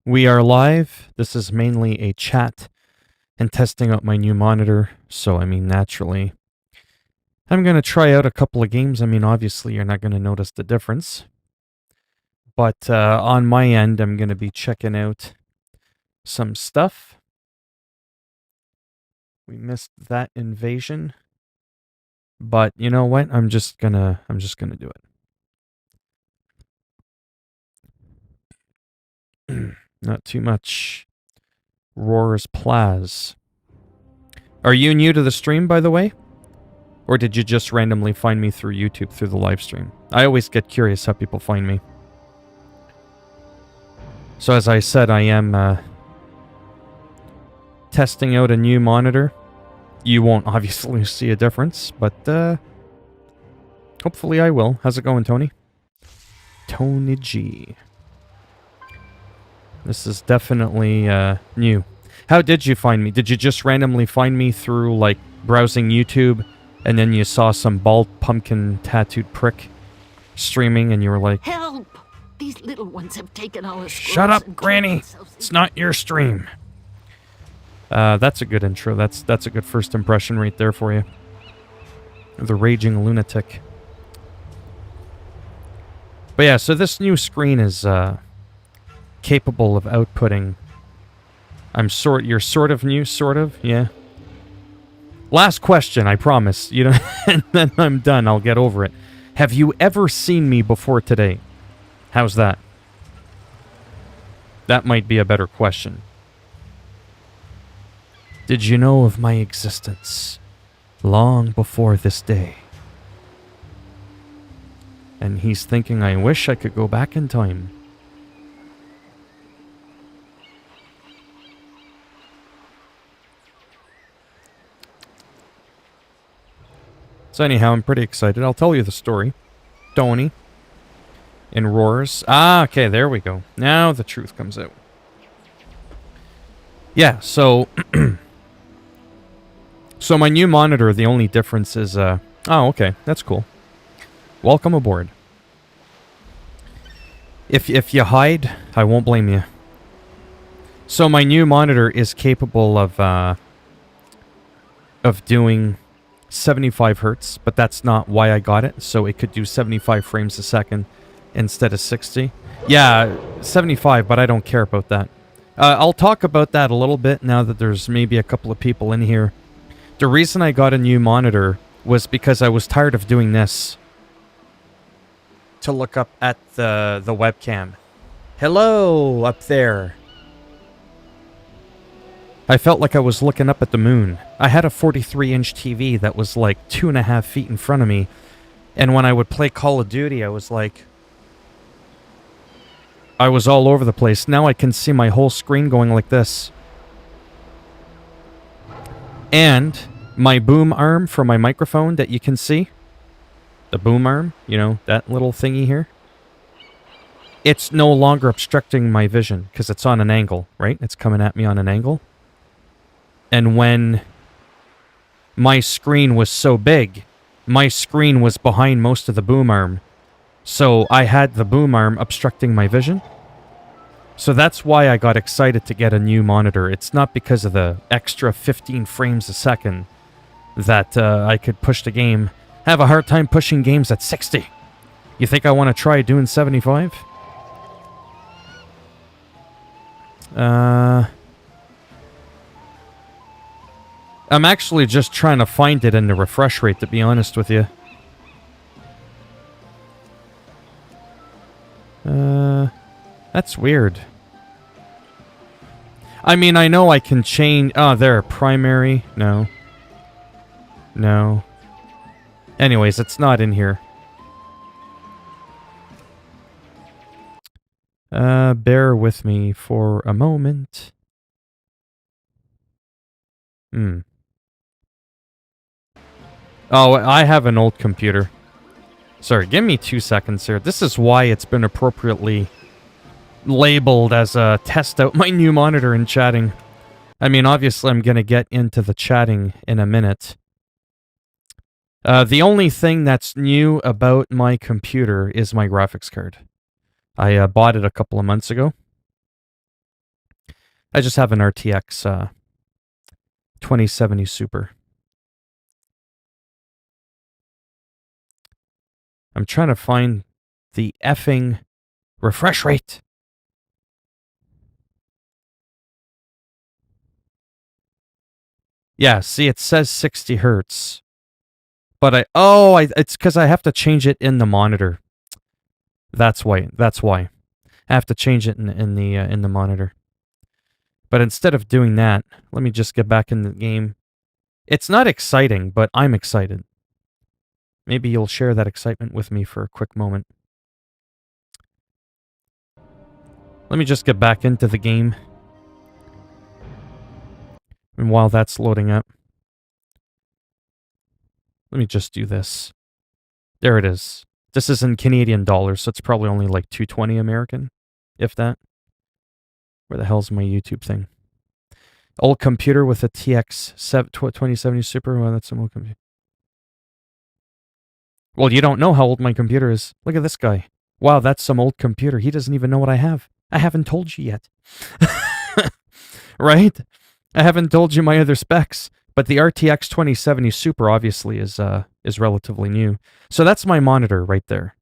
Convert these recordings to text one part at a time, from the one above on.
We are live. This is mainly a chat and testing out my new monitor. So, naturally, I'm going to try out a couple of games. Obviously, you're not going to notice the difference. But on my end, I'm going to be checking out some stuff. We missed that invasion. But you know what? I'm just gonna do it. Not too much. Roars Plaz. Are you new to the stream, by the way? Or did you just randomly find me through YouTube through the live stream? I always get curious how people find me. So as I said, I am testing out a new monitor. You won't obviously see a difference, but hopefully I will. How's it going, Tony? Tony G. This is definitely new. How did you find me? Did you just randomly find me through, like, browsing YouTube, and then you saw some bald pumpkin tattooed prick streaming, and you were like, "Help! These little ones have taken our Shut up, Granny! It's not your stream." That's a good intro. That's a good first impression right there for you. The Raging Lunatic. But yeah, so this new screen is capable of outputting. You're sort of new, sort of, yeah. Last question, I promise. You know, and then I'm done. I'll get over it. Have you ever seen me before today? How's that? That might be a better question. Did you know of my existence long before this day? And he's thinking, I wish I could go back in time. So anyhow, I'm pretty excited. I'll tell you the story. Tony. In Roars. Ah, okay, there we go. Now the truth comes out. Yeah, so... So my new monitor, the only difference is... Oh, okay, that's cool. Welcome aboard. If you hide, I won't blame you. So my new monitor is capable of doing 75 hertz, but that's not why I got it. So it could do 75 frames a second instead of 60. Yeah, 75, but I don't care about that. I'll talk about that a little bit now that there's maybe a couple of people in here. The reason I got a new monitor was because I was tired of doing this. To look up at the webcam. Hello, up there. I felt like I was looking up at the moon. I had a 43-inch TV that was like 2.5 feet in front of me. And when I would play Call of Duty, I was like... I was all over the place. Now I can see my whole screen going like this. And my boom arm for my microphone that you can see. The boom arm, you know, that little thingy here. It's no longer obstructing my vision because it's on an angle, right? It's coming at me on an angle. And when my screen was so big, my screen was behind most of the boom arm. So I had the boom arm obstructing my vision. So that's why I got excited to get a new monitor. It's not because of the extra 15 frames a second that I could push the game. I have a hard time pushing games at 60. You think I want to try doing 75? I'm actually just trying to find it in the refresh rate, to be honest with you. That's weird. I mean, I know I can change... Oh, there, primary. No. No. Anyways, it's not in here. Bear with me for a moment. Oh, I have an old computer. Sorry, give me 2 seconds here. This is why it's been appropriately labeled as a test out my new monitor and chatting. I mean, obviously I'm going to get into the chatting in a minute. The only thing that's new about my computer is my graphics card. I bought it a couple of months ago. I just have an RTX 2070 Super. I'm trying to find the effing refresh rate. Yeah, see, it says 60 hertz. But it's because I have to change it in the monitor. That's why. I have to change it in the monitor. But instead of doing that, let me just get back in the game. It's not exciting, but I'm excited. Maybe you'll share that excitement with me for a quick moment. Let me just get back into the game. And while that's loading up, let me just do this. There it is. This is in Canadian dollars, so it's probably only like 220 American, if that. Where the hell's my YouTube thing? Old computer with a TX 2070 Super. Well, that's some old computer. Well, you don't know how old my computer is. Look at this guy. Wow, that's some old computer. He doesn't even know what I have. I haven't told you yet. Right? I haven't told you my other specs. But the RTX 2070 Super obviously is relatively new. So that's my monitor right there.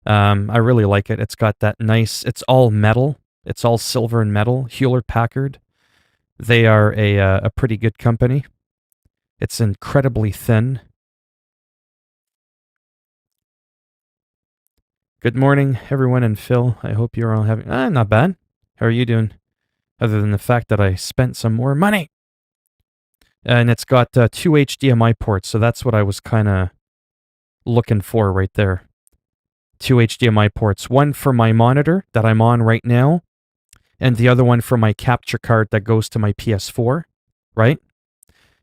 I really like it. It's got that nice, it's all metal. It's all silver and metal. Hewlett-Packard. They are a pretty good company. It's incredibly thin. Good morning, everyone, and Phil. I hope you're all having... not bad. How are you doing? Other than the fact that I spent some more money. And it's got 2 HDMI ports, so that's what I was kind of looking for right there. 2 HDMI ports. One for my monitor that I'm on right now, and the other one for my capture card that goes to my PS4, right?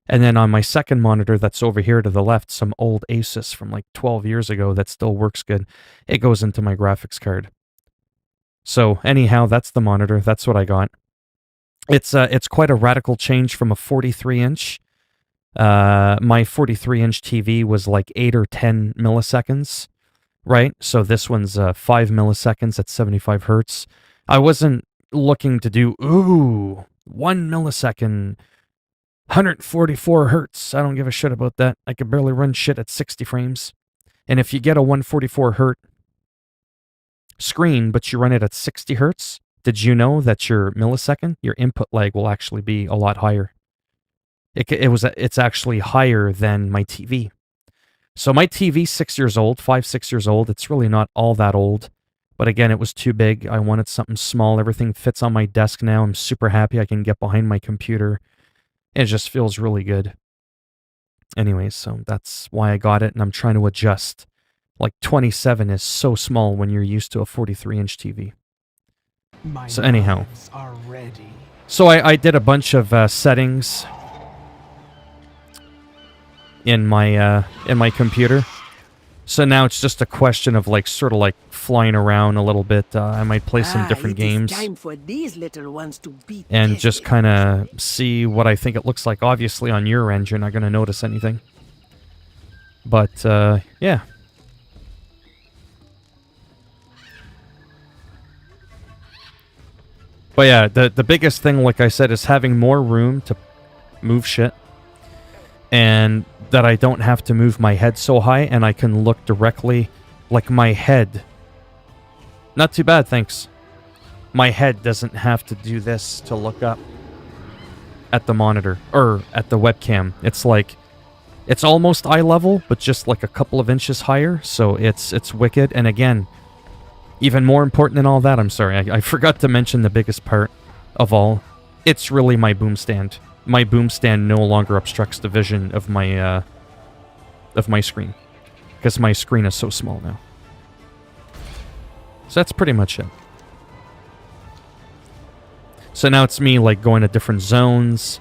And then on my second monitor that's over here to the left, some old Asus from like 12 years ago that still works good. It goes into my graphics card. So anyhow, that's the monitor. That's what I got. It's quite a radical change from a 43-inch. My 43-inch TV was like 8 or 10 milliseconds, right? So this one's 5 milliseconds at 75 hertz. I wasn't looking to do, 1 millisecond, 144 hertz. I don't give a shit about that. I could barely run shit at 60 frames. And if you get a 144 hertz screen, but you run it at 60 hertz, did you know that your millisecond, your input lag will actually be a lot higher? It's actually higher than my TV. So my TV's 6 years old, 6 years old. It's really not all that old. But again, it was too big. I wanted something small. Everything fits on my desk now. I'm super happy I can get behind my computer. It just feels really good. Anyways, so that's why I got it, and I'm trying to adjust. Like 27 is so small when you're used to a 43-inch TV. So anyhow. So I did a bunch of settings in my computer. So now it's just a question of like sort of like flying around a little bit. I might play some different games time for these little ones to be and just kind of see what I think it looks like. Obviously on your end, you're not going to notice anything. But yeah. But yeah, the biggest thing, like I said, is having more room to move shit. And that I don't have to move my head so high, and I can look directly, like my head. Not too bad, thanks. My head doesn't have to do this to look up at the monitor, or at the webcam. It's like, it's almost eye level, but just like a couple of inches higher, so it's wicked. And again, even more important than all that, I'm sorry, I forgot to mention the biggest part of all. It's really my boom stand. My boom stand no longer obstructs the vision of my screen, because my screen is so small now. So that's pretty much it. So now it's me like going to different zones,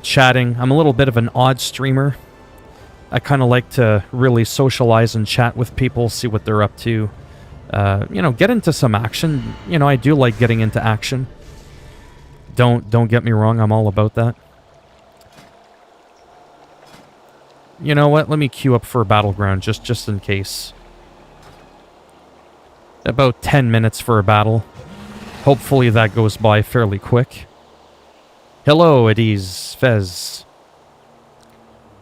chatting. I'm a little bit of an odd streamer. I kind of like to really socialize and chat with people, see what they're up to. Get into some action. I do like getting into action. Don't get me wrong, I'm all about that. You know what? Let me queue up for a battleground just in case. About 10 minutes for a battle. Hopefully that goes by fairly quick. Hello, Ediz Fez.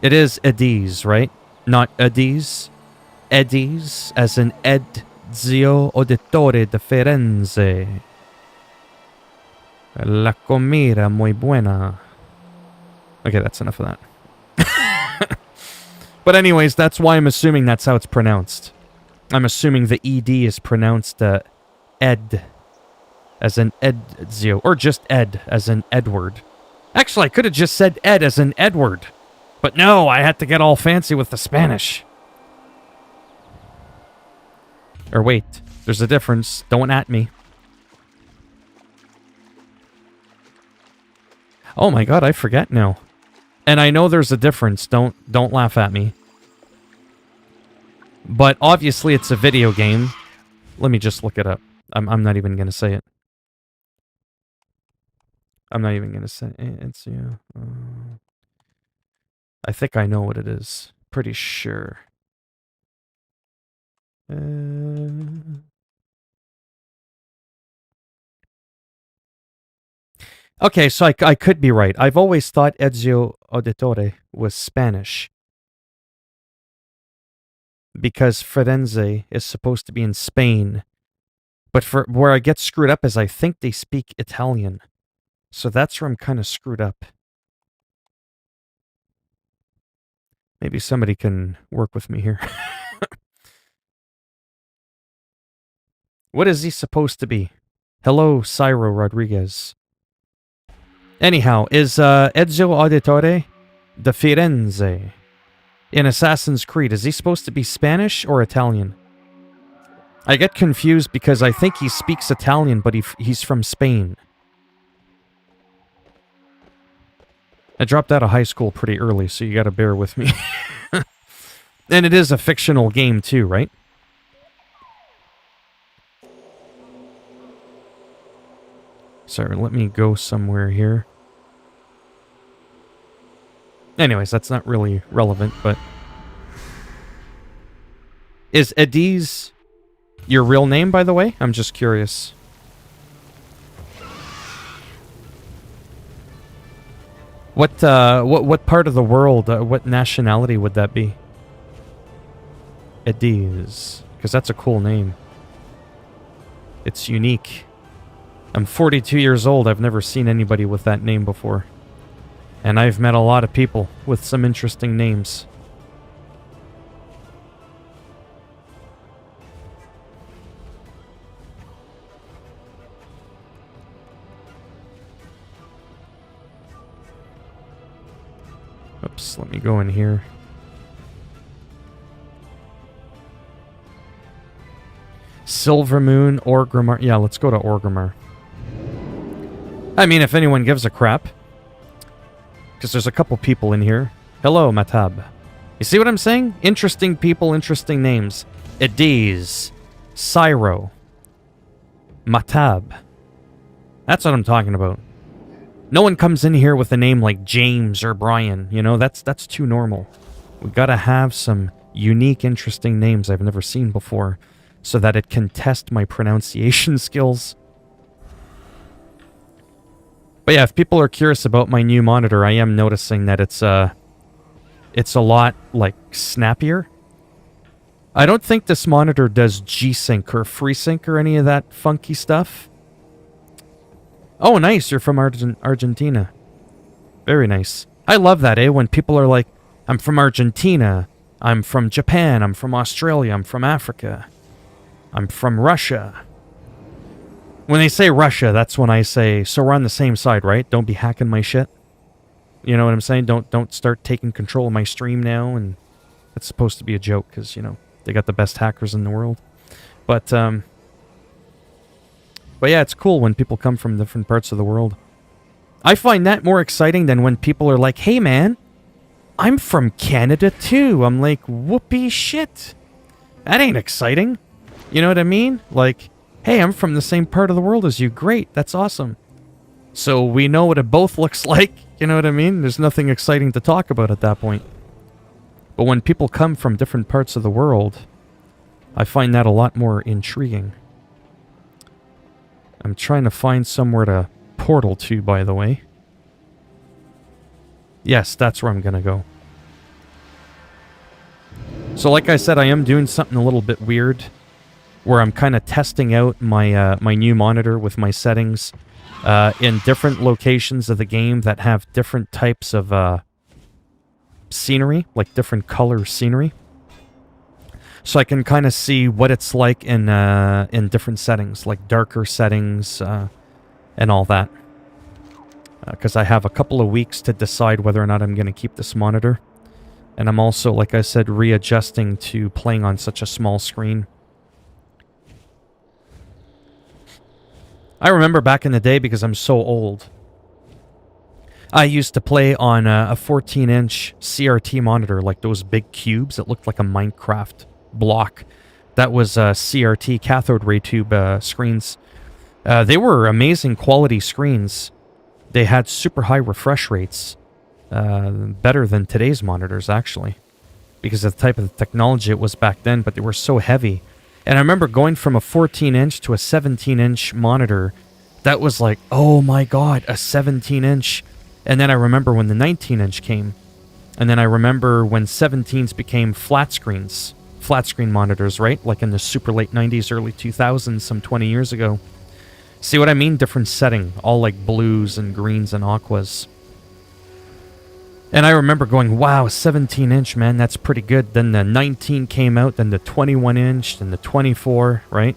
It is Ediz, right? Not Ediz. Ediz, as in Ezio Auditore de Firenze. La comida muy buena. Okay, that's enough of that. But anyways, that's why I'm assuming that's how it's pronounced. I'm assuming the ED is pronounced Ed, as in Ezio, or just Ed, as in Edward. Actually, I could have just said Ed as in Edward. But no, I had to get all fancy with the Spanish. Or wait, there's a difference. Don't at me. Oh my god, I forget now. And I know there's a difference. Don't laugh at me. But obviously it's a video game. Let me just look it up. I'm not even gonna say it. I'm not even gonna say it. It's I think I know what it is. Pretty sure. Okay, so I could be right. I've always thought Ezio Auditore was Spanish. Because Firenze is supposed to be in Spain. But where I get screwed up is I think they speak Italian. So that's where I'm kind of screwed up. Maybe somebody can work with me here. What is he supposed to be? Hello, Cyro Rodriguez. Anyhow, is Ezio Auditore de Firenze in Assassin's Creed, is he supposed to be Spanish or Italian? I get confused because I think he speaks Italian, but he's from Spain. I dropped out of high school pretty early, so you gotta bear with me. And it is a fictional game too, right? Sorry, let me go somewhere here. Anyways, that's not really relevant, but... Is Ediz your real name, by the way? I'm just curious. What part of the world, what nationality would that be? Ediz. Because that's a cool name. It's unique. I'm 42 years old. I've never seen anybody with that name before. And I've met a lot of people with some interesting names. Oops, let me go in here. Silver Moon, Orgrimmar. Yeah, let's go to Orgrimmar. I mean, if anyone gives a crap. Because there's a couple people in here. Hello, Matab. You see what I'm saying? Interesting people, interesting names. Ediz. Cyro. Matab. That's what I'm talking about. No one comes in here with a name like James or Brian. You know, that's too normal. We gotta have some unique, interesting names I've never seen before, so that it can test my pronunciation skills. But yeah, if people are curious about my new monitor, I am noticing that it's a lot, like, snappier. I don't think this monitor does G-Sync or FreeSync or any of that funky stuff. Oh, nice, you're from Argentina. Very nice. I love that, eh? When people are like, I'm from Argentina, I'm from Japan, I'm from Australia, I'm from Africa, I'm from Russia. When they say Russia, that's when I say, so we're on the same side, right? Don't be hacking my shit. You know what I'm saying? Don't start taking control of my stream now. And it's supposed to be a joke because, you know, they got the best hackers in the world. But yeah, it's cool when people come from different parts of the world. I find that more exciting than when people are like, hey man, I'm from Canada too. I'm like, whoopee shit. That ain't exciting. You know what I mean? Like, hey, I'm from the same part of the world as you. Great, that's awesome. So we know what it both looks like. You know what I mean? There's nothing exciting to talk about at that point. But when people come from different parts of the world, I find that a lot more intriguing. I'm trying to find somewhere to portal to, by the way. Yes, that's where I'm gonna go. So like I said, I am doing something a little bit weird, where I'm kind of testing out my my new monitor with my settings in different locations of the game that have different types of scenery, like different color scenery. So I can kind of see what it's like in different settings, like darker settings and all that. Because I have a couple of weeks to decide whether or not I'm going to keep this monitor. And I'm also, like I said, readjusting to playing on such a small screen. I remember back in the day, because I'm so old, I used to play on a 14-inch CRT monitor, like those big cubes that looked like a Minecraft block. That was CRT, cathode ray tube screens. They were amazing quality screens. They had super high refresh rates. Better than today's monitors, actually. Because of the type of technology it was back then, but they were so heavy. And I remember going from a 14-inch to a 17-inch monitor. That was like, oh my god, a 17-inch. And then I remember when the 19-inch came. And then I remember when 17s became flat screens. Flat screen monitors, right? Like in the super late 90s, early 2000s, some 20 years ago. See what I mean? Different setting. All like blues and greens and aquas. And I remember going, wow, 17-inch, man, that's pretty good. Then the 19 came out, then the 21-inch, then the 24, right?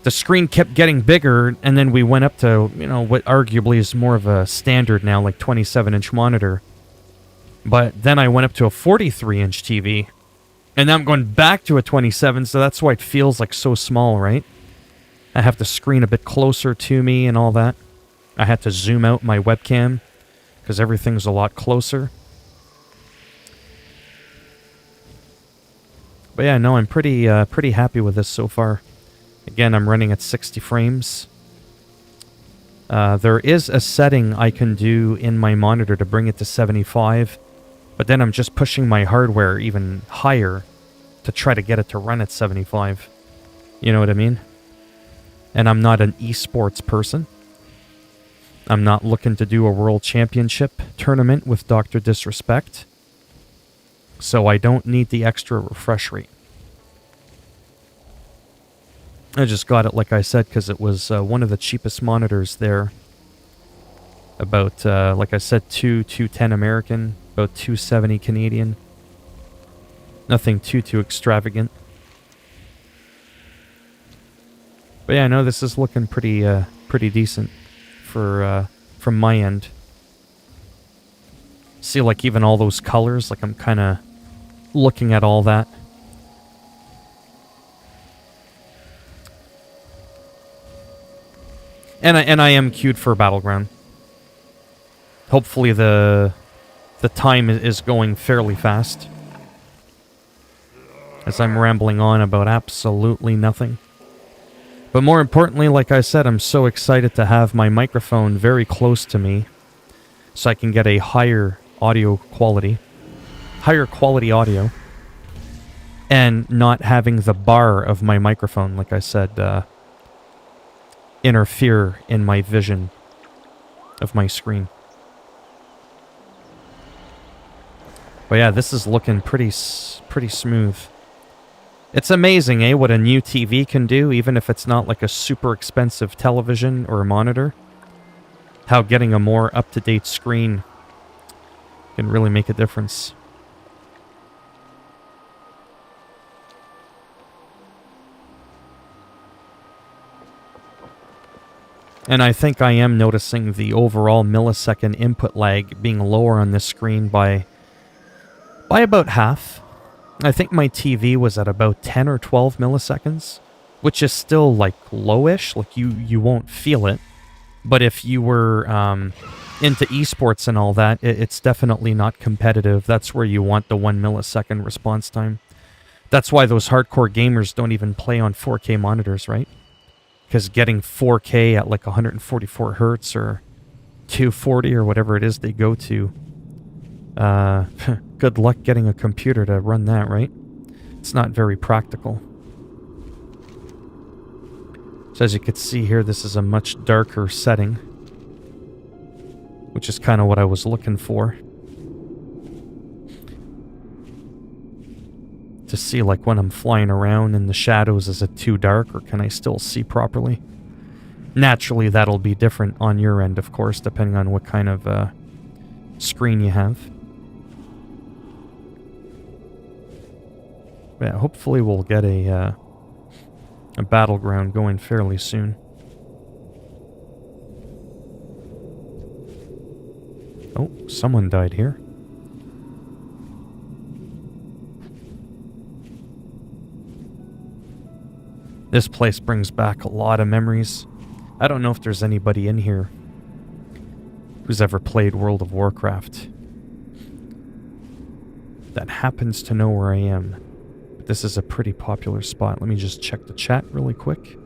The screen kept getting bigger, and then we went up to, you know, what arguably is more of a standard now, like 27-inch monitor. But then I went up to a 43-inch TV, and now I'm going back to a 27, so that's why it feels like so small, right? I have the screen a bit closer to me and all that. I had to zoom out my webcam, because everything's a lot closer. But yeah, no, I'm pretty happy with this so far. Again, I'm running at 60 frames. There is a setting I can do in my monitor to bring it to 75, but then I'm just pushing my hardware even higher to try to get it to run at 75. You know what I mean? And I'm not an esports person. I'm not looking to do a world championship tournament with Dr. Disrespect. So I don't need the extra refresh rate. I just got it, like I said, because it was one of the cheapest monitors there. About, like I said, $210 American, about $270 Canadian. Nothing too extravagant. But yeah, no, this is looking pretty decent for from my end. See, like even all those colors, like I'm kind of looking at all that. And I am queued for Battleground. Hopefully the time is going fairly fast. As I'm rambling on about absolutely nothing. But more importantly, like I said, I'm so excited to have my microphone very close to me. So I can get a higher audio quality. Higher quality audio. And not having the bar of my microphone, like I said, interfere in my vision of my screen. But yeah, this is looking pretty smooth. It's amazing, eh, what a new TV can do, even if it's not like a super expensive television or a monitor. How getting a more up-to-date screen can really make a difference. And I think I am noticing the overall millisecond input lag being lower on this screen by about half. I think my TV was at about 10 or 12 milliseconds, which is still like lowish, like you won't feel it. But if you were into esports and all that, it's definitely not competitive. That's where you want the 1 millisecond response time. That's why those hardcore gamers don't even play on 4K monitors, right? Because getting 4K at like 144 hertz or 240 or whatever it is they go to, good luck getting a computer to run that, right? It's not very practical. So as you can see here, this is a much darker setting, which is kind of what I was looking for. To see like when I'm flying around in the shadows, is it too dark or can I still see properly? Naturally, that'll be different on your end, of course, depending on what kind of screen you have. But yeah, hopefully we'll get a battleground going fairly soon. Oh, someone died here. This place brings back a lot of memories. I don't know if there's anybody in here who's ever played World of Warcraft that happens to know where I am. But this is a pretty popular spot. Let me just check the chat really quick.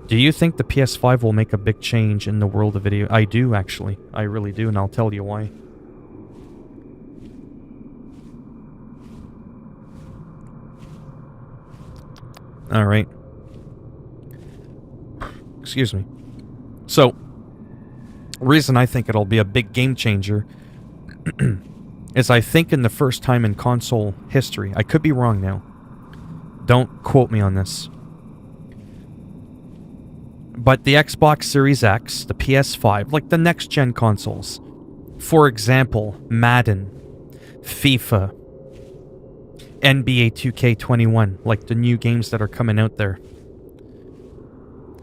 Do you think the PS5 will make a big change in the world of video? I do, actually. I really do, and I'll tell you why. Alright. Excuse me. So, reason I think it'll be a big game changer is I think in the first time in console history, I could be wrong now, don't quote me on this, but the Xbox Series X, the PS5, like the next-gen consoles, for example, Madden, FIFA, NBA 2K21, like the new games that are coming out there.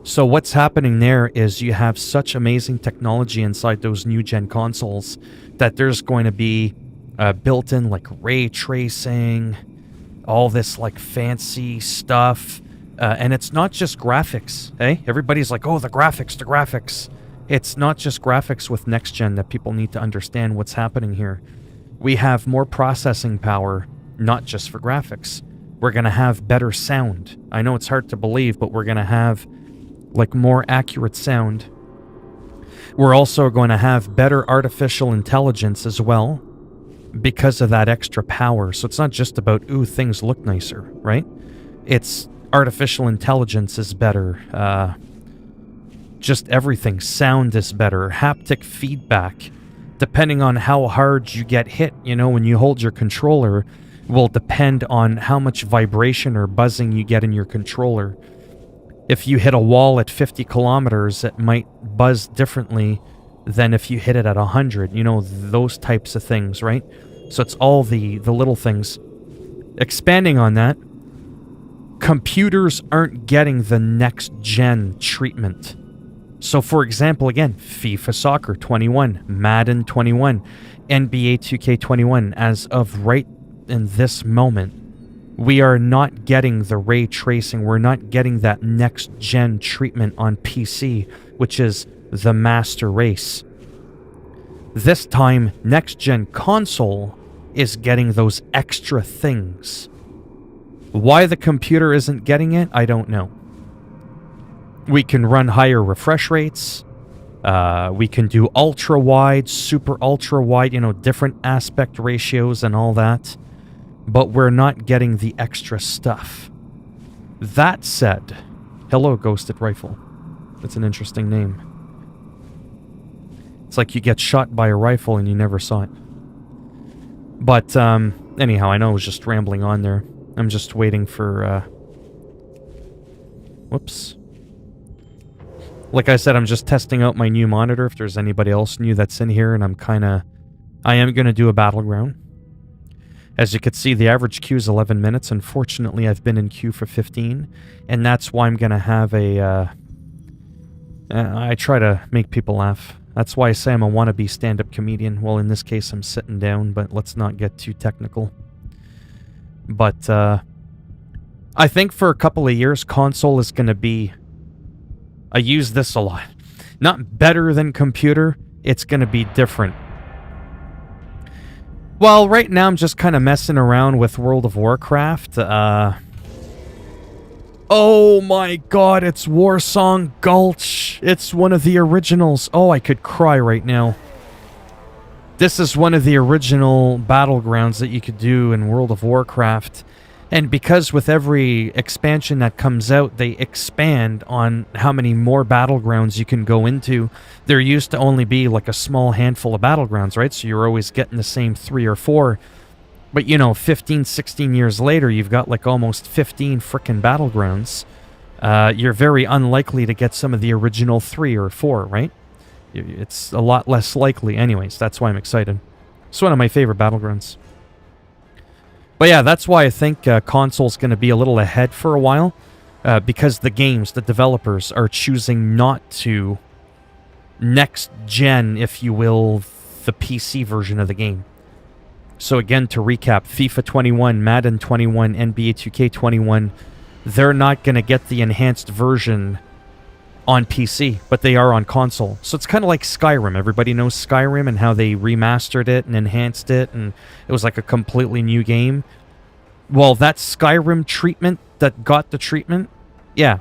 So what's happening there is you have such amazing technology inside those new-gen consoles that there's going to be built-in like ray tracing, all this like fancy stuff, and it's not just graphics, eh? Everybody's like, oh, the graphics, the graphics. It's not just graphics with next-gen that people need to understand what's happening here. We have more processing power, not just for graphics. We're going to have better sound. I know it's hard to believe, but we're going to have like more accurate sound. We're also going to have better artificial intelligence as well because of that extra power. So it's not just about, ooh, things look nicer, right? It's artificial intelligence is better. Just everything. Sound is better. Haptic feedback. Depending on how hard you get hit, you know, when you hold your controller, will depend on how much vibration or buzzing you get in your controller. If you hit a wall at 50 kilometers, it might buzz differently than if you hit it at 100. You know, those types of things, right? So it's all the little things. Expanding on that, computers aren't getting the next-gen treatment. So, for example, again, FIFA Soccer 21, Madden 21, NBA 2K21, as of right in this moment, we are not getting the ray tracing. We're not getting that next-gen treatment on PC, which is the master race. This time, next-gen console is getting those extra things. Why the computer isn't getting it, I don't know. We can run higher refresh rates. We can do ultra-wide, super ultra-wide, you know, different aspect ratios and all that. But we're not getting the extra stuff. That said, hello, Ghosted Rifle. That's an interesting name. It's like you get shot by a rifle and you never saw it. But, anyhow, I know I was just rambling on there. I'm just waiting for, whoops. Like I said, I'm just testing out my new monitor, if there's anybody else new that's in here, and I am going to do a battleground. As you can see, the average queue is 11 minutes. Unfortunately, I've been in queue for 15, and that's why I'm going to have a, I try to make people laugh. That's why I say I'm a wannabe stand-up comedian. Well, in this case, I'm sitting down, but let's not get too technical. But, I think for a couple of years, console is going to be, I use this a lot, not better than computer, it's going to be different. Well, right now I'm just kind of messing around with World of Warcraft. Oh my god, it's Warsong Gulch. It's one of the originals. Oh, I could cry right now. This is one of the original battlegrounds that you could do in World of Warcraft. And because with every expansion that comes out, they expand on how many more battlegrounds you can go into. There used to only be like a small handful of battlegrounds, right? So you're always getting the same 3 or 4. But, 15, 16 years later, you've got like almost 15 frickin' battlegrounds. You're very unlikely to get some of the original 3 or 4, right? It's a lot less likely. Anyways, that's why I'm excited. It's one of my favorite battlegrounds. But yeah, that's why I think console's going to be a little ahead for a while. Because the developers are choosing not to next gen, if you will, the PC version of the game. So again, to recap, FIFA 21, Madden 21, NBA 2K21, they're not going to get the enhanced version on PC, but they are on console. So it's kind of like Skyrim. Everybody knows Skyrim and how they remastered it and enhanced it, and it was like a completely new game. Well, that Skyrim treatment that got the treatment, yeah,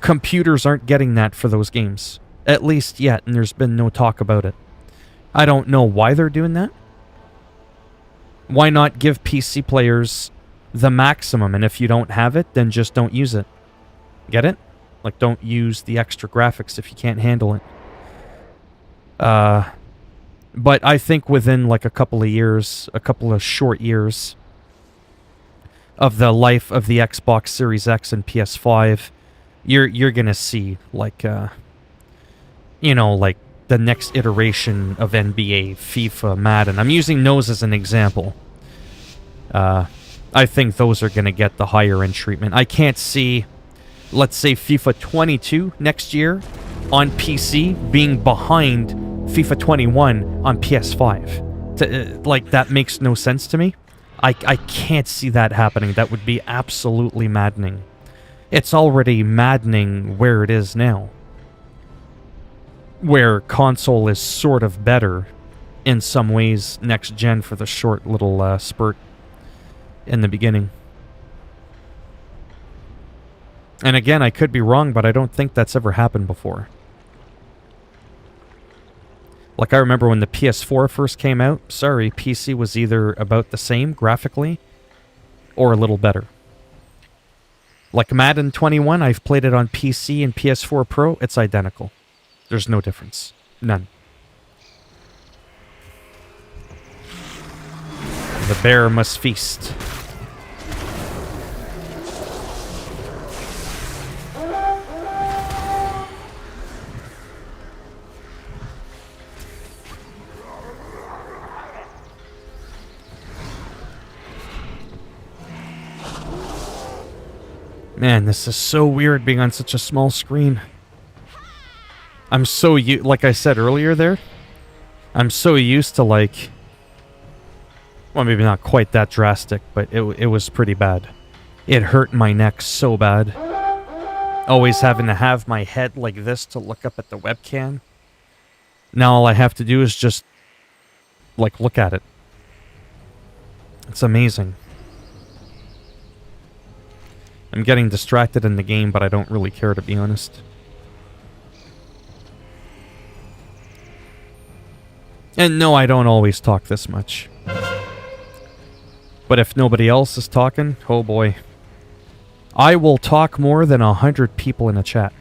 computers aren't getting that for those games. At least yet, and there's been no talk about it. I don't know why they're doing that. Why not give PC players the maximum, and if you don't have it, then just don't use it. Get it? Like, don't use the extra graphics if you can't handle it. But I think within like a couple of short years of the life of the Xbox Series X and PS5, you're gonna see like like the next iteration of NBA, FIFA, Madden. I'm using those as an example. I think those are gonna get the higher end treatment. I can't see, let's say, FIFA 22 next year on PC being behind FIFA 21 on PS5. Like, that makes no sense to me. I can't see that happening. That would be absolutely maddening. It's already maddening where it is now. Where console is sort of better in some ways next gen for the short little spurt in the beginning. And again, I could be wrong, but I don't think that's ever happened before. Like, I remember when the PS4 first came out, sorry, PC was either about the same graphically or a little better. Like Madden 21, I've played it on PC and PS4 Pro, it's identical. There's no difference. None. The bear must feast. Man, this is so weird being on such a small screen. I'm so like I said earlier there, I'm so used to, like, well, maybe not quite that drastic, but it was pretty bad. It hurt my neck so bad. Always having to have my head like this to look up at the webcam. Now all I have to do is just, like, look at it. It's amazing. I'm getting distracted in the game, but I don't really care, to be honest. And no, I don't always talk this much. But if nobody else is talking, oh boy. I will talk more than 100 people in a chat.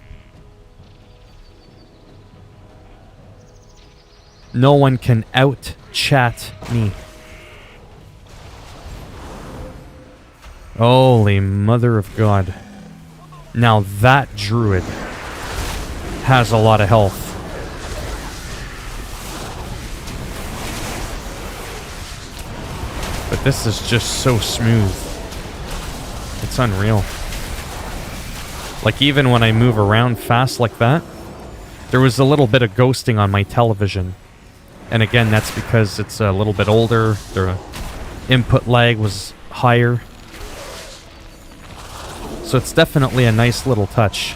No one can out-chat me. Holy mother of God. Now that druid has a lot of health. But this is just so smooth. It's unreal. Like, even when I move around fast like that, there was a little bit of ghosting on my television. And again, that's because it's a little bit older. The input lag was higher. So it's definitely a nice little touch.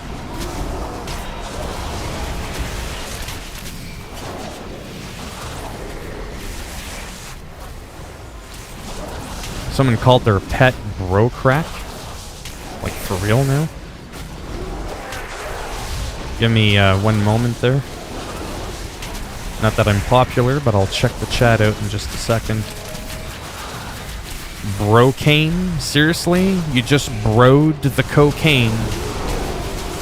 Someone called their pet bro crack? Like, for real now? Give me 1 moment there. Not that I'm popular, but I'll check the chat out in just a second. Brocaine? Seriously? You just broed the cocaine.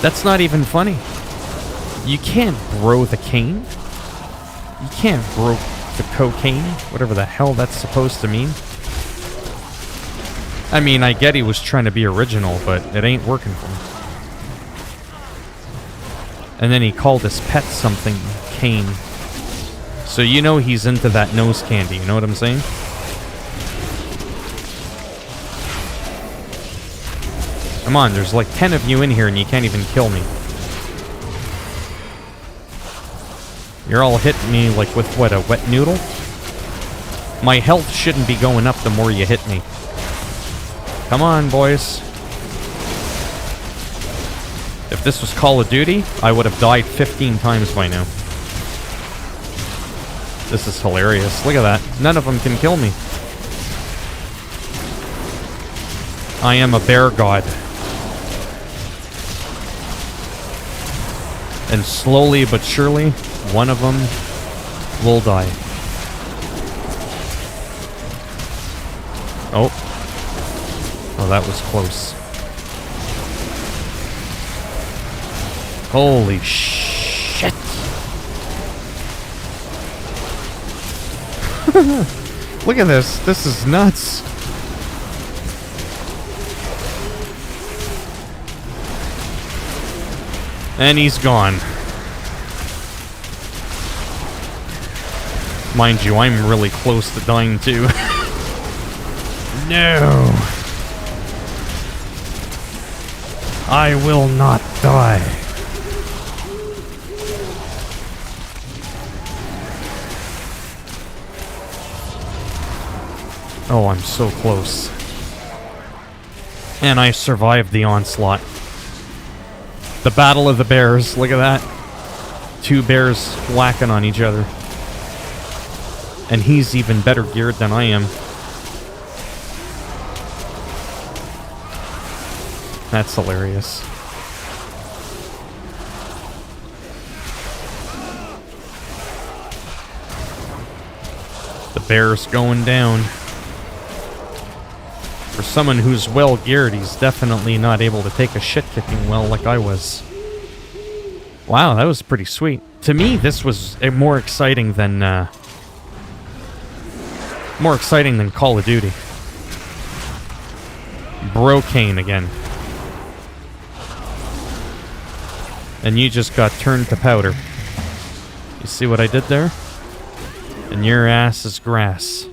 That's not even funny. You can't bro the cane. You can't bro the cocaine. Whatever the hell that's supposed to mean. I mean, I get he was trying to be original, but it ain't working for him. And then he called his pet something cane. So you know he's into that nose candy, you know what I'm saying? Come on, there's like 10 of you in here and you can't even kill me. You're all hitting me like with what, a wet noodle? My health shouldn't be going up the more you hit me. Come on, boys. If this was Call of Duty, I would have died 15 times by now. This is hilarious. Look at that. None of them can kill me. I am a bear god. And slowly but surely, one of them will die. Oh. Oh, that was close. Holy shit. Look at this. This is nuts. And he's gone. Mind you, I'm really close to dying too. No. I will not die. Oh, I'm so close. And I survived the onslaught. The Battle of the Bears, look at that. Two bears whacking on each other. And he's even better geared than I am. That's hilarious. The bear's going down. For someone who's well geared, he's definitely not able to take a shit kicking well like I was. Wow, that was pretty sweet. To me, this was more exciting than Call of Duty. Brocaine again. And you just got turned to powder. You see what I did there? And your ass is grass.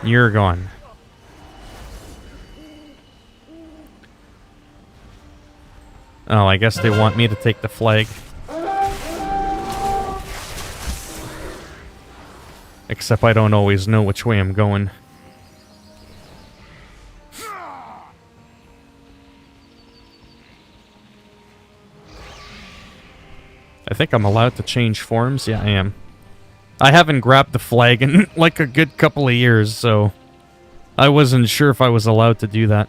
You're gone. Oh, I guess they want me to take the flag. Except I don't always know which way I'm going. I think I'm allowed to change forms. Yeah, I am. I haven't grabbed the flag in like a good couple of years, so I wasn't sure if I was allowed to do that.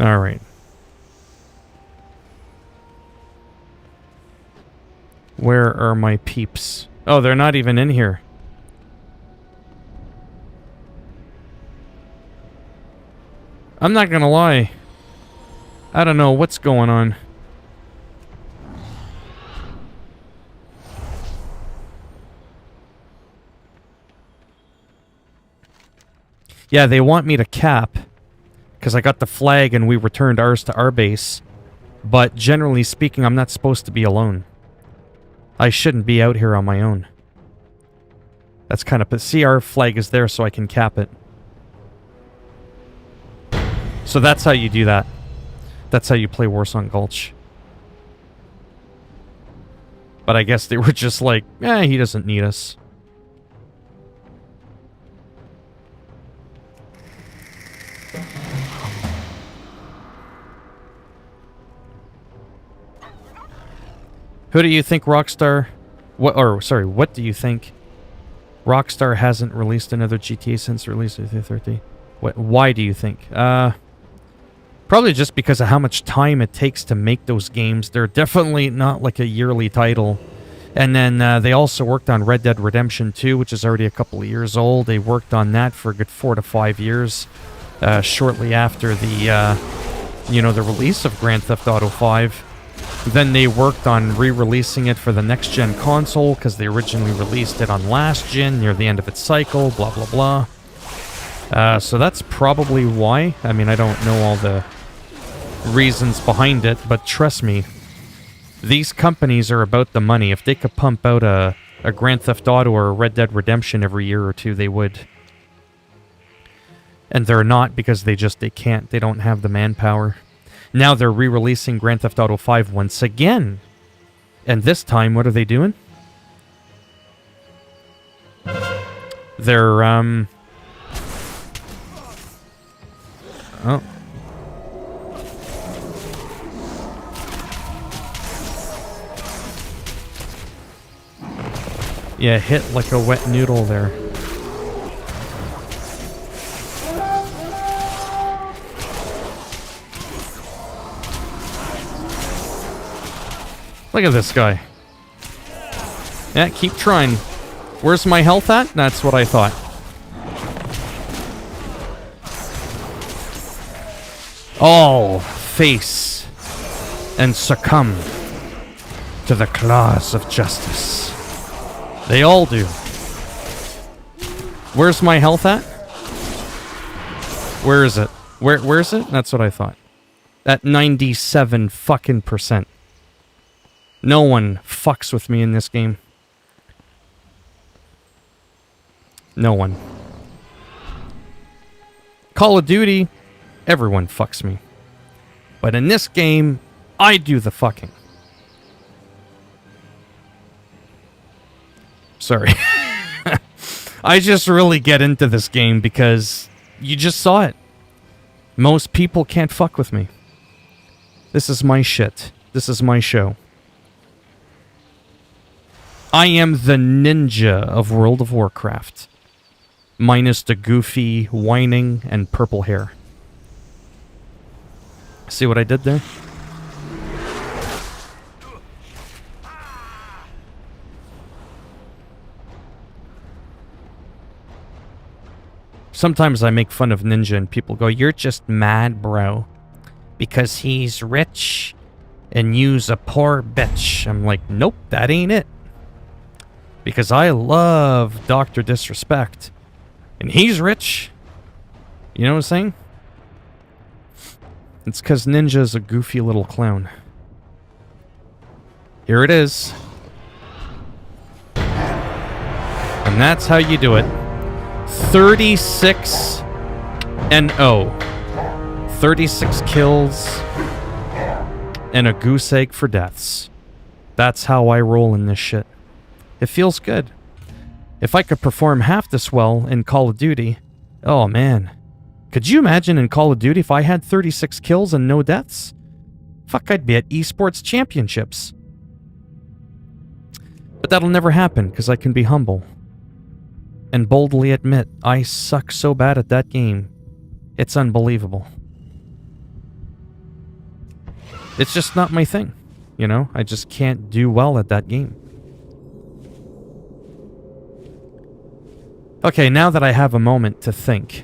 All right. Where are my peeps? Oh, they're not even in here. I'm not gonna lie. I don't know what's going on. Yeah, they want me to cap. Because I got the flag and we returned ours to our base. But generally speaking, I'm not supposed to be alone. I shouldn't be out here on my own. That's kind of... See, our flag is there so I can cap it. So that's how you do that. That's how you play Warsong Gulch. But I guess they were just like, he doesn't need us. Who do you think Rockstar... what do you think Rockstar hasn't released another GTA since the release of 30? Why do you think? Probably just because of how much time it takes to make those games. They're definitely not like a yearly title. And then they also worked on Red Dead Redemption 2, which is already a couple of years old. They worked on that for a good 4 to 5 years, shortly after the, the release of Grand Theft Auto 5. Then they worked on re-releasing it for the next-gen console, because they originally released it on last gen, near the end of its cycle, blah, blah, blah. So that's probably why. I mean, I don't know all the reasons behind it, but trust me, these companies are about the money. If they could pump out a Grand Theft Auto or a Red Dead Redemption every year or two, they would. And they're not, because they can't. They don't have the manpower. Now they're re-releasing Grand Theft Auto 5 once again. And this time, what are they doing? They're, oh. Yeah, hit like a wet noodle there. Look at this guy. Yeah, keep trying. Where's my health at? That's what I thought. All face and succumb to the claws of justice. They all do. Where's my health at? Where is it? Where's it? That's what I thought. At 97 fucking %. No one fucks with me in this game. No one. Call of Duty, everyone fucks me. But in this game, I do the fucking. Sorry. I just really get into this game because you just saw it. Most people can't fuck with me. This is my shit. This is my show. I am the ninja of World of Warcraft. Minus the goofy whining and purple hair. See what I did there? Sometimes I make fun of Ninja and people go, "You're just mad, bro. Because he's rich and you's a poor bitch." I'm like, nope, that ain't it. Because I love Dr. Disrespect. And he's rich. You know what I'm saying? It's because Ninja's a goofy little clown. Here it is. And that's how you do it. 36 and 0. 36 kills and a goose egg for deaths. That's how I roll in this shit. It feels good. If I could perform half this well in Call of Duty, oh man. Could you imagine in Call of Duty if I had 36 kills and no deaths? Fuck, I'd be at esports championships. But that'll never happen because I can be humble. And boldly admit, I suck so bad at that game. It's unbelievable. It's just not my thing. You know, I just can't do well at that game. Okay, now that I have a moment to think.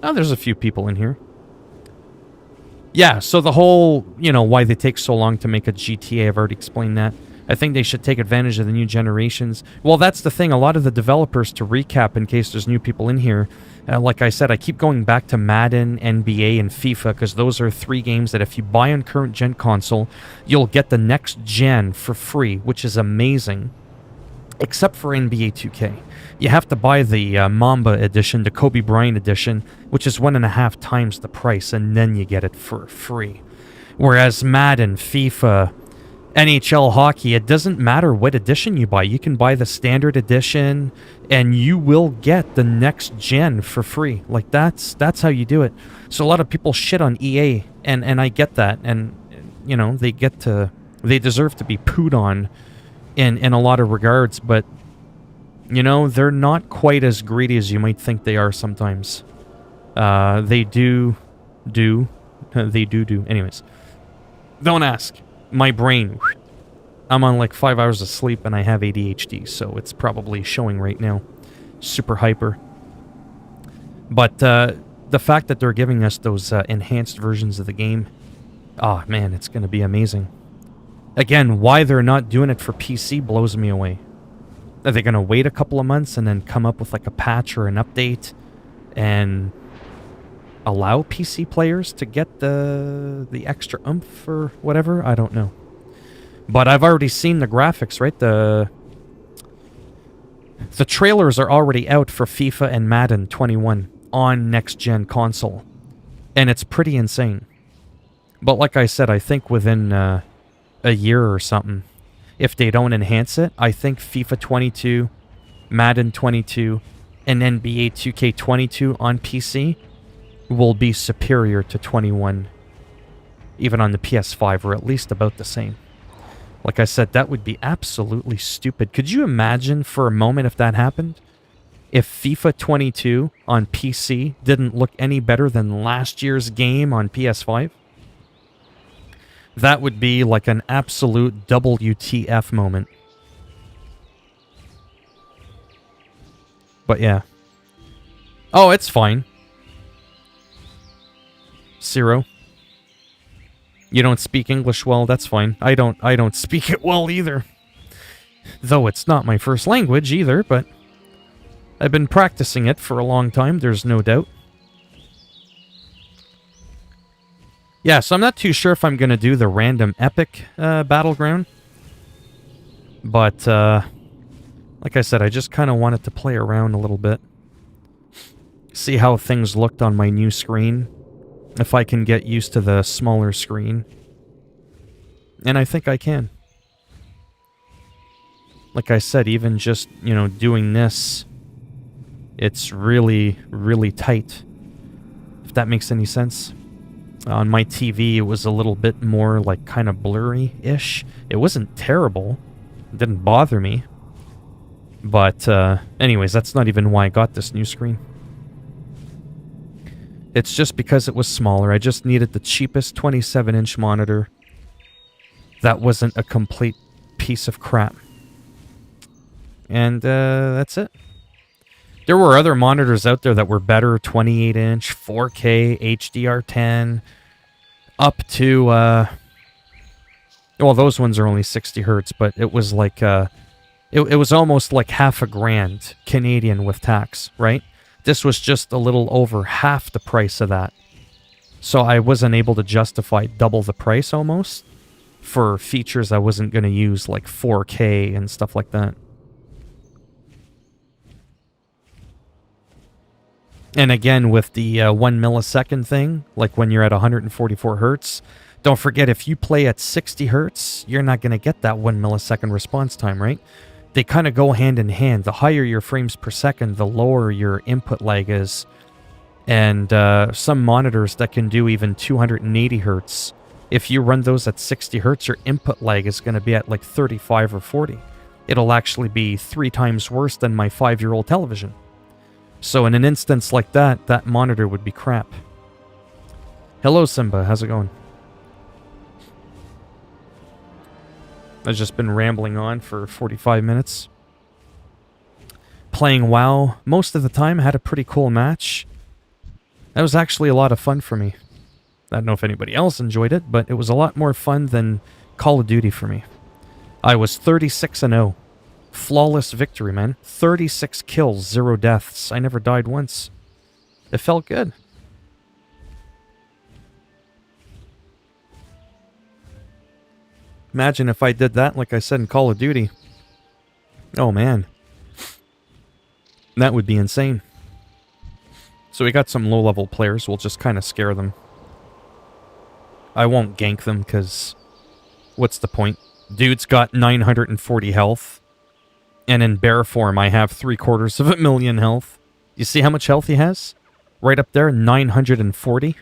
Oh, there's a few people in here. Yeah, so the whole, why they take so long to make a GTA, I've already explained that. I think they should take advantage of the new generations. Well, that's the thing. A lot of the developers, to recap in case there's new people in here, like I said, I keep going back to Madden, NBA, and FIFA because those are 3 games that if you buy on current gen console, you'll get the next gen for free, which is amazing. Except for NBA 2K. You have to buy the Mamba edition, the Kobe Bryant edition, which is 1.5 times the price, and then you get it for free. Whereas Madden, FIFA, NHL hockey, it doesn't matter what edition you buy. You can buy the standard edition and you will get the next gen for free. Like that's how you do it. So a lot of people shit on EA and I get that, and you know, they deserve to be pooed on in a lot of regards, but you know, they're not quite as greedy as you might think they are sometimes. They do. Anyways, don't ask. My brain, I'm on like 5 hours of sleep and I have ADHD, so it's probably showing right now. Super hyper. But the fact that they're giving us those enhanced versions of the game, oh man, it's going to be amazing. Again, why they're not doing it for PC blows me away. Are they going to wait a couple of months and then come up with like a patch or an update and allow PC players to get the extra oomph or whatever? I don't know. But I've already seen the graphics, right? The trailers are already out for FIFA and Madden 21 on next-gen console. And it's pretty insane. But like I said, I think within a year or something, if they don't enhance it, I think FIFA 22, Madden 22, and NBA 2K22 on PC will be superior to 21, even on the PS5, or at least about the same. Like I said, that would be absolutely stupid. Could you imagine for a moment if that happened? If FIFA 22 on PC didn't look any better than last year's game on PS5? That would be like an absolute WTF moment. But yeah. Oh, it's fine. Zero. You don't speak English well, that's fine. I don't speak it well either. Though it's not my first language either, but I've been practicing it for a long time, there's no doubt. Yeah, so I'm not too sure if I'm going to do the random epic battleground. But, like I said, I just kind of wanted to play around a little bit. See how things looked on my new screen. If I can get used to the smaller screen. And I think I can. Like I said, even just, you know, doing this, it's really, really tight. If that makes any sense. On my TV, it was a little bit more, like, kind of blurry-ish. It wasn't terrible. It didn't bother me. But, anyways, that's not even why I got this new screen. It's just because it was smaller. I just needed the cheapest 27-inch monitor. That wasn't a complete piece of crap. And, that's it. There were other monitors out there that were better, 28-inch, 4K, HDR10, up to, well, those ones are only 60 hertz, but it was like, it was almost like $1,000 Canadian with tax, right? This was just a little over half the price of that. So I wasn't able to justify double the price almost for features I wasn't going to use, like 4K and stuff like that. And again, with the 1 millisecond thing, like when you're at 144 hertz, don't forget, if you play at 60 hertz, you're not going to get that 1 millisecond response time, right? They kind of go hand in hand. The higher your frames per second, the lower your input lag is. And some monitors that can do even 280 hertz, if you run those at 60 hertz, your input lag is going to be at like 35 or 40. It'll actually be 3 times worse than my 5-year-old television. So in an instance like that, that monitor would be crap. Hello, Simba. How's it going? I've just been rambling on for 45 minutes. Playing WoW most of the time. Had a pretty cool match. That was actually a lot of fun for me. I don't know if anybody else enjoyed it, but it was a lot more fun than Call of Duty for me. I was 36-0. Flawless victory, man. 36 kills, 0 deaths. I never died once. It felt good. Imagine if I did that, like I said, in Call of Duty. Oh, man. That would be insane. So we got some low-level players. We'll just kind of scare them. I won't gank them, because what's the point? Dude's got 940 health. And in bear form, I have 750,000 health. You see how much health he has? Right up there, 940.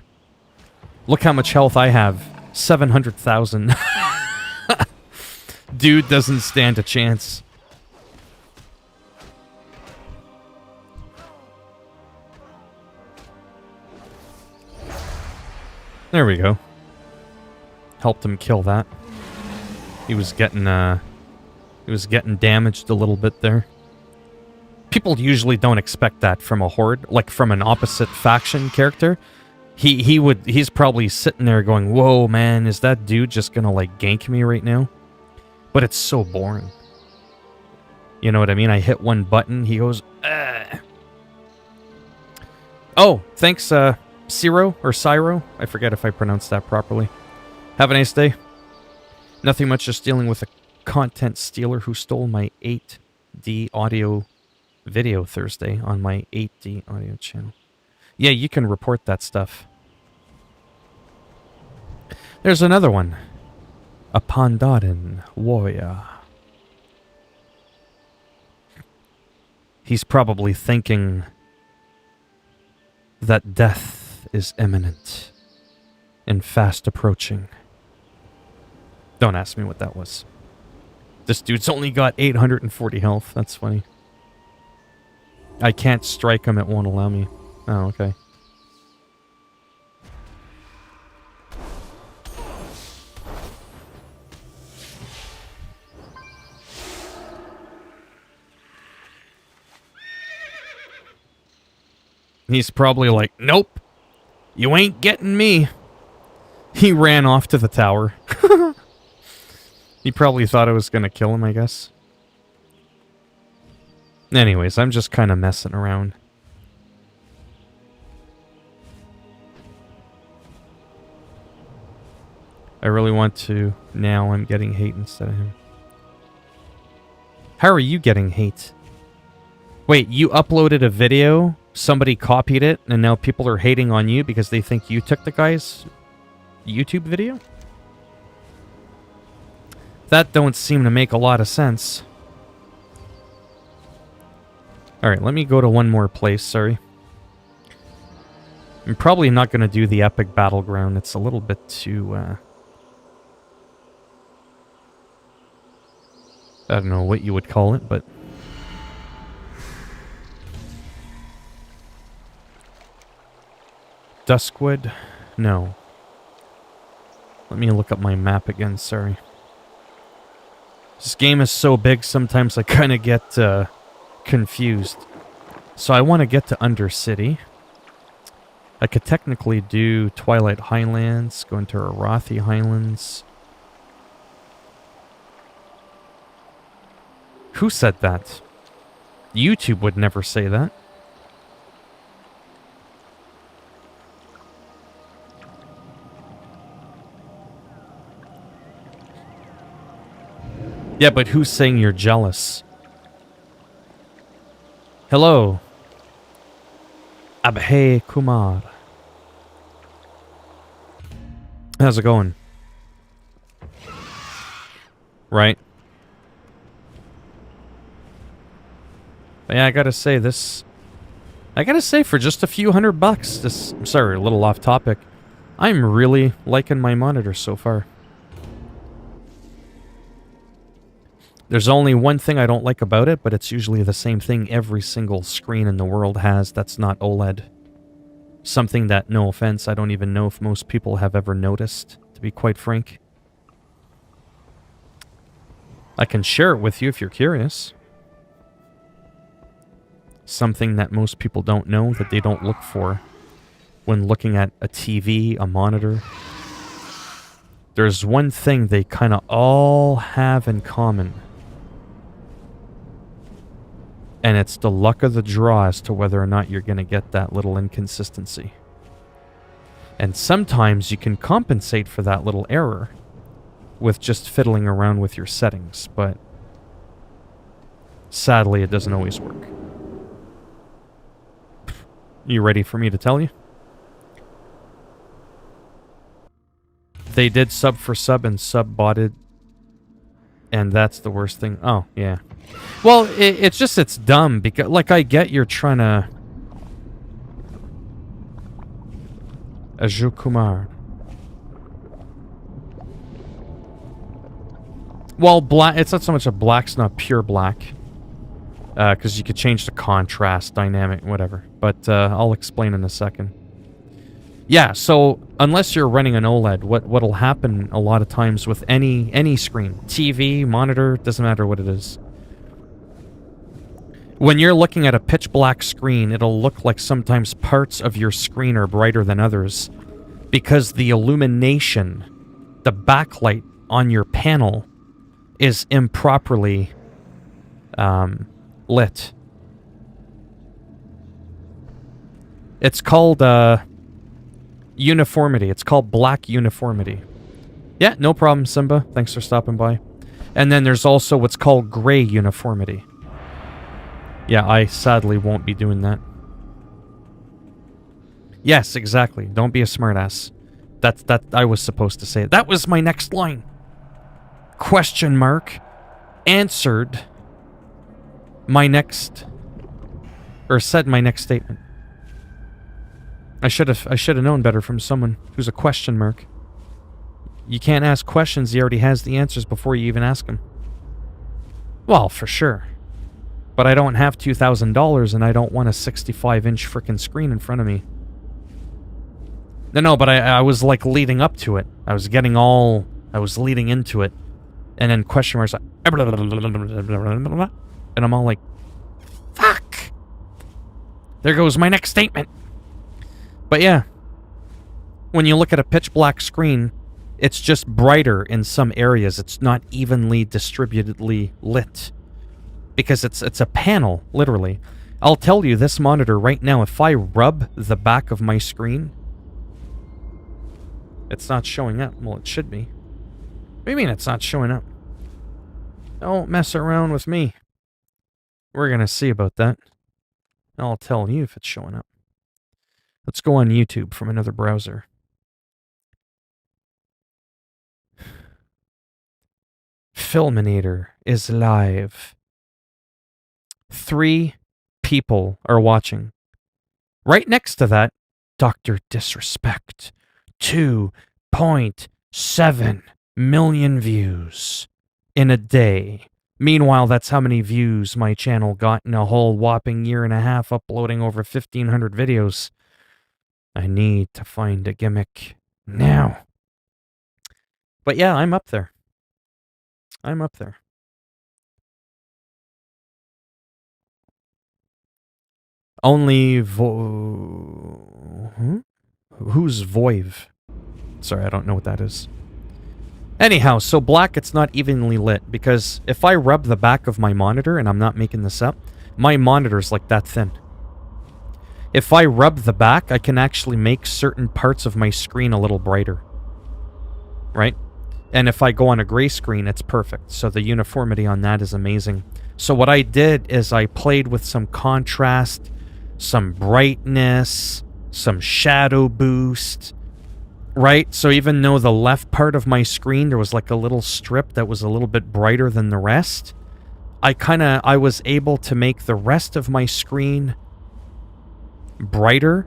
Look how much health I have. 700,000. Dude doesn't stand a chance. There we go. Helped him kill that. He was getting damaged a little bit there. People usually don't expect that from a horde, like from an opposite faction character. He's probably sitting there going, "Whoa, man, is that dude just gonna like gank me right now?" But it's so boring. You know what I mean? I hit one button, he goes, "Ugh." Oh, thanks, Ciro or Cyro. I forget if I pronounced that properly. Have a nice day. Nothing much, just dealing with a content stealer who stole my 8D audio video Thursday on my 8D audio channel. Yeah, you can report that stuff. There's another one. A Pandaren warrior. He's probably thinking that death is imminent and fast approaching. Don't ask me what that was. This dude's only got 840 health. That's funny. I can't strike him. It won't allow me. Oh, okay. He's probably like, "Nope, you ain't getting me." He ran off to the tower. He probably thought I was going to kill him, I guess. Anyways, I'm just kind of messing around. I really want to. Now I'm getting hate instead of him. How are you getting hate? Wait, you uploaded a video, somebody copied it, and now people are hating on you because they think you took the guy's YouTube video? That don't seem to make a lot of sense. Alright, let me go to one more place, sorry. I'm probably not going to do the epic battleground. It's a little bit too, I don't know what you would call it, but... Duskwood? No. Let me look up my map again, sorry. This game is so big, sometimes I kind of get confused. So I want to get to Undercity. I could technically do Twilight Highlands, go into Arathi Highlands. Who said that? YouTube would never say that. Yeah, but who's saying you're jealous? Hello. Abhay Kumar. How's it going? Right. But yeah, I gotta say this... I gotta say, for just a few $100 this... I'm sorry, a little off topic. I'm really liking my monitor so far. There's only one thing I don't like about it, but it's usually the same thing every single screen in the world has that's not OLED. Something that, no offense, I don't even know if most people have ever noticed, to be quite frank. I can share it with you if you're curious. Something that most people don't know, that they don't look for when looking at a TV, a monitor. there's one thing they kind of all have in common. And it's the luck of the draw as to whether or not you're going to get that little inconsistency. And sometimes you can compensate for that little error with just fiddling around with your settings, but sadly it doesn't always work. You ready for me to tell you? They did sub for sub and sub-botted, and that's the worst thing. Oh, yeah. Well, it's dumb, because, like, I get you're trying to... Ajou Kumar. Well, black, it's not so much a black's not pure black. Because you could change the contrast, dynamic, whatever. But I'll explain in a second. Yeah, so unless you're running an OLED, what'll happen a lot of times with any screen, TV, monitor, doesn't matter what it is. When you're looking at a pitch black screen, it'll look like sometimes parts of your screen are brighter than others because the illumination, the backlight on your panel is improperly lit. It's called uniformity. It's called black uniformity. Yeah, no problem, Simba. Thanks for stopping by. And then there's also what's called gray uniformity. Yeah, I sadly won't be doing that. Yes, exactly. Don't be a smartass. That I was supposed to say it. That was my next line. Question mark. Answered my next... Or said my next statement. I should have known better from someone who's a question mark. You can't ask questions, he already has the answers before you even ask him. Well, for sure. But I don't have $2,000 and I don't want a 65-inch frickin' screen in front of me. No, but I was like leading up to it. I was leading into it. And then question marks, and I'm all like, fuck! There goes my next statement. But yeah, when you look at a pitch black screen, it's just brighter in some areas. It's not evenly distributedly lit. Because it's a panel, literally. I'll tell you, this monitor right now, if I rub the back of my screen, it's not showing up. Well, it should be. What do you mean it's not showing up? Don't mess around with me. We're gonna see about that. I'll tell you if it's showing up. Let's go on YouTube from another browser. Philminator is live. 3 people are watching. Right next to that, Dr. Disrespect. 2.7 million views in a day. Meanwhile, that's how many views my channel got in a whole whopping year and a half uploading over 1,500 videos. I need to find a gimmick now. But yeah, I'm up there. I'm up there. Only Who's Voive? Sorry, I don't know what that is. Anyhow, so black, it's not evenly lit, because if I rub the back of my monitor, and I'm not making this up, my monitor's like that thin. If I rub the back, I can actually make certain parts of my screen a little brighter. Right? And if I go on a gray screen, it's perfect. So the uniformity on that is amazing. So what I did is I played with some contrast, some brightness, some shadow boost, right? So even though the left part of my screen, there was like a little strip that was a little bit brighter than the rest, I was able to make the rest of my screen brighter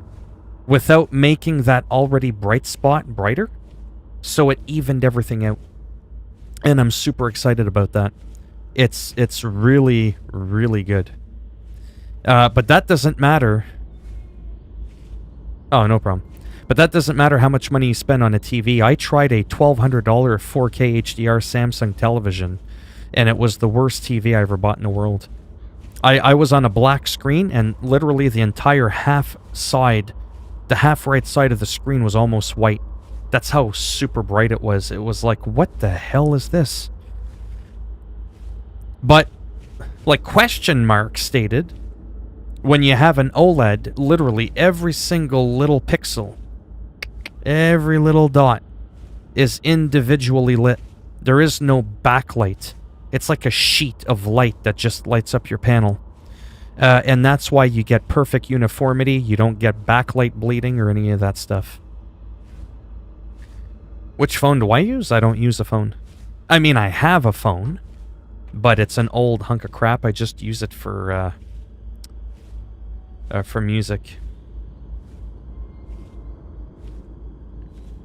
without making that already bright spot brighter. So it evened everything out. And I'm super excited about that. It's really, really good. But that doesn't matter. Oh, no problem. But that doesn't matter how much money you spend on a TV. I tried a $1,200 4K HDR Samsung television, and it was the worst TV I ever bought in the world. I was on a black screen, and literally the entire half right side of the screen was almost white. That's how super bright it was. It was like, what the hell is this? But, like question mark stated, when you have an OLED, literally every single little pixel, every little dot is individually lit. There is no backlight. It's like a sheet of light that just lights up your panel. And that's why you get perfect uniformity. You don't get backlight bleeding or any of that stuff. Which phone do I use? I don't use a phone. I mean, I have a phone, but it's an old hunk of crap. I just use it for music.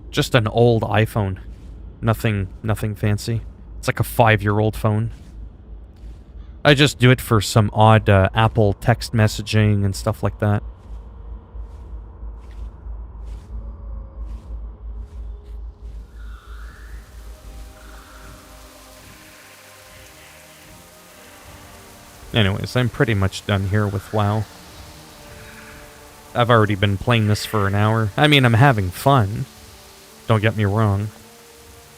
Just an old iPhone. Nothing fancy. It's like a 5-year-old phone. I just do it for some odd Apple text messaging and stuff like that. Anyways, I'm pretty much done here with WoW. I've already been playing this for an hour. I mean, I'm having fun. Don't get me wrong.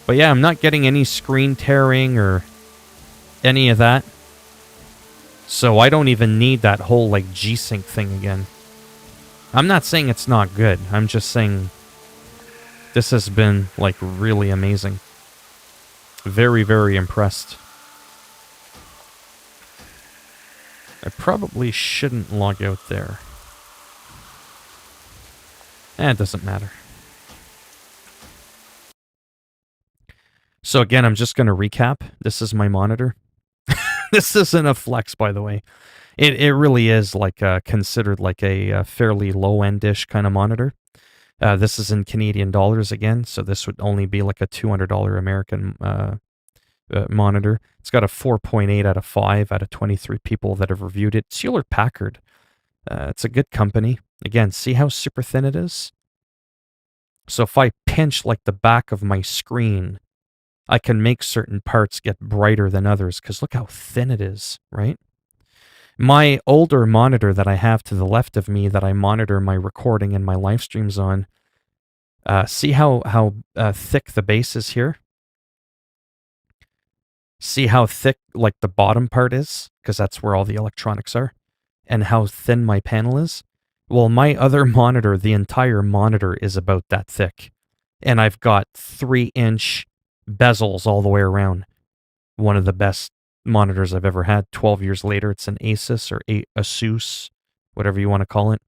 But yeah, I'm not getting any screen tearing or any of that. So I don't even need that whole, like, G-Sync thing again. I'm not saying it's not good. I'm just saying this has been, like, really amazing. Very, very impressed. I probably shouldn't log out there. It doesn't matter. So again, I'm just going to recap. This is my monitor. This isn't a flex, by the way. It really is like considered like a fairly low-end-ish kind of monitor. This is in Canadian dollars again, so this would only be like a $200 American monitor. It's got a 4.8 out of 5 out of 23 people that have reviewed it. It's Hewlett-Packard. It's a good company. Again, see how super thin it is? So if I pinch like the back of my screen, I can make certain parts get brighter than others because look how thin it is, right? My older monitor that I have to the left of me that I monitor my recording and my live streams on, see how thick the base is here? See how thick like the bottom part is? Because that's where all the electronics are. And how thin my panel is? Well, my other monitor, the entire monitor is about that thick. And I've got 3-inch bezels all the way around. One of the best monitors I've ever had. 12 years later, it's an Asus or Asus, whatever you want to call it.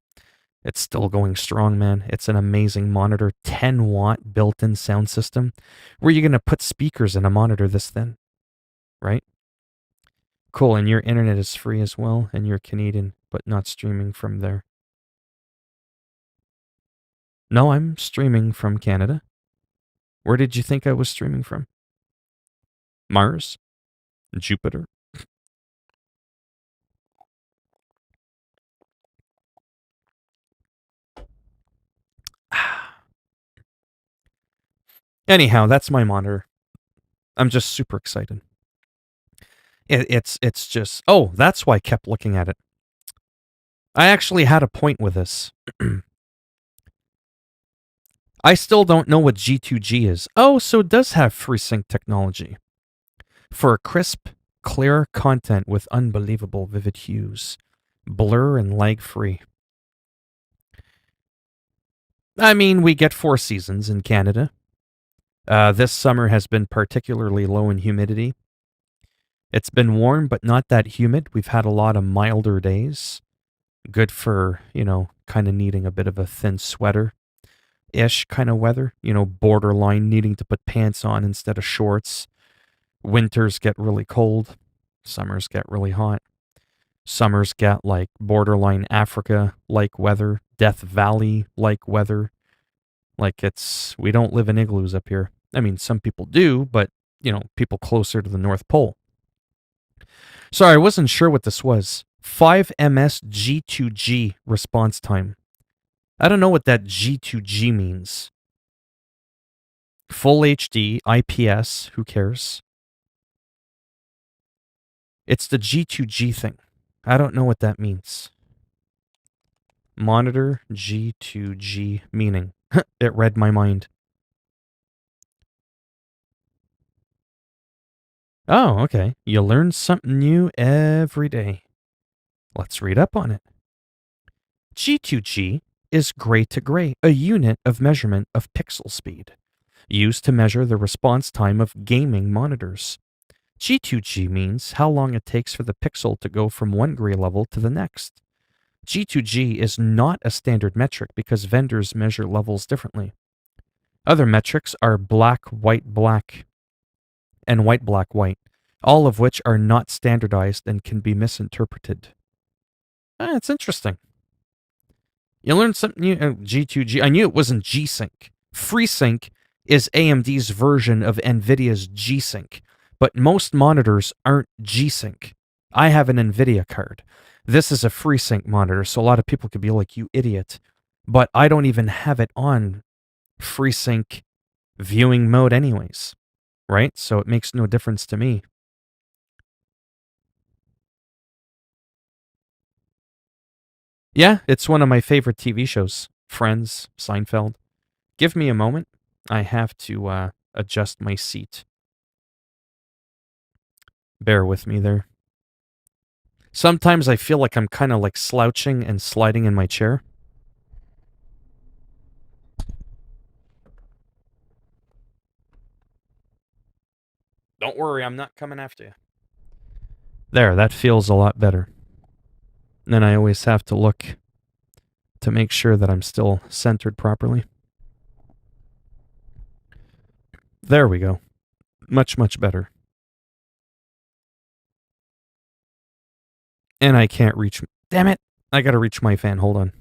It's still going strong, man. It's an amazing monitor. 10-watt built-in sound system. Where are you going to put speakers in a monitor this thin? Right? Cool, and your internet is free as well, and you're Canadian, but not streaming from there. No, I'm streaming from Canada. Where did you think I was streaming from? Mars? Jupiter? Anyhow, that's my monitor. I'm just super excited. It's just... Oh, that's why I kept looking at it. I actually had a point with this. I still don't know what G2G is. Oh, so it does have FreeSync technology. For crisp, clear content with unbelievable vivid hues. Blur and lag-free. I mean, we get 4 seasons in Canada. This summer has been particularly low in humidity. It's been warm, but not that humid. We've had a lot of milder days. Good for, kind of needing a bit of a thin sweater-ish kind of weather. Borderline needing to put pants on instead of shorts. Winters get really cold. Summers get really hot. Summers get like borderline Africa-like weather. Death Valley-like weather. Like we don't live in igloos up here. I mean, some people do, but, people closer to the North Pole. Sorry, I wasn't sure what this was. 5ms G2G response time. I don't know what that G2G means. Full HD, IPS, who cares? It's the G2G thing. I don't know what that means. Monitor G2G meaning. It read my mind. Oh, okay. You learn something new every day. Let's read up on it. G2G is gray to gray, a unit of measurement of pixel speed, used to measure the response time of gaming monitors. G2G means how long it takes for the pixel to go from one gray level to the next. G2G is not a standard metric because vendors measure levels differently. Other metrics are black, white, and white, black, white, all of which are not standardized and can be misinterpreted. It's interesting. You learned something new. G2G. I knew it wasn't G-Sync. FreeSync is AMD's version of NVIDIA's G-Sync, but most monitors aren't G-Sync. I have an NVIDIA card. This is a FreeSync monitor, so a lot of people could be like, you idiot. But I don't even have it on FreeSync viewing mode anyways, right? So it makes no difference to me. Yeah, it's one of my favorite TV shows. Friends, Seinfeld. Give me a moment. I have to adjust my seat. Bear with me there. Sometimes I feel like I'm kind of like slouching and sliding in my chair. Don't worry, I'm not coming after you. There, that feels a lot better. And then I always have to look to make sure that I'm still centered properly. There we go. Much, much better. And I can't reach... Damn it! I gotta reach my fan. Hold on.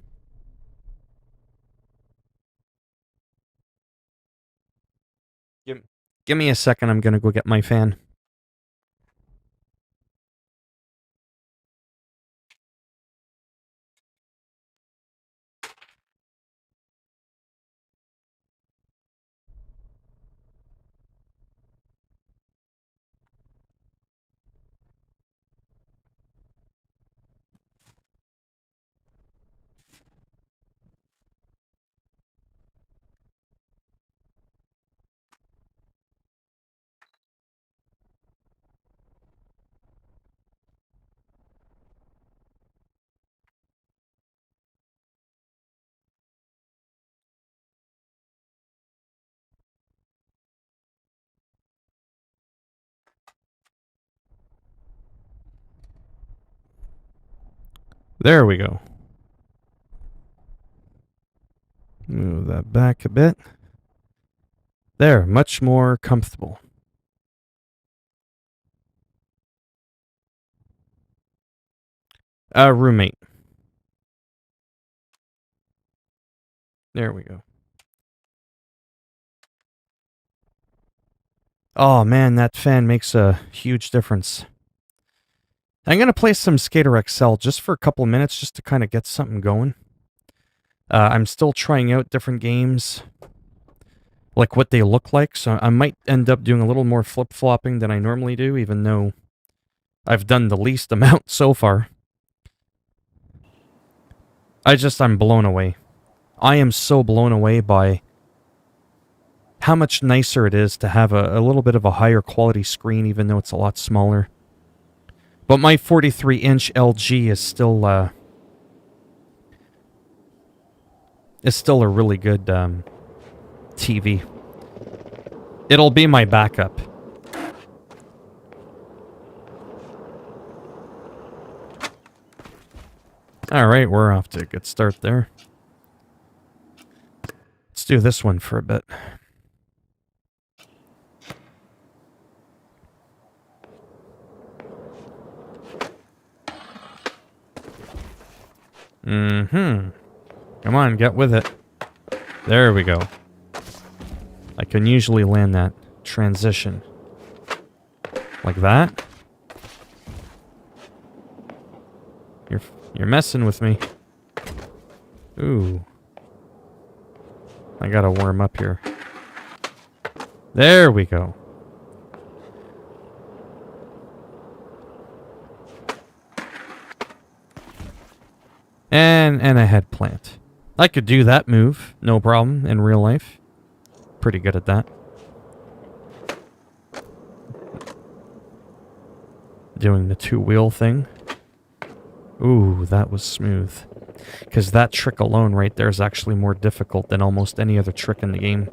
Give me a second. I'm gonna go get my fan. There we go. Move that back a bit. There, much more comfortable. Roommate. There we go. Oh man, that fan makes a huge difference. I'm going to play some Skater XL just for a couple minutes just to kind of get something going. I'm still trying out different games, like what they look like, so I might end up doing a little more flip-flopping than I normally do, even though I've done the least amount so far. I'm blown away. I am so blown away by how much nicer it is to have a little bit of a higher quality screen, even though it's a lot smaller. But my 43-inch LG is still a really good TV. It'll be my backup. Alright, we're off to a good start there. Let's do this one for a bit. Mm-hmm. Come on, get with it. There we go. I can usually land that transition. Like that. You're messing with me. Ooh. I gotta warm up here. There we go. And a head plant. I could do that move, no problem, in real life. Pretty good at that. doing the two-wheel thing. Ooh, that was smooth. Because that trick alone right there is actually more difficult than almost any other trick in the game.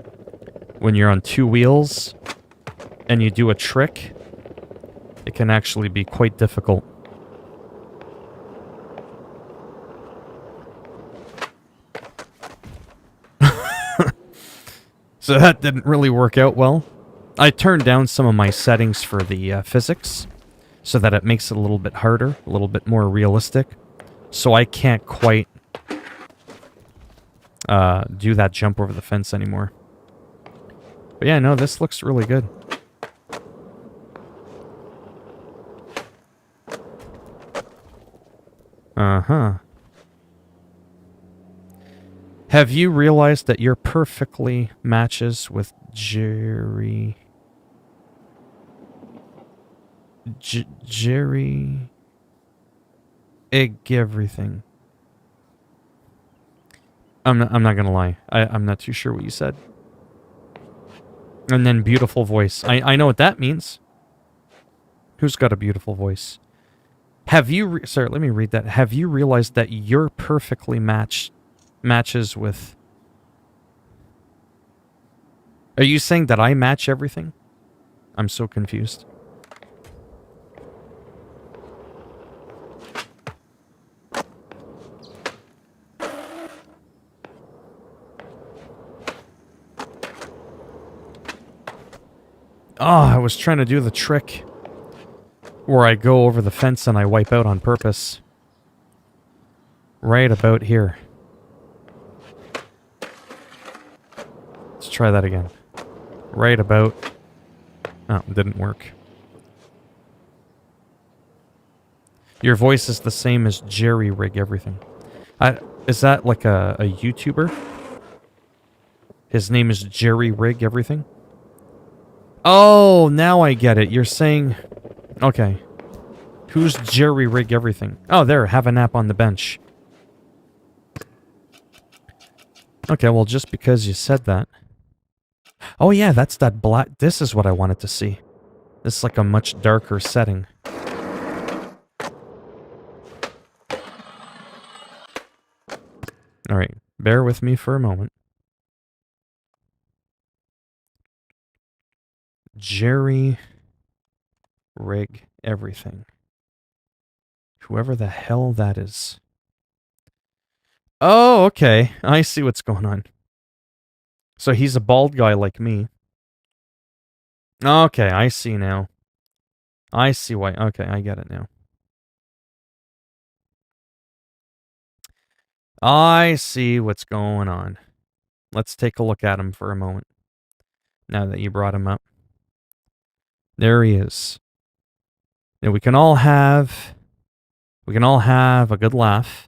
When you're on two wheels and you do a trick, it can actually be quite difficult. So that didn't really work out well. I turned down some of my settings for the physics so that it makes it a little bit harder, a little bit more realistic. So I can't quite do that jump over the fence anymore. But yeah, no, this looks really good. Uh-huh. Have you realized that you're perfectly matches with Jerry... Jerry... Egg everything. I'm not gonna lie. I'm not too sure what you said. And then beautiful voice. I know what that means. Who's got a beautiful voice? Have you... Sorry, let me read that. Have you realized that you're perfectly matches with... Are you saying that I match everything? I'm so confused. Oh, I was trying to do the trick where I go over the fence and I wipe out on purpose. Right about here. Let's try that again. Right about... Oh, it didn't work. Your voice is the same as Jerry Rig Everything. Is that like a YouTuber? His name is Jerry Rig Everything? Oh, now I get it. You're saying... Okay. Who's Jerry Rig Everything? Oh, there. Have a nap on the bench. Okay, well, just because you said that... Oh, yeah, that's that black... This is what I wanted to see. This is like a much darker setting. Alright, bear with me for a moment. Jerry Rig Everything. Whoever the hell that is. Oh, okay. I see what's going on. So he's a bald guy like me. Okay, I see now. I see why. Okay, I get it now. I see what's going on. Let's take a look at him for a moment. Now that you brought him up. There he is. Now we can all have a good laugh.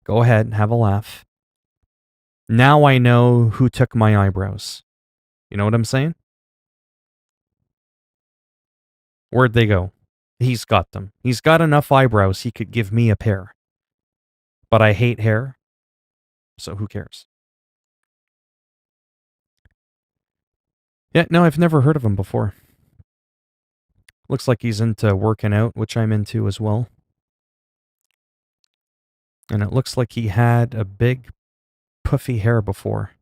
Go ahead and have a laugh. Now I know who took my eyebrows. You know what I'm saying? Where'd they go? He's got them. He's got enough eyebrows he could give me a pair. But I hate hair, so who cares? Yeah, no, I've never heard of him before. Looks like he's into working out, which I'm into as well. And it looks like he had a big, puffy hair before.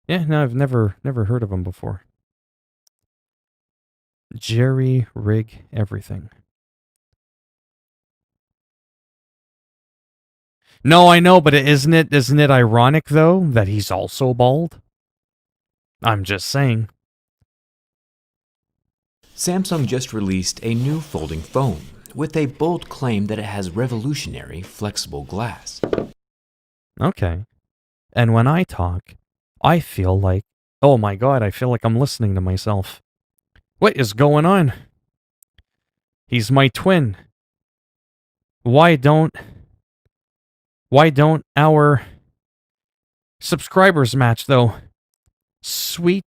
Yeah, no, I've never heard of him before. Jerry Rig Everything. No, I know, but isn't it ironic, though, that he's also bald? I'm just saying. Samsung just released a new folding phone with a bold claim that it has revolutionary flexible glass. Okay. And when I talk, I feel like... Oh my god, I feel like I'm listening to myself. What is going on? He's my twin. Why don't our subscribers match, though? Sweet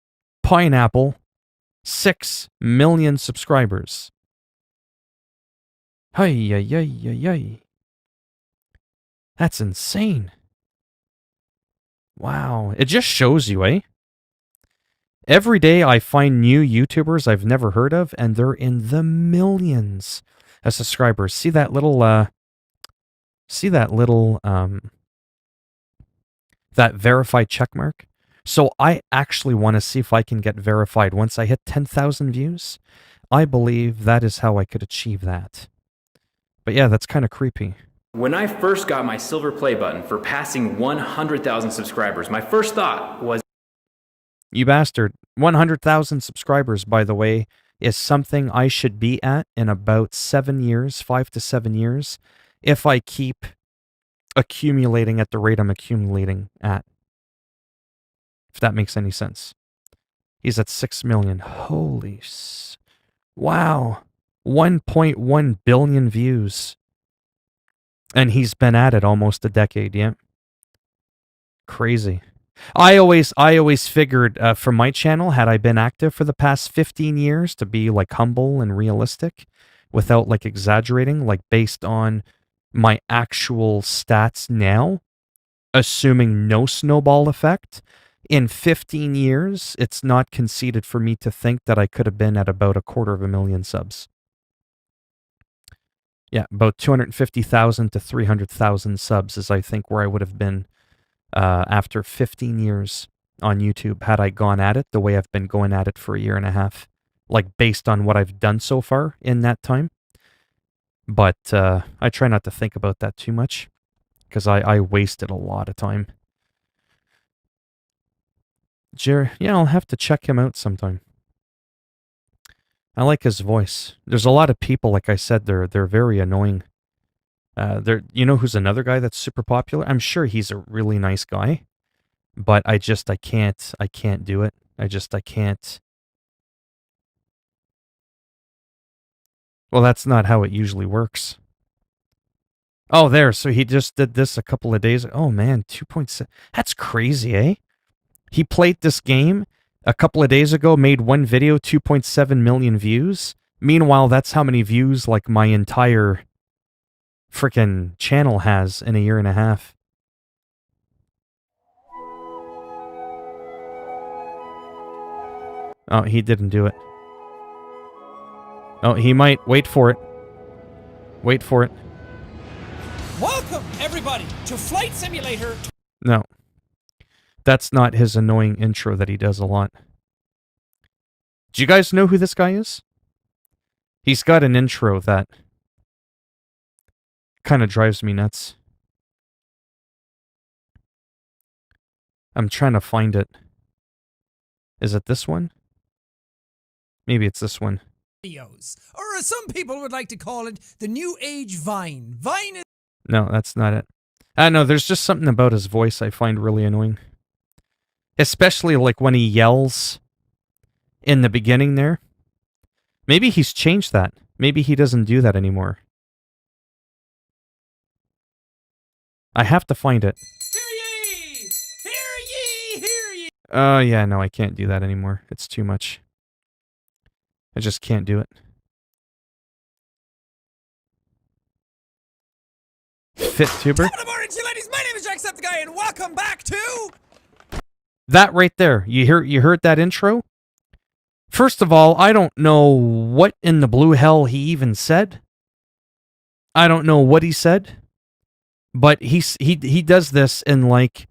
pineapple. 6 million subscribers. Hey, ay, ay, ay, ay. That's insane. Wow. It just shows you, eh? Every day I find new YouTubers I've never heard of, and they're in the millions of subscribers. See that little, that verified check mark? So I actually want to see if I can get verified once I hit 10,000 views. I believe that is how I could achieve that. But yeah, that's kind of creepy. When I first got my silver play button for passing 100,000 subscribers, my first thought was, You bastard. 100,000 subscribers, by the way, is something I should be at in about 7 years, 5 to 7 years, if I keep accumulating at the rate I'm accumulating at. If that makes any sense. He's at 6 million. Holy wow. 1.1 billion views. And he's been at it almost a decade, yeah. Crazy. I always figured for my channel, had I been active for the past 15 years, to be like humble and realistic without like exaggerating, like based on my actual stats now, assuming no snowball effect, in 15 years, it's not conceited for me to think that I could have been at about 250,000 subs. Yeah, about 250,000 to 300,000 subs is, I think, where I would have been after 15 years on YouTube, had I gone at it the way I've been going at it for a year and a half, like based on what I've done so far in that time. But I try not to think about that too much, because I wasted a lot of time. Jerry, yeah, I'll have to check him out sometime. I like his voice. There's a lot of people, like I said, they're very annoying. You know who's another guy that's super popular? I'm sure he's a really nice guy, but I can't do it. I can't. Well, that's not how it usually works. Oh, there. So he just did this a couple of days. Oh man, 2.7. That's crazy, eh? He played this game a couple of days ago, made one video, 2.7 million views. Meanwhile, that's how many views like my entire freaking channel has in a year and a half. Oh, he didn't do it. Oh, he might. Wait for it. Wait for it. Welcome, everybody, to Flight Simulator. No. That's not his annoying intro that he does a lot. Do you guys know who this guy is? He's got an intro that kind of drives me nuts. I'm trying to find it. Is it this one? Maybe it's this one. Videos, or as some people would like to call it, the New Age Vine. Vine is... No, that's not it. No, there's just something about his voice I find really annoying. Especially like when he yells in the beginning there. Maybe he's changed that. Maybe he doesn't do that anymore. I have to find it. Hear ye! Hear ye! Hear ye! Oh, yeah, no, I can't do that anymore. It's too much. I just can't do it. FitTuber? Top of the morning, you ladies. My name is Jacksepticeye, and welcome back to... That right there. You heard that intro? First of all, I don't know what in the blue hell he even said. I don't know what he said. But he does this in like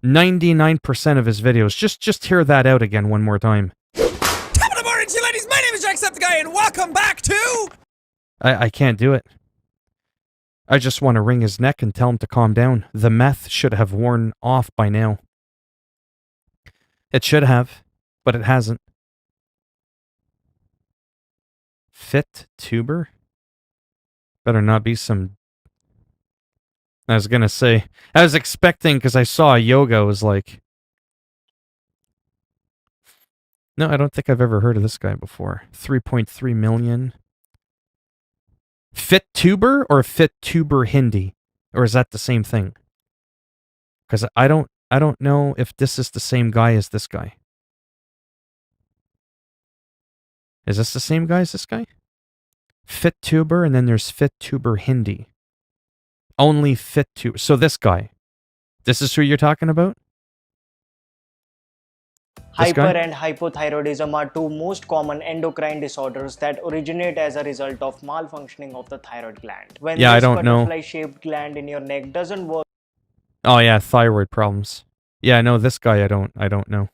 99% of his videos. Just hear that out again one more time. Top of the morning, you ladies. My name is Jacksepticeye, and welcome back to... I can't do it. I just want to wring his neck and tell him to calm down. The meth should have worn off by now. It should have, but it hasn't. FitTuber? Better not be some... I was gonna say... I was expecting, because I saw yoga, I was like... No, I don't think I've ever heard of this guy before. 3.3 million. FitTuber or FitTuber Hindi? Or is that the same thing? Because I don't know if this is the same guy as this guy. Is this the same guy as this guy? FitTuber, and then there's FitTuber Hindi. Only FitTuber. So this guy. This is who you're talking about? This Hyper guy? and hypothyroidism are two most common endocrine disorders that originate as a result of malfunctioning of the thyroid gland. When Yeah, I this don't know. butterfly-shaped gland in your neck doesn't work, Oh yeah, thyroid problems. Yeah, no, this guy I don't know.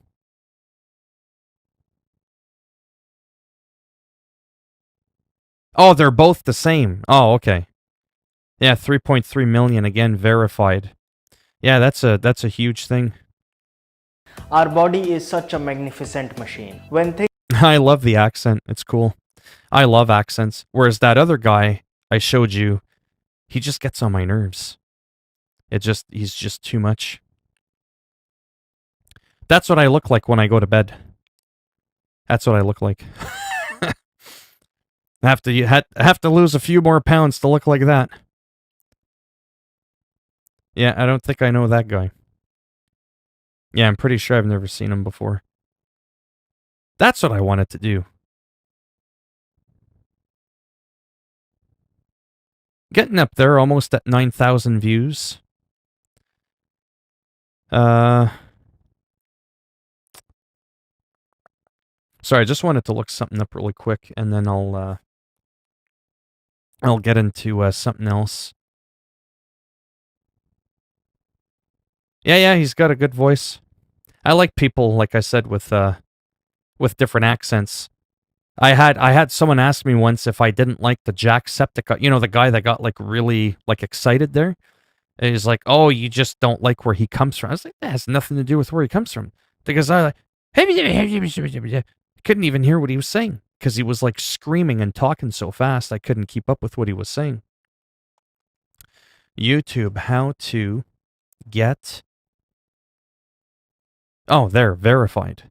Oh, they're both the same. Oh, okay. Yeah, 3.3 million again verified. Yeah, that's a huge thing. our body is such a magnificent machine. When things I love the accent. It's cool. I love accents. Whereas that other guy I showed you, he just gets on my nerves. He's just too much. That's what I look like when I go to bed. That's what I look like. have to lose a few more pounds to look like that. Yeah, I don't think I know that guy. Yeah, I'm pretty sure I've never seen him before. That's what I wanted to do. Getting up there, almost at 9,000 views. Sorry, I just wanted to look something up really quick, and then I'll get into something else. Yeah, he's got a good voice. I like people, like I said, with different accents. I had someone ask me once if I didn't like the Jacksepticeye, the guy that got like really like excited there. And he's like, "Oh, you just don't like where he comes from." I was like, "That has nothing to do with where he comes from." Because I couldn't even hear what he was saying because he was like screaming and talking so fast I couldn't keep up with what he was saying. YouTube, how to get... Oh, there, verified.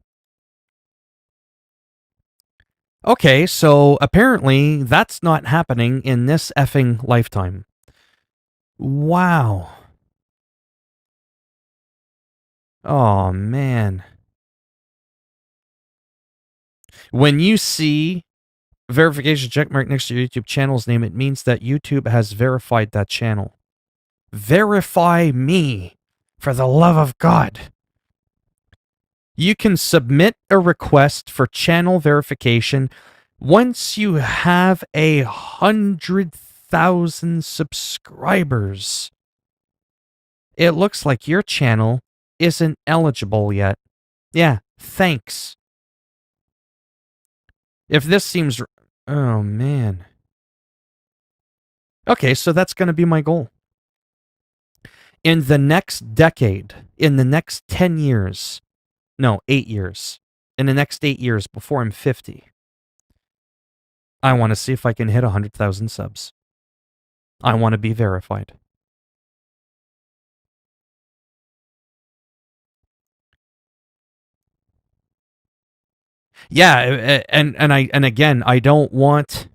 Okay, so apparently that's not happening in this effing lifetime. Wow. Oh, man. When you see verification checkmark next to your YouTube channel's name, it means that YouTube has verified that channel. Verify me, for the love of God. You can submit a request for channel verification once you have 100,000 subscribers. It looks like your channel isn't eligible yet. Yeah, thanks. If this seems... Oh, man. Okay, so that's going to be my goal. In the next decade, in the next 10 years, no, 8 years, in the next 8 years before I'm 50, I want to see if I can hit 100,000 subs. I want to be verified. Yeah, and again, I want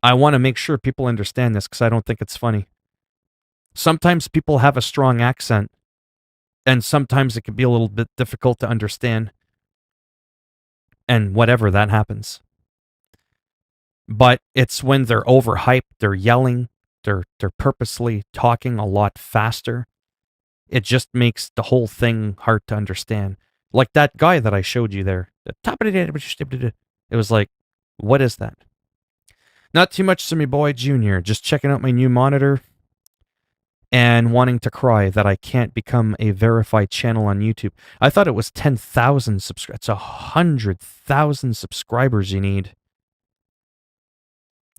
to make sure people understand this because I don't think it's funny. Sometimes people have a strong accent, and sometimes it can be a little bit difficult to understand. And whatever, that happens. But it's when they're overhyped, they're yelling, they're purposely talking a lot faster. It just makes the whole thing hard to understand. Like that guy that I showed you there. It was like, what is that? Not too much to me boy Junior. Just checking out my new monitor and wanting to cry that I can't become a verified channel on YouTube. I thought it was 10,000 subscribers. It's 100,000 subscribers you need.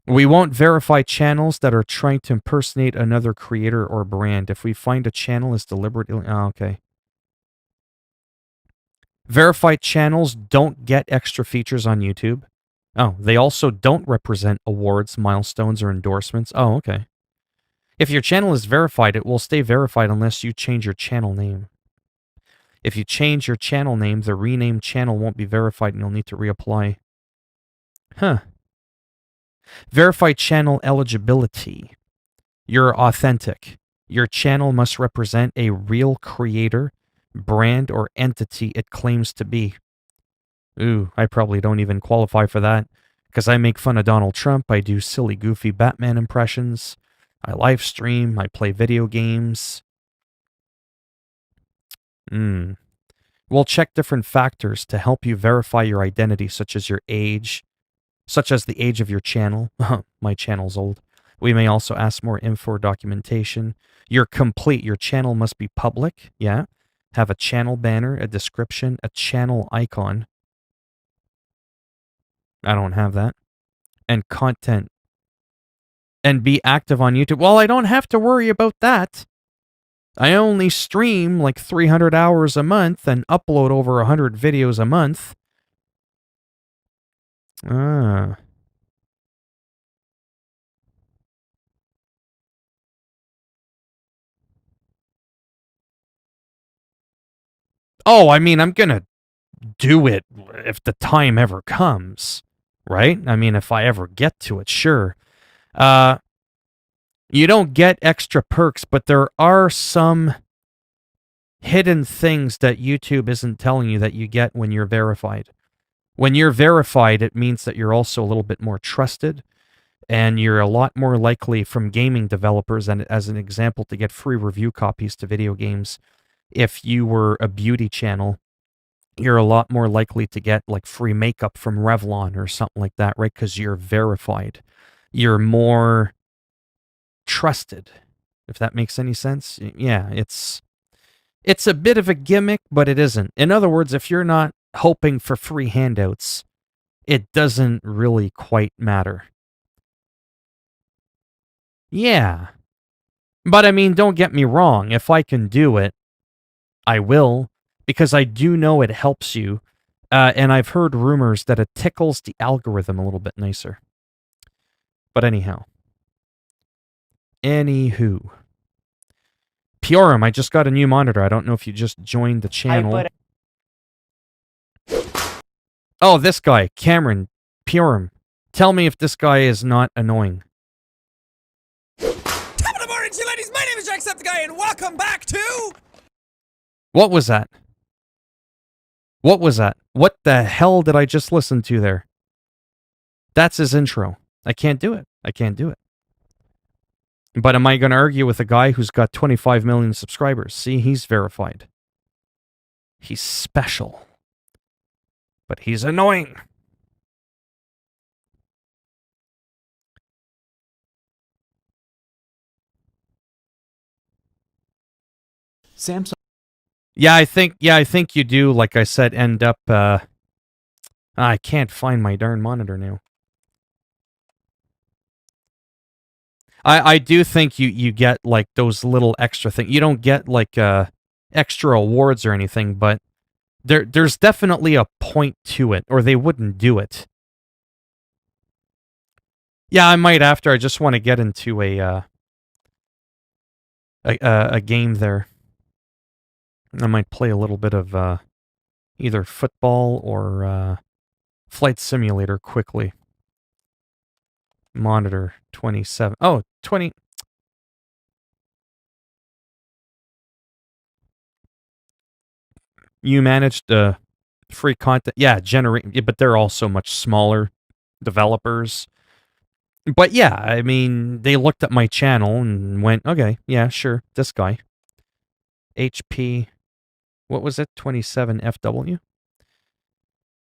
We won't verify channels that are trying to impersonate another creator or brand. If we find a channel is deliberately... Oh, okay. Verified channels don't get extra features on YouTube. Oh, they also don't represent awards, milestones, or endorsements. Oh, okay. If your channel is verified, it will stay verified unless you change your channel name. If you change your channel name, the renamed channel won't be verified and you'll need to reapply. Huh. Verified channel eligibility. You're authentic. Your channel must represent a real creator, brand, or entity it claims to be. Ooh, I probably don't even qualify for that, because I make fun of Donald Trump, I do silly, goofy Batman impressions, I live stream, I play video games. We'll check different factors to help you verify your identity, such as your age, such as the age of your channel. My channel's old. We may also ask more info or documentation. You're complete. Your channel must be public. Yeah. Have a channel banner, a description, a channel icon. I don't have that. And content. And be active on YouTube. Well, I don't have to worry about that. I only stream like 300 hours a month and upload over 100 videos a month. Ah. Oh, I mean, I'm gonna do it if the time ever comes, right? I mean, if I ever get to it, sure. You don't get extra perks, but there are some hidden things that YouTube isn't telling you that you get when you're verified. When you're verified, it means that you're also a little bit more trusted, and you're a lot more likely from gaming developers, and as an example, to get free review copies to video games. If you were a beauty channel, you're a lot more likely to get like free makeup from Revlon or something like that, right? Because you're verified. You're more trusted, if that makes any sense. Yeah, it's a bit of a gimmick, but it isn't. In other words, if you're not hoping for free handouts, it doesn't really quite matter. Yeah. But I mean, don't get me wrong. If I can do it, I will, because I do know it helps you. And I've heard rumors that it tickles the algorithm a little bit nicer. But anyhow. Anywho. Piorum, I just got a new monitor. I don't know if you just joined the channel. Oh, this guy, Cameron, Piorum. Tell me if this guy is not annoying. Top of the morning to you ladies, my name is Jacksepticeye and welcome back to... What was that? What was that? What the hell did I just listen to there? That's his intro. I can't do it. I can't do it. But am I going to argue with a guy who's got 25 million subscribers? See, he's verified. He's special. But he's annoying. Samsung. Yeah, I think you do, like I said, end up, I can't find my darn monitor now. I do think you get, like, those little extra things. You don't get, like, extra awards or anything, but there's definitely a point to it, or they wouldn't do it. Yeah, I might after. I just want to get into a game there. I might play a little bit of either football or Flight Simulator quickly. Monitor 27. Oh, 20. You managed the free content. Yeah, generate, but they're also much smaller developers. But yeah, I mean, they looked at my channel and went, okay, yeah, sure, this guy. HP, what was it? 27 FW?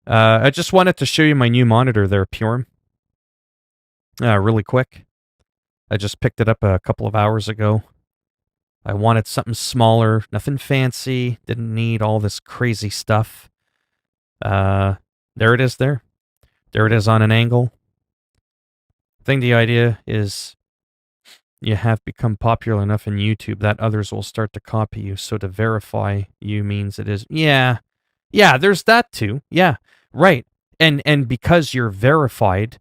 I just wanted to show you my new monitor there, Pure. Really quick. I just picked it up a couple of hours ago. I wanted something smaller, nothing fancy, didn't need all this crazy stuff. There it is there. There it is on an angle. I think the idea is you have become popular enough in YouTube that others will start to copy you. So to verify you means it is, yeah, there's that too. Yeah, right. And because you're verified,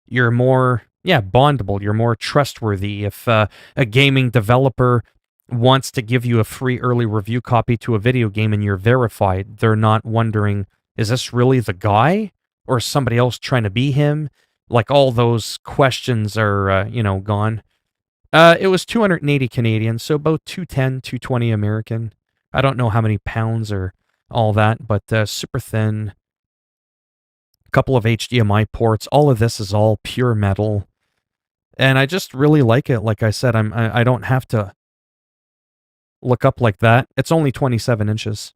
you're more, bondable. You're more trustworthy. If a gaming developer wants to give you a free early review copy to a video game and you're verified, they're not wondering, is this really the guy? Or is somebody else trying to be him? Like, all those questions are, gone. It was 280 Canadian, so about 210, 220 American. I don't know how many pounds or all that, but super thin. A couple of HDMI ports. All of this is all pure metal. And I just really like it. Like I said, I don't have to look up like that. It's only 27 inches.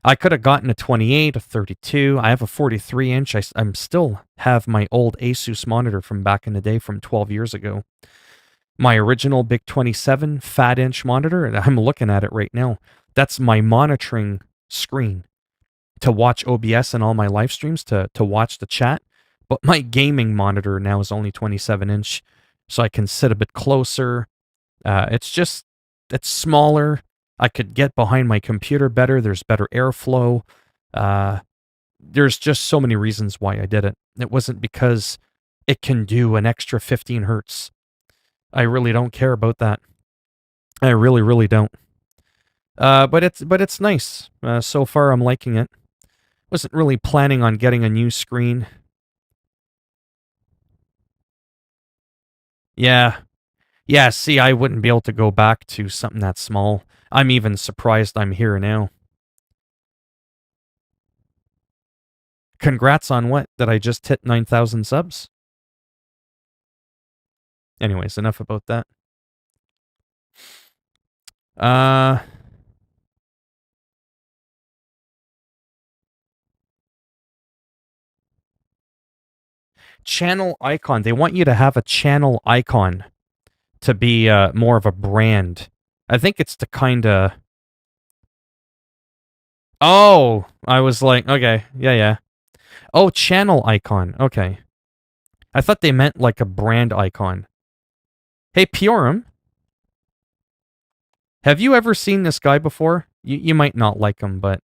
I could have gotten a 28, a 32. I have a 43-inch. I'm still have my old Asus monitor from back in the day from 12 years ago. My original big 27 fat-inch monitor, and I'm looking at it right now. That's my monitoring screen to watch OBS and all my live streams, to watch the chat. But my gaming monitor now is only 27-inch, so I can sit a bit closer. It's smaller. I could get behind my computer better. There's better airflow. There's just so many reasons why I did it. It wasn't because it can do an extra 15 hertz. I really don't care about that. I really, really don't. But it's nice. So far, I'm liking it. Wasn't really planning on getting a new screen. Yeah. Yeah, see, I wouldn't be able to go back to something that small. I'm even surprised I'm here now. Congrats on what? That I just hit 9,000 subs? Anyways, enough about that. Channel icon. They want you to have a channel icon to be more of a brand. I think it's to kind of... Oh! I was like, okay, yeah. Oh, channel icon. Okay. I thought they meant like a brand icon. Hey, Purim. Have you ever seen this guy before? You might not like him, but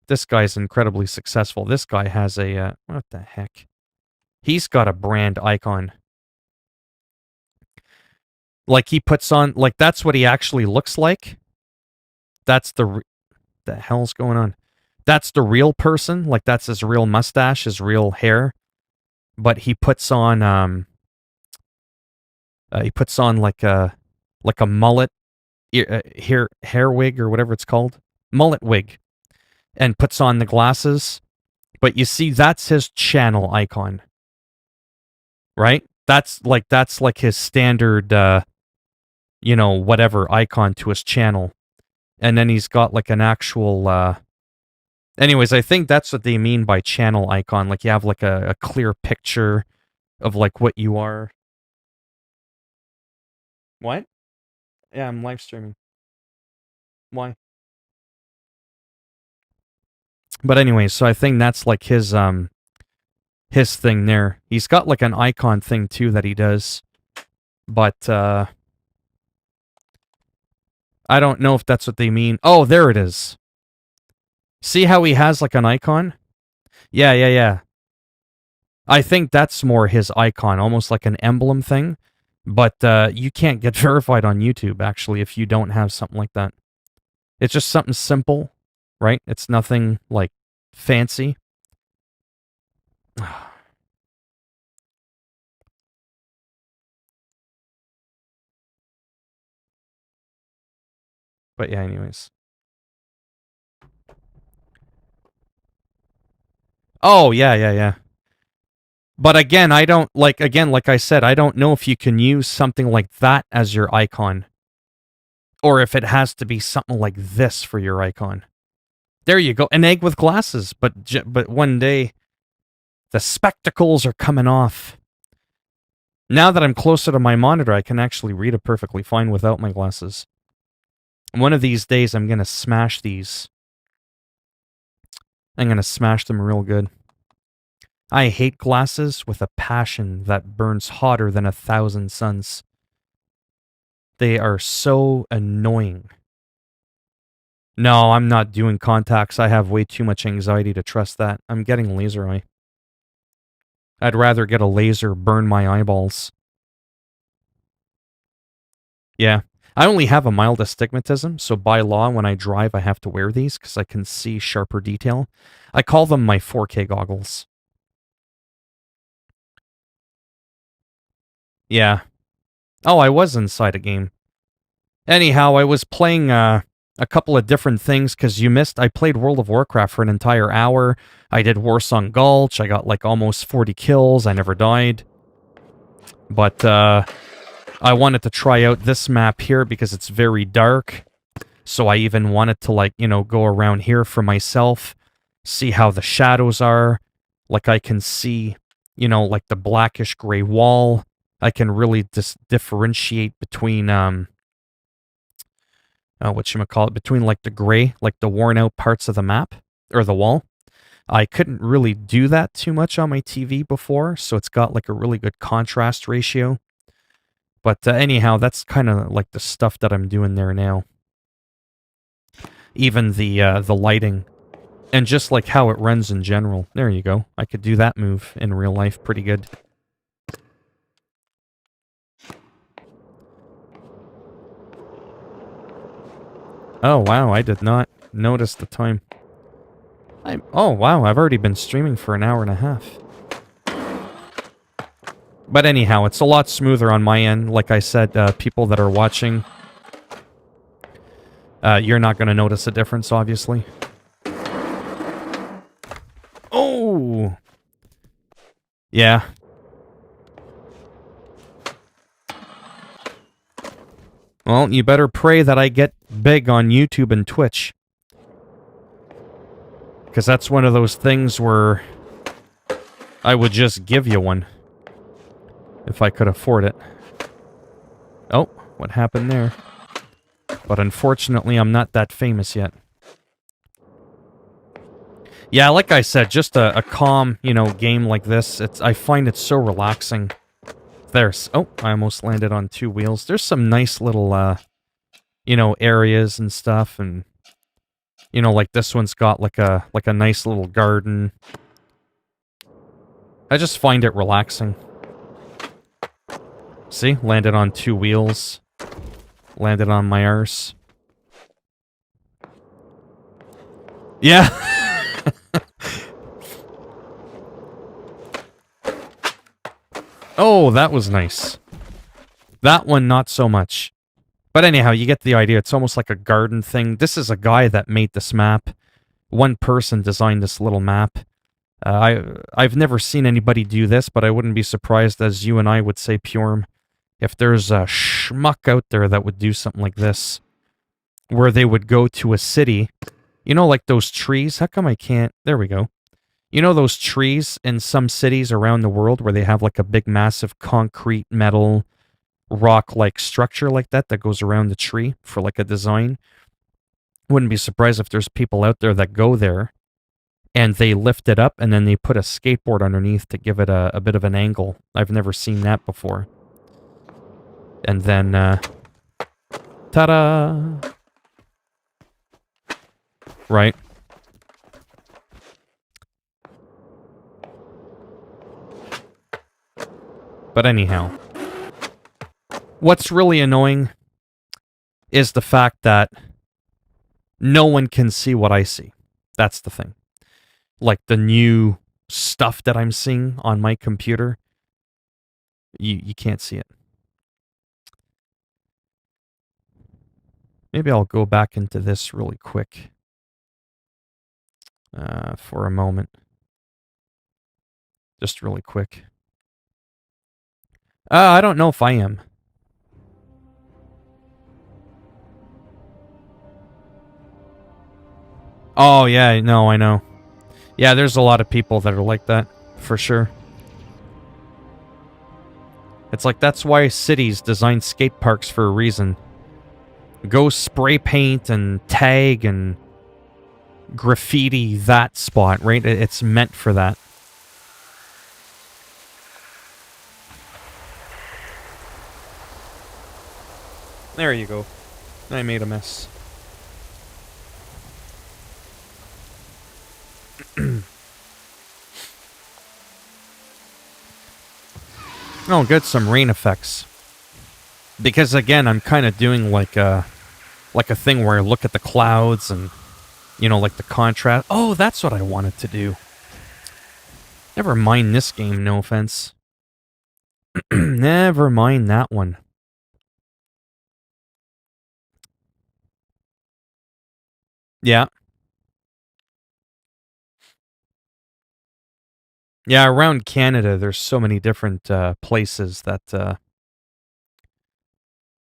this guy's incredibly successful. This guy has a... what the heck? He's got a brand icon. Like, he puts on... Like, that's what he actually looks like. That's the hell's going on? That's the real person. Like, that's his real mustache, his real hair. But he puts on... he puts on like a mullet hair wig or whatever it's called. Mullet wig. And puts on the glasses. But you see, that's his channel icon. Right? That's like his standard, whatever icon to his channel. And then he's got like an actual, anyways, I think that's what they mean by channel icon. Like, you have like a clear picture of like what you are. What? Yeah, I'm live streaming. Why? But anyways, so I think that's like his thing there. He's got like an icon thing too that he does. But I don't know if that's what they mean. Oh, there it is. See how he has like an icon? Yeah. I think that's more his icon, almost like an emblem thing. But you can't get verified on YouTube, actually, if you don't have something like that. It's just something simple, right? It's nothing, like, fancy. But yeah, anyways. Oh, yeah. But again, I don't, like I said, I don't know if you can use something like that as your icon. Or if it has to be something like this for your icon. There you go. An egg with glasses. But one day, the spectacles are coming off. Now that I'm closer to my monitor, I can actually read it perfectly fine without my glasses. One of these days, I'm going to smash these. I'm going to smash them real good. I hate glasses with a passion that burns hotter than 1,000 suns. They are so annoying. No, I'm not doing contacts. I have way too much anxiety to trust that. I'm getting laser eye. I'd rather get a laser burn my eyeballs. Yeah. I only have a mild astigmatism, so by law, when I drive, I have to wear these because I can see sharper detail. I call them my 4K goggles. Yeah. Oh, I was inside a game. Anyhow, I was playing a couple of different things because you missed. I played World of Warcraft for an entire hour. I did Warsong Gulch. I got like almost 40 kills. I never died. But I wanted to try out this map here because it's very dark. So I even wanted to, like, go around here for myself, see how the shadows are. Like, I can see, like the blackish gray wall. I can really differentiate between, between, like, the gray, like the worn out parts of the map, or the wall. I couldn't really do that too much on my TV before, so it's got, like, a really good contrast ratio. But anyhow, that's kind of like the stuff that I'm doing there now. Even the lighting, and just like how it runs in general. There you go. I could do that move in real life pretty good. Oh wow, I did not notice the time. Oh wow, I've already been streaming for an hour and a half. But anyhow, it's a lot smoother on my end. Like I said, people that are watching, you're not going to notice a difference, obviously. Oh! Yeah. Well, you better pray that I get big on YouTube and Twitch. Because that's one of those things where I would just give you one. If I could afford it. Oh, what happened there? But unfortunately, I'm not that famous yet. Yeah, like I said, just a calm, game like this. I find it so relaxing. Oh, I almost landed on 2 wheels. There's some nice little, areas and stuff, and like this one's got like a nice little garden. I just find it relaxing. See, landed on 2 wheels. Landed on my arse. Yeah. Oh, that was nice. That one, not so much. But anyhow, you get the idea. It's almost like a garden thing. This is a guy that made this map. One person designed this little map. I've never seen anybody do this, but I wouldn't be surprised, as you and I would say, Purem, if there's a schmuck out there that would do something like this, where they would go to a city, like those trees. How come I can't? There we go. Those trees in some cities around the world where they have like a big, massive concrete, metal, rock-like structure like that goes around the tree for like a design. Wouldn't be surprised if there's people out there that go there and they lift it up and then they put a skateboard underneath to give it a bit of an angle. I've never seen that before. And then, ta-da! Right. But anyhow, what's really annoying is the fact that no one can see what I see. That's the thing. Like the new stuff that I'm seeing on my computer, you can't see it. Maybe I'll go back into this really quick for a moment. Just really quick. I don't know if I am. Oh, yeah, no, I know. Yeah, there's a lot of people that are like that, for sure. It's like, that's why cities design skate parks for a reason. Go spray paint and tag and graffiti that spot, right? It's meant for that. There you go. I made a mess. Oh, good, some rain effects. Because again, I'm kind of doing like a thing where I look at the clouds and, like the contrast. Oh, that's what I wanted to do. Never mind this game, no offense. Never mind that one. Yeah. Yeah, around Canada, there's so many different places that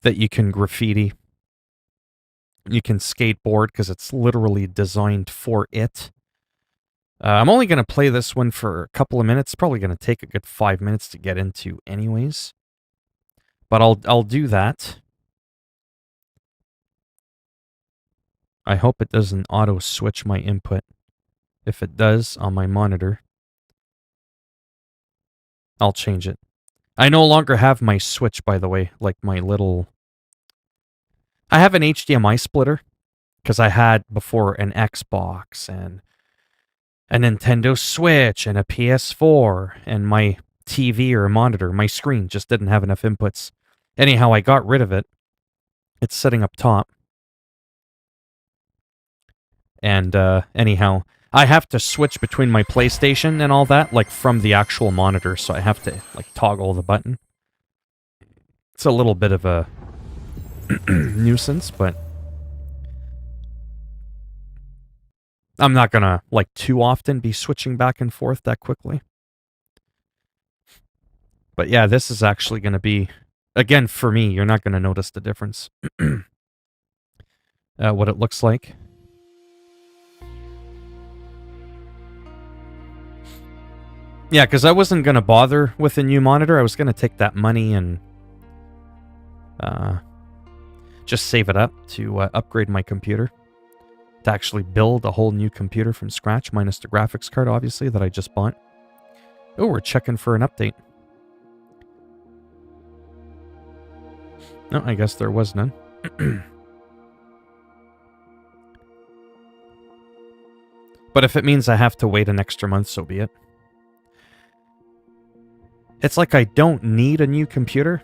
that you can graffiti. You can skateboard because it's literally designed for it. I'm only going to play this one for a couple of minutes. Probably going to take a good 5 minutes to get into anyways. But I'll do that. I hope it doesn't auto-switch my input. If it does on my monitor, I'll change it. I no longer have my switch, by the way, like my little... I have an HDMI splitter, because I had before an Xbox and a Nintendo Switch and a PS4, and my TV or monitor, my screen just didn't have enough inputs. Anyhow, I got rid of it. It's sitting up top. And anyhow, I have to switch between my PlayStation and all that, like from the actual monitor, so I have to like toggle the button. It's a little bit of a nuisance, but I'm not gonna like too often be switching back and forth that quickly. But yeah, this is actually gonna be, again, for me, you're not gonna notice the difference. What it looks like. Yeah, because I wasn't going to bother with a new monitor. I was going to take that money and just save it up to upgrade my computer. To actually build a whole new computer from scratch, minus the graphics card, obviously, that I just bought. Oh, we're checking for an update. No, I guess there was none. But if it means I have to wait an extra month, so be it. It's like I don't need a new computer,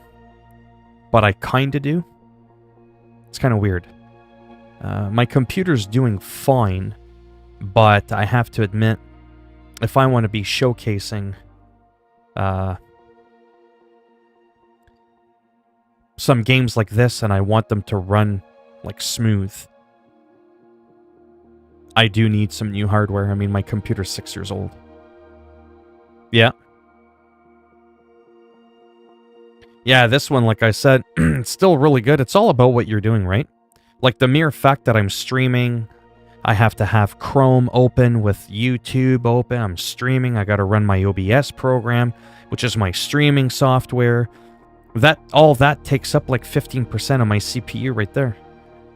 but I kinda do. It's kind of weird. My computer's doing fine, but I have to admit, if I want to be showcasing some games like this and I want them to run like smooth, I do need some new hardware. I mean, my computer's 6 years old. Yeah. Yeah, this one, like I said, it's still really good. It's all about what you're doing, right? Like the mere fact that I'm streaming, I have to have Chrome open with YouTube open. I'm streaming. I got to run my OBS program, which is my streaming software. All that takes up like 15% of my CPU right there.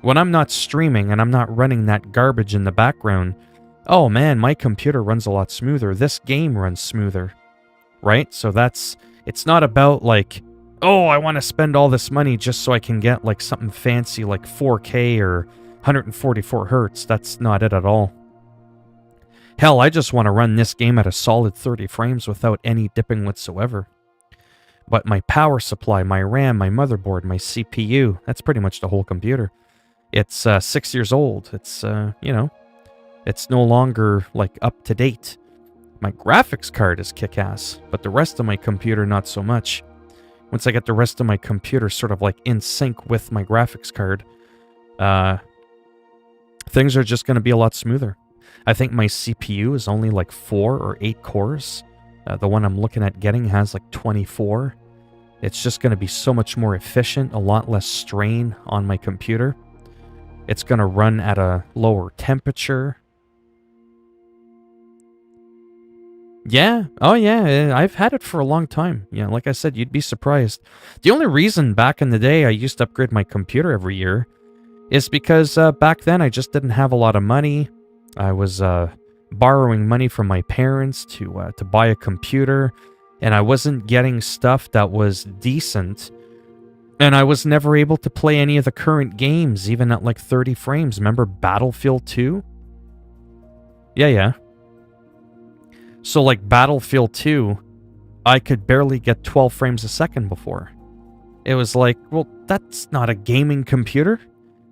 When I'm not streaming and I'm not running that garbage in the background, oh man, my computer runs a lot smoother. This game runs smoother, right? So it's not about like, oh, I want to spend all this money just so I can get like something fancy like 4K or 144 hertz. That's not it at all. Hell, I just want to run this game at a solid 30 frames without any dipping whatsoever. But my power supply, my RAM, my motherboard, my CPU, that's pretty much the whole computer. It's 6 years old. It's, it's no longer like up to date. My graphics card is kick-ass, but the rest of my computer, not so much. Once I get the rest of my computer sort of like in sync with my graphics card, things are just going to be a lot smoother. I think my CPU is only like 4 or 8 cores. The one I'm looking at getting has like 24. It's just going to be so much more efficient, a lot less strain on my computer. It's going to run at a lower temperature. Yeah. Oh, yeah. I've had it for a long time. Yeah, like I said, you'd be surprised. The only reason back in the day I used to upgrade my computer every year is because back then I just didn't have a lot of money. I was borrowing money from my parents to buy a computer, and I wasn't getting stuff that was decent. And I was never able to play any of the current games, even at like 30 frames. Remember Battlefield 2? Yeah. So like Battlefield 2, I could barely get 12 frames a second before. It was like, well, that's not a gaming computer.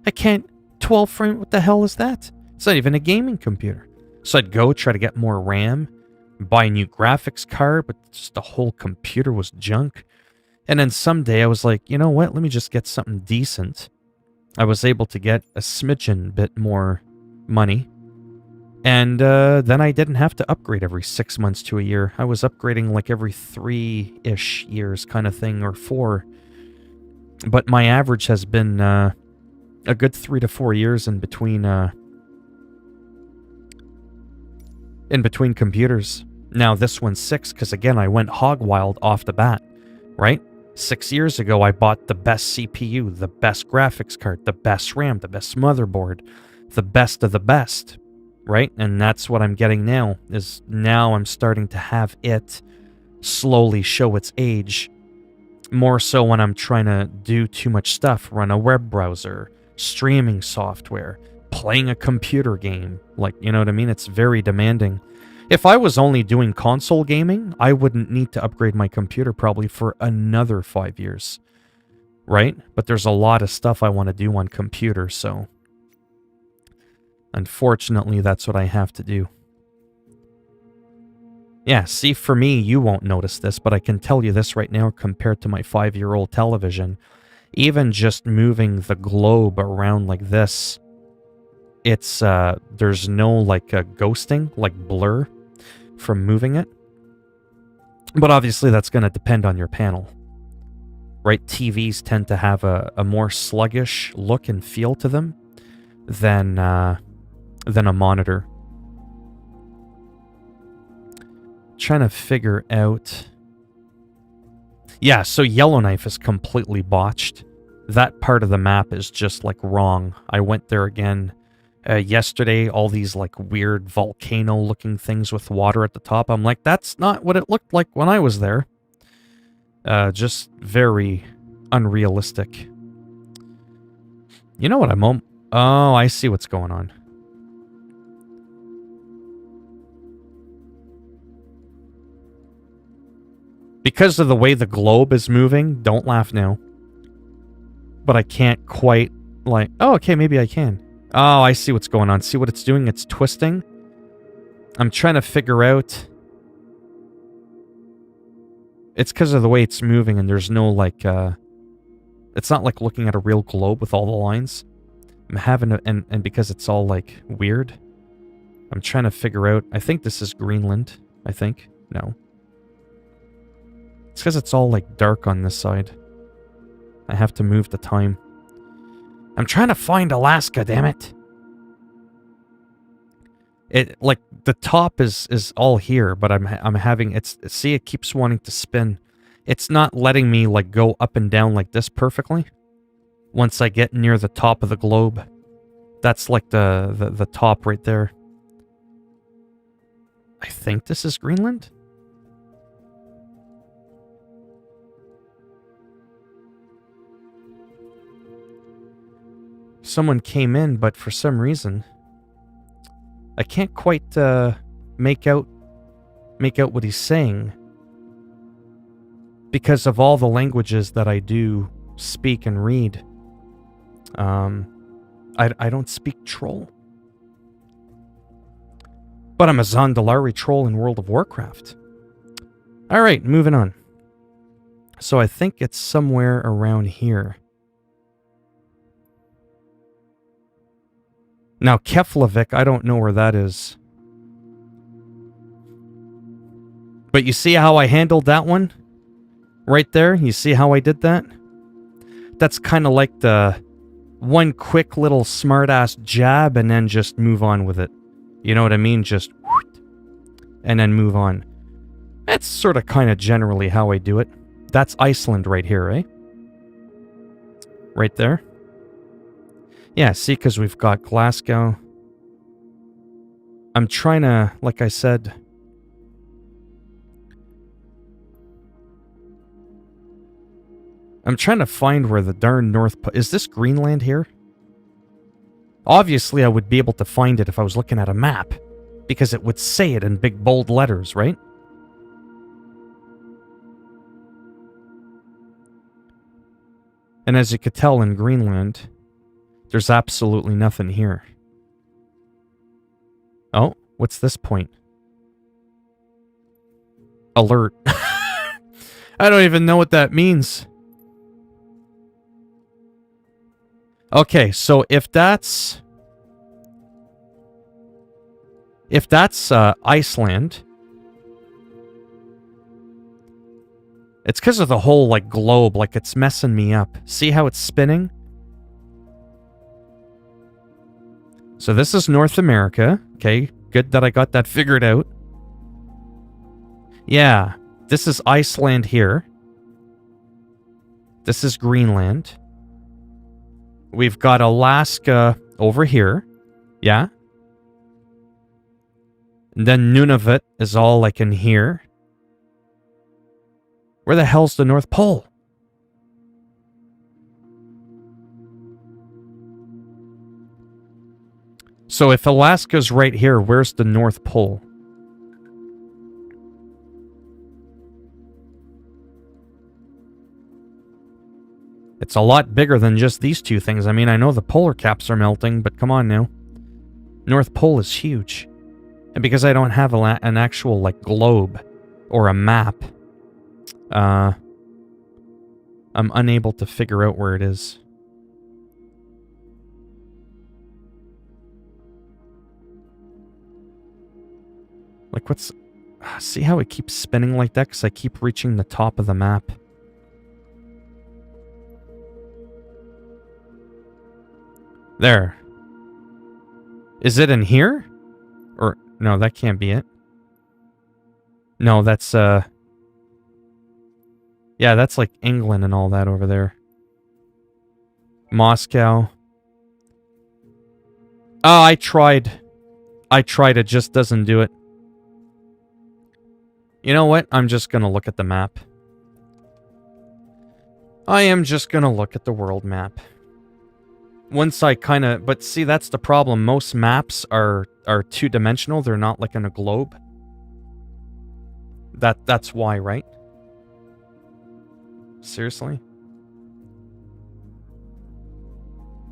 I can't 12 frame, what the hell is that? It's not even a gaming computer. So I'd go try to get more RAM, buy a new graphics card, but just the whole computer was junk. And then someday I was like, you know what, let me just get something decent. I was able to get a smidgen bit more money. And then I didn't have to upgrade every 6 months to a year. I was upgrading like every 3-ish years kind of thing, or 4. But my average has been a good 3 to 4 years in between computers. Now this one's 6 because again I went hog wild off the bat, right? 6 years ago I bought the best CPU, the best graphics card, the best RAM, the best motherboard, the best of the best, right? And that's what I'm getting now, is now I'm starting to have it slowly show its age. More so when I'm trying to do too much stuff, run a web browser, streaming software, playing a computer game. Like, you know what I mean? It's very demanding. If I was only doing console gaming, I wouldn't need to upgrade my computer probably for another 5 years, right? But there's a lot of stuff I want to do on computer, so unfortunately, that's what I have to do. Yeah, see, for me, you won't notice this, but I can tell you this right now compared to my 5-year-old television. Even just moving the globe around like this, it's, there's no, like, ghosting, like blur from moving it. But obviously, that's going to depend on your panel. Right? TVs tend to have a more sluggish look and feel to them than a monitor. Trying to figure out... Yeah, so Yellowknife is completely botched. That part of the map is just, like, wrong. I went there again yesterday, all these, like, weird volcano-looking things with water at the top. I'm like, that's not what it looked like when I was there. Just very unrealistic. You know what I'm... Oh, I see what's going on. Because of the way the globe is moving, don't laugh now. But I can't quite, like... Oh, okay, maybe I can. Oh, I see what's going on. See what it's doing? It's twisting. I'm trying to figure out... It's because of the way it's moving and there's no, like, It's not like looking at a real globe with all the lines. I'm having a... And because it's all, like, weird. I'm trying to figure out... I think this is Greenland. I think. No. It's because it's all, like, dark on this side. I have to move the time. I'm trying to find Alaska, damn it! It, like, the top is all here, but I'm having... See, it keeps wanting to spin. It's not letting me, like, go up and down like this perfectly. Once I get near the top of the globe. That's, like, the top right there. I think this is Greenland? Someone came in, but for some reason, I can't quite make out what he's saying because of all the languages that I do speak and read. I don't speak troll, but I'm a Zandalari troll in World of Warcraft. All right, moving on. So I think it's somewhere around here. Now, Keflavik, I don't know where that is. But you see how I handled that one? Right there? You see how I did that? That's kind of like the one quick little smart-ass jab and then just move on with it. You know what I mean? Just... and then move on. That's sort of kind of generally how I do it. That's Iceland right here, eh? Right there. Yeah, see, because we've got Glasgow. I'm trying to, like I said... I'm trying to find where the darn North... Is this Greenland here? Obviously, I would be able to find it if I was looking at a map. Because it would say it in big, bold letters, right? And as you could tell in Greenland... There's absolutely nothing here. Oh, what's this point? Alert. I don't even know what that means. Okay, so if that's Iceland, it's because of the whole, like, globe, like, it's messing me up. See how it's spinning? So this is North America. Okay, good that I got that figured out. Yeah, this is Iceland here. This is Greenland. We've got Alaska over here. Yeah. And then Nunavut is all like in here. Where the hell's the North Pole? So if Alaska's right here, where's the North Pole? It's a lot bigger than just these two things. I mean, I know the polar caps are melting, but come on now. North Pole is huge. And because I don't have an actual, like, globe or a map, I'm unable to figure out where it is. Like, what's... See how it keeps spinning like that? Because I keep reaching the top of the map. There. Is it in here? Or, no, that can't be it. No, that's, yeah, that's like England and all that over there. Moscow. Oh, I tried. It just doesn't do it. You know what? I'm just gonna look at the map. I am just gonna look at the world map. Once I kind of... But see, that's the problem. Most maps are two-dimensional. They're not like in a globe. That's why, right? Seriously?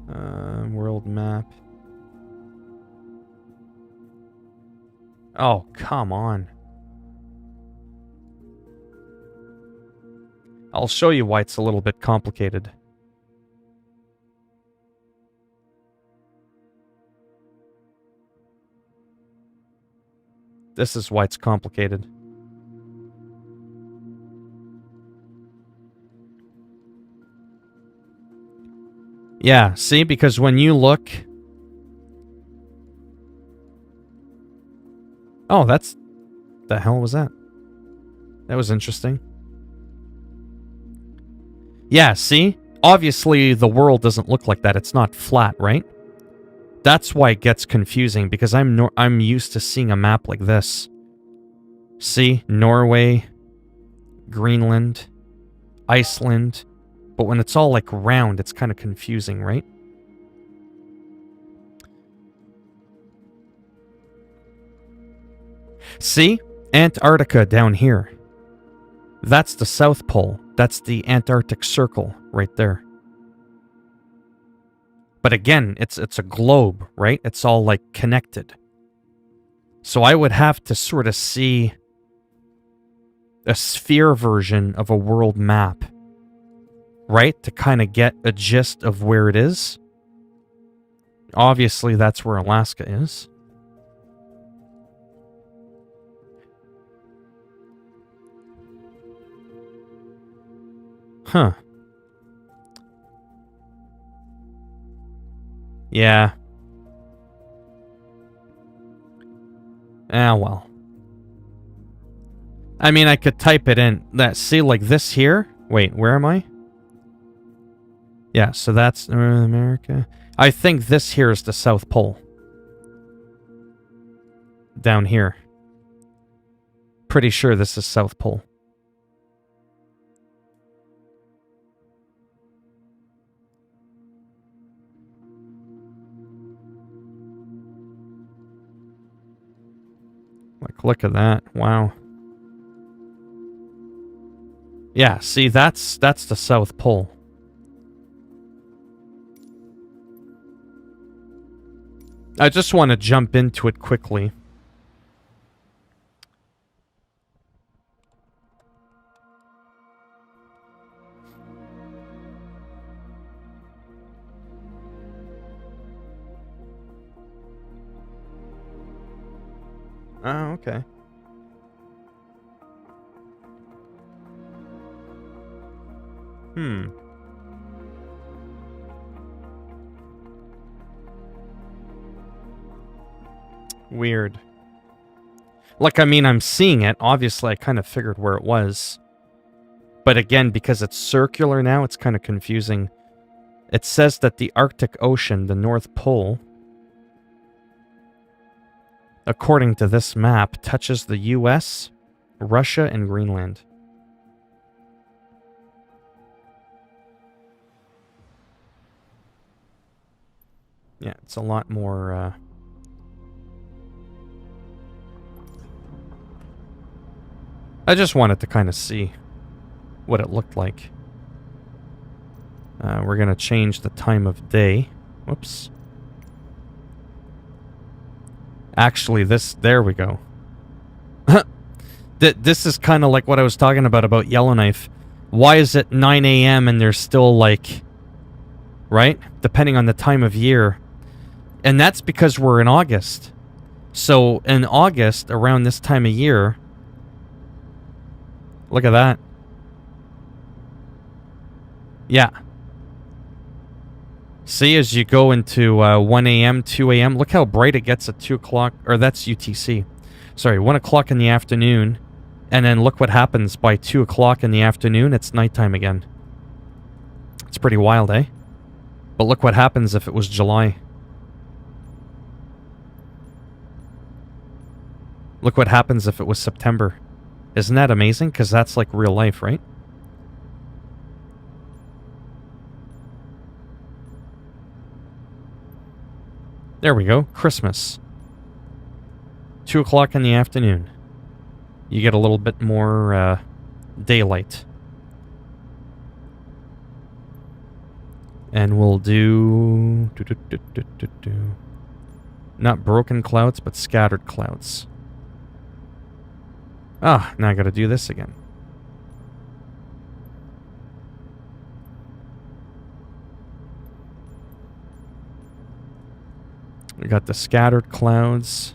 World map. Oh, come on. I'll show you why it's a little bit complicated. This is why it's complicated. Yeah, see, because when you look... Oh, that's... The hell was that? That was interesting. Yeah, see? Obviously, the world doesn't look like that. It's not flat, right? That's why it gets confusing, because I'm used to seeing a map like this. See? Norway, Greenland, Iceland. But when it's all like round, it's kind of confusing, right? See? Antarctica down here. That's the South Pole. That's the Antarctic Circle right there. But again, it's a globe, right? It's all like connected. So I would have to sort of see a sphere version of a world map, right? To kind of get a gist of where it is. Obviously, that's where Alaska is. Huh. Yeah. Ah, well. I mean, I could type it in. See, like this here? Wait, where am I? Yeah, so that's North America. I think this here is the South Pole. Down here. Pretty sure this is South Pole. Like, look at that. Wow. Yeah, see, that's the South Pole. I just want to jump into it quickly. Oh, okay. Weird. Like, I mean, I'm seeing it. Obviously, I kind of figured where it was. But again, because it's circular now, it's kind of confusing. It says that the Arctic Ocean, the North Pole, according to this map, touches the US, Russia, and Greenland. Yeah, it's a lot more, I just wanted to kind of see what it looked like. We're going to change the time of day. Whoops. Actually, there we go. This is kind of like what I was talking about Yellowknife. Why is it 9 a.m. and there's still like, right? Depending on the time of year. And that's because we're in August. So in August, around this time of year, look at that. Yeah. See, as you go into 1 a.m., 2 a.m., look how bright it gets at 2 o'clock, or that's UTC. Sorry, 1 o'clock in the afternoon, and then look what happens by 2 o'clock in the afternoon, it's nighttime again. It's pretty wild, eh? But look what happens if it was July. Look what happens if it was September. Isn't that amazing? Because that's like real life, right? There we go. Christmas. 2 o'clock in the afternoon. You get a little bit more daylight. And we'll do... Not broken clouds, but scattered clouds. Ah, now I gotta do this again. We got the scattered clouds.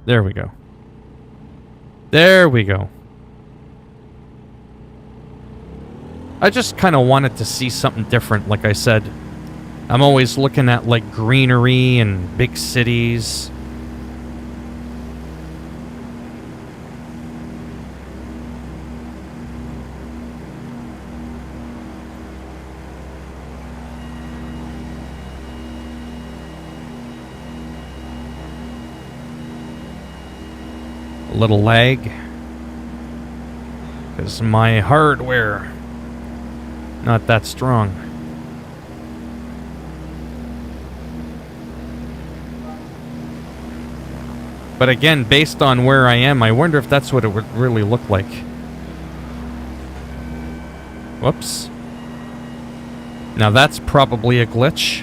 There we go. There we go. I just kind of wanted to see something different, like I said. I'm always looking at, like, greenery and big cities. A little lag. Because my hardware, not that strong. But again, based on where I am, I wonder if that's what it would really look like. Whoops. Now that's probably a glitch.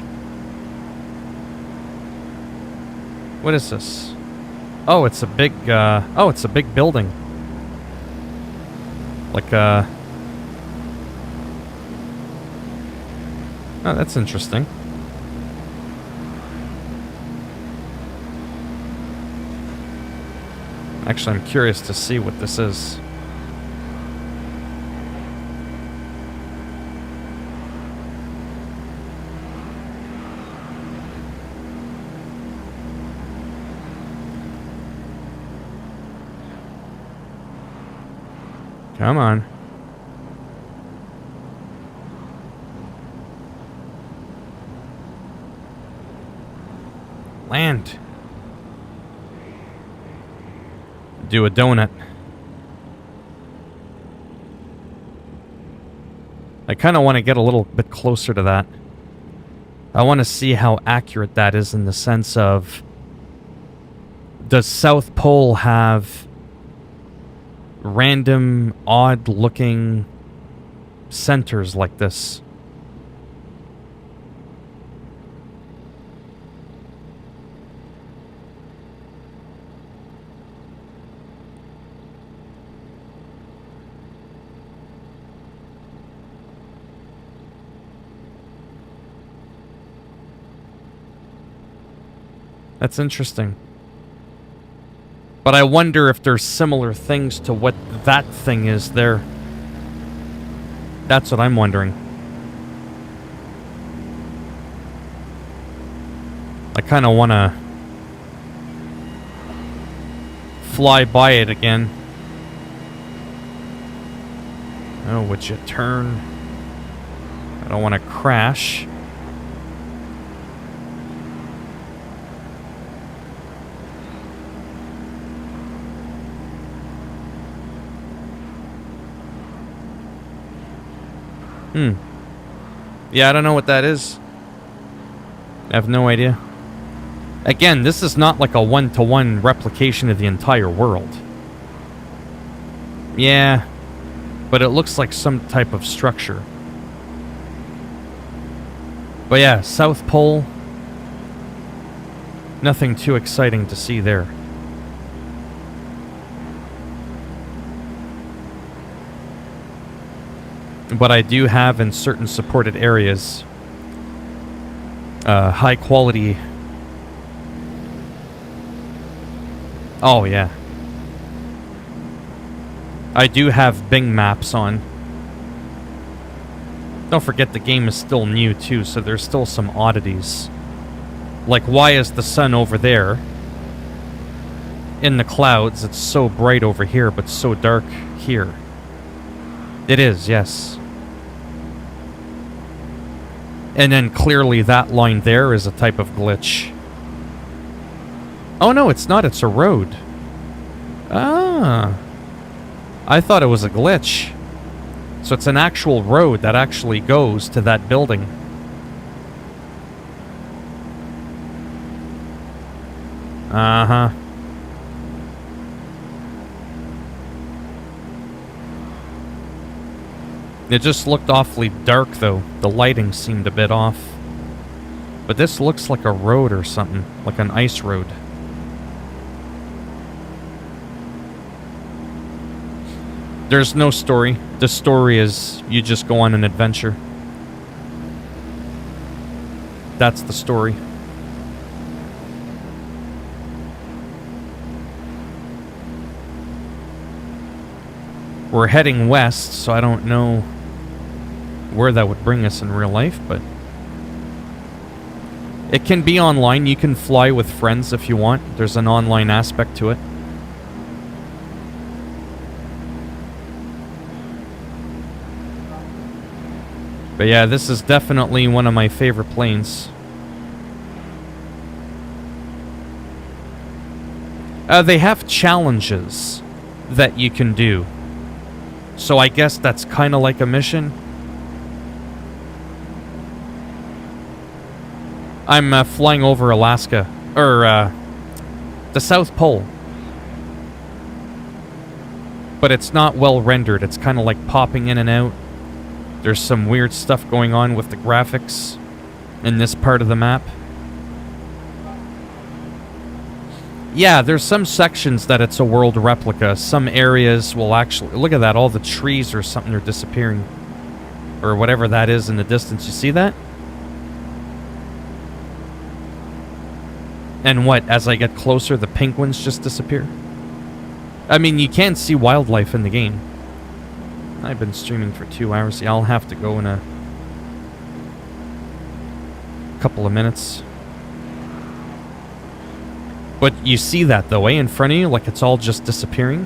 What is this? Oh, it's a big, it's a big building. Like, oh, that's interesting. Actually, I'm curious to see what this is. Come on. Land. Do a donut. I kind of want to get a little bit closer to that. I want to see how accurate that is in the sense of, does South Pole have random, odd-looking centers like this? That's interesting. But I wonder if there's similar things to what that thing is there. That's what I'm wondering. I kind of want to fly by it again. Oh, would you turn? I don't want to crash. Yeah, I don't know what that is. I have no idea. Again, this is not like a one-to-one replication of the entire world. Yeah, but it looks like some type of structure. But yeah, South Pole. Nothing too exciting to see there. But I do have in certain supported areas high quality. Oh yeah, I do have Bing maps on. Don't forget the game is still new too, so there's still some oddities. Like, why is the sun over there in the clouds? It's so bright over here but so dark here. It is, yes. And then clearly that line there is a type of glitch. Oh no, it's not, it's a road. Ah. I thought it was a glitch. So it's an actual road that actually goes to that building. Uh-huh. It just looked awfully dark, though. The lighting seemed a bit off. But this looks like a road or something. Like an ice road. There's no story. The story is you just go on an adventure. That's the story. We're heading west, so I don't know where that would bring us in real life, but it can be online. You can fly with friends if you want. There's an online aspect to it. But yeah, this is definitely one of my favorite planes. They have challenges that you can do. So I guess that's kind of like a mission. I'm flying over Alaska. Or, the South Pole. But it's not well rendered. It's kind of like popping in and out. There's some weird stuff going on with the graphics in this part of the map. Yeah, there's some sections that it's a world replica. Some areas will actually... Look at that, all the trees or something are disappearing. Or whatever that is in the distance. You see that? And what, as I get closer, the pink ones just disappear? I mean, you can see wildlife in the game. I've been streaming for 2 hours. Yeah, I'll have to go in a couple of minutes. But you see that, though, eh? In front of you, like it's all just disappearing.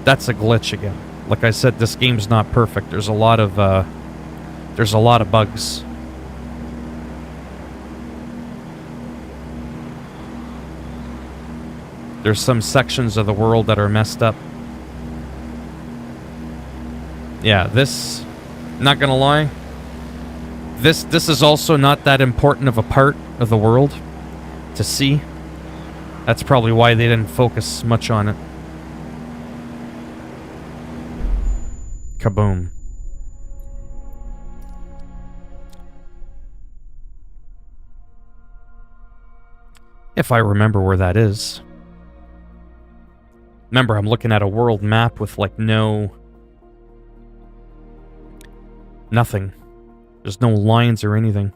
That's a glitch again. Like I said, this game's not perfect. There's a lot of bugs. There's some sections of the world that are messed up. Yeah, this, not gonna lie, this is also not that important of a part of the world to see. That's probably why they didn't focus much on it. Kaboom. If I remember where that is. Remember, I'm looking at a world map with, like, nothing. There's no lines or anything.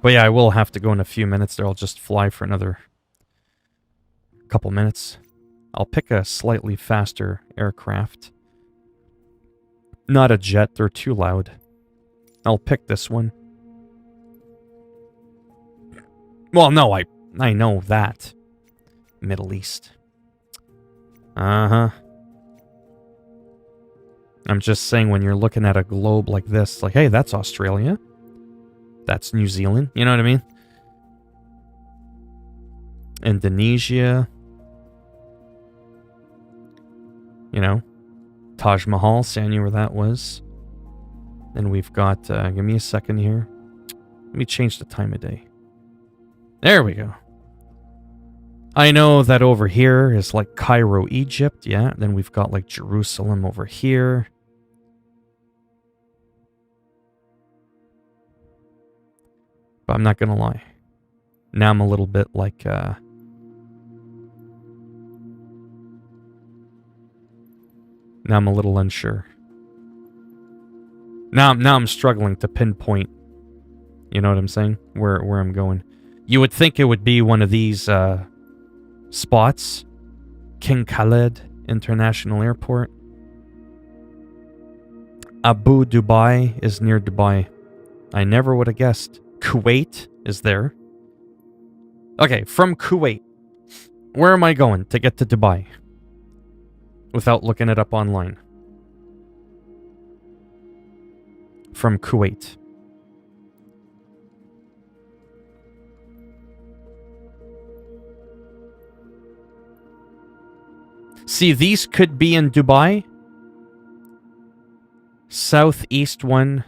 But yeah, I will have to go in a few minutes there. I'll just fly for another couple minutes. I'll pick a slightly faster aircraft. Not a jet, they're too loud. I'll pick this one. Well, no, I know that. Middle East. Uh-huh. I'm just saying when you're looking at a globe like this, like, hey, that's Australia. That's New Zealand. You know what I mean? Indonesia. You know? Taj Mahal, see, I knew where that was. Then we've got, give me a second here. Let me change the time of day. There we go. I know that over here is like Cairo, Egypt, yeah. Then we've got like Jerusalem over here. But I'm not gonna lie. Now I'm a little bit like, now I'm a little unsure. Now I'm struggling to pinpoint, you know what I'm saying? Where I'm going. You would think it would be one of these spots. King Khaled International Airport. Abu Dubai is near Dubai. I never would have guessed. Kuwait is there. Okay, from Kuwait, where am I going to get to Dubai? Without looking it up online. From Kuwait. See, these could be in Dubai. Southeast one.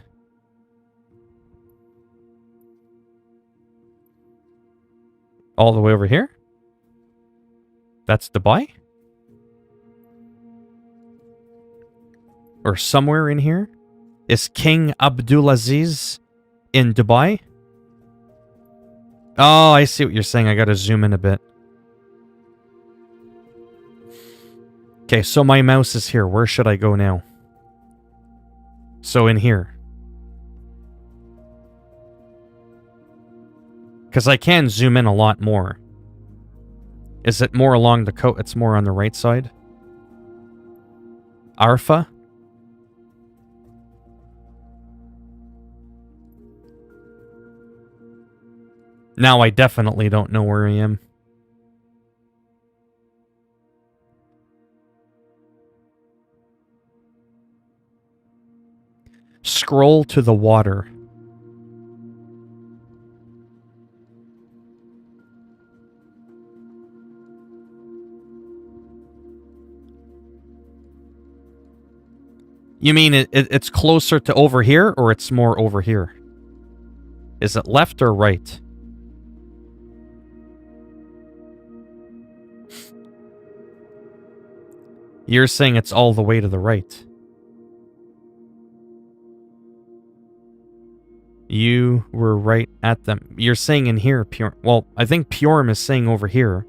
All the way over here? That's Dubai? Or somewhere in here? Is King Abdulaziz in Dubai? Oh, I see what you're saying. I gotta zoom in a bit. Okay, so my mouse is here. Where should I go now? So in here. Because I can zoom in a lot more. Is it more along the coast? It's more on the right side. Arfa? Now I definitely don't know where I am. Scroll to the water. You mean it's closer to over here, or it's more over here? Is it left or right? You're saying it's all the way to the right. You were right at them. You're saying in here, Pure. Well, I think Purim is saying over here.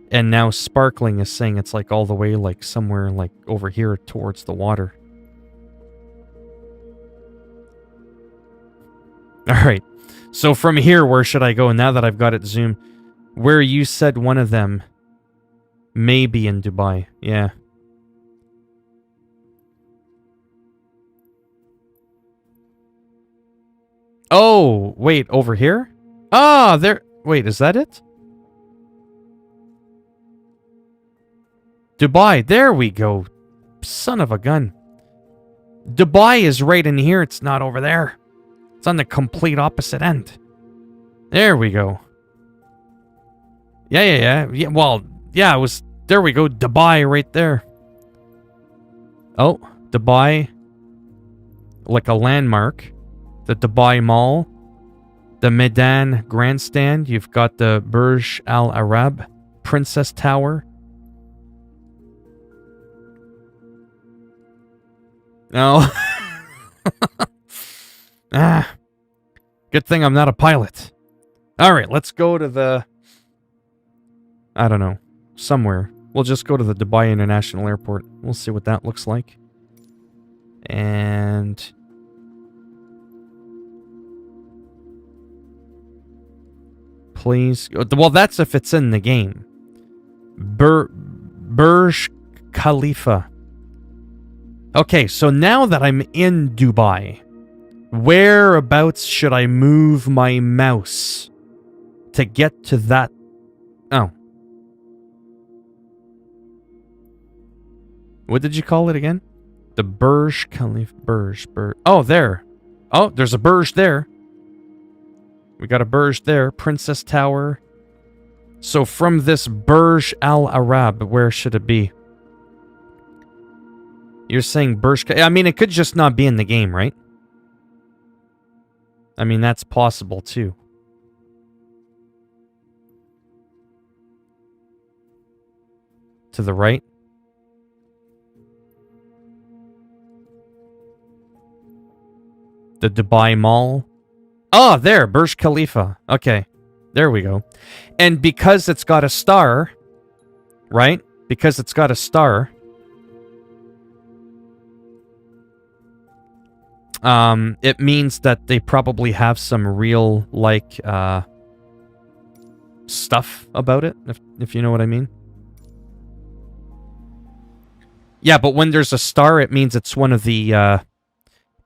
And now Sparkling is saying it's like all the way like somewhere like over here towards the water. Alright. So from here, where should I go? Now that I've got it zoomed. Where you said one of them may be in Dubai. Yeah. Oh, wait, over here? Ah, there. Wait, is that it? Dubai, there we go. Son of a gun. Dubai is right in here, it's not over there. It's on the complete opposite end. There we go. Yeah, well, yeah, it was... There we go, Dubai right there. Oh, Dubai. Like a landmark. The Dubai Mall. The Medan Grandstand. You've got the Burj Al Arab. Princess Tower. Oh. Good thing I'm not a pilot. Alright, let's go to the... I don't know. Somewhere. We'll just go to the Dubai International Airport. We'll see what that looks like. And... Please... Well, that's if it's in the game. Burj Khalifa. Okay, so now that I'm in Dubai, whereabouts should I move my mouse? to get to that... Oh. What did you call it again? The Burj Khalifa... Burj... Oh, there. Oh, there's a Burj there. We got a Burj there. Princess Tower. So from this Burj Al Arab, where should it be? You're saying Burj... I mean, it could just not be in the game, right? I mean, that's possible, too. To the right? The Dubai Mall. Oh, there, Burj Khalifa. Okay, there we go. And because it's got a star, right? Because it's got a star, it means that they probably have some real, like, stuff about it, if you know what I mean. Yeah, but when there's a star, it means it's one of the,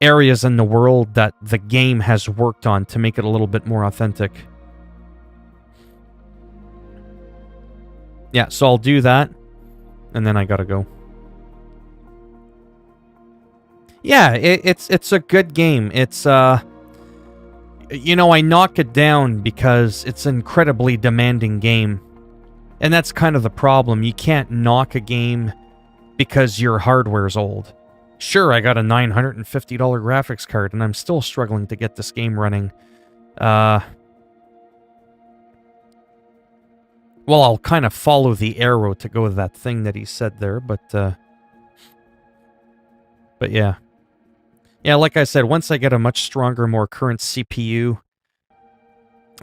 areas in the world that the game has worked on to make it a little bit more authentic. Yeah, so I'll do that, and then I gotta go. Yeah, it's a good game. It's, you know, I knock it down because it's an incredibly demanding game. And that's kind of the problem. You can't knock a game because your hardware's old. Sure, I got a $950 graphics card, and I'm still struggling to get this game running. Well, I'll kind of follow the arrow to go to that thing that he said there, but yeah. Yeah, like I said, once I get a much stronger, more current CPU,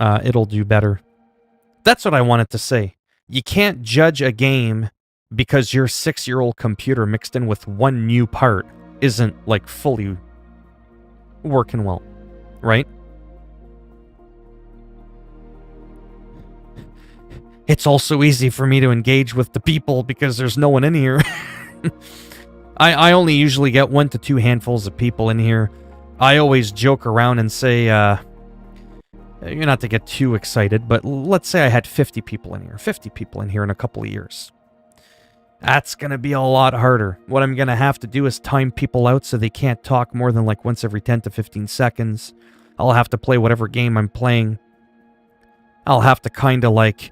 it'll do better. That's what I wanted to say. You can't judge a game because your 6-year-old computer mixed in with one new part isn't, like, fully working well, right? It's also easy for me to engage with the people because there's no one in here. I only usually get 1 to 2 handfuls of people in here. I always joke around and say, you're not to get too excited, but let's say I had 50 people in here. 50 people in here in a couple of years. That's going to be a lot harder. What I'm going to have to do is time people out so they can't talk more than like once every 10 to 15 seconds. I'll have to play whatever game I'm playing. I'll have to kind of like,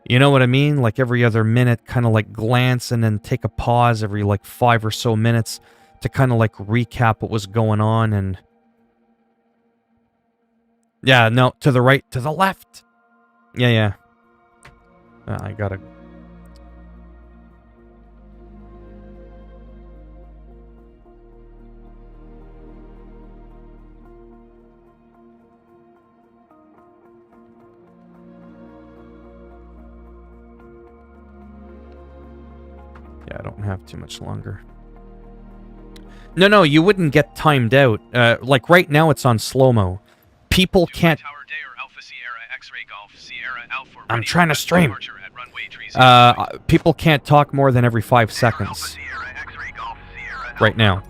you know what I mean? Like every other minute, kind of like glance and then take a pause every like 5 or so minutes to kind of like recap what was going on. And yeah, no, to the right, to the left. Yeah. I gotta... Yeah, I don't have too much longer. No, you wouldn't get timed out. Like right now it's on slow-mo. People can't... I'm trying to stream. People can't talk more than every 5 seconds. Right now.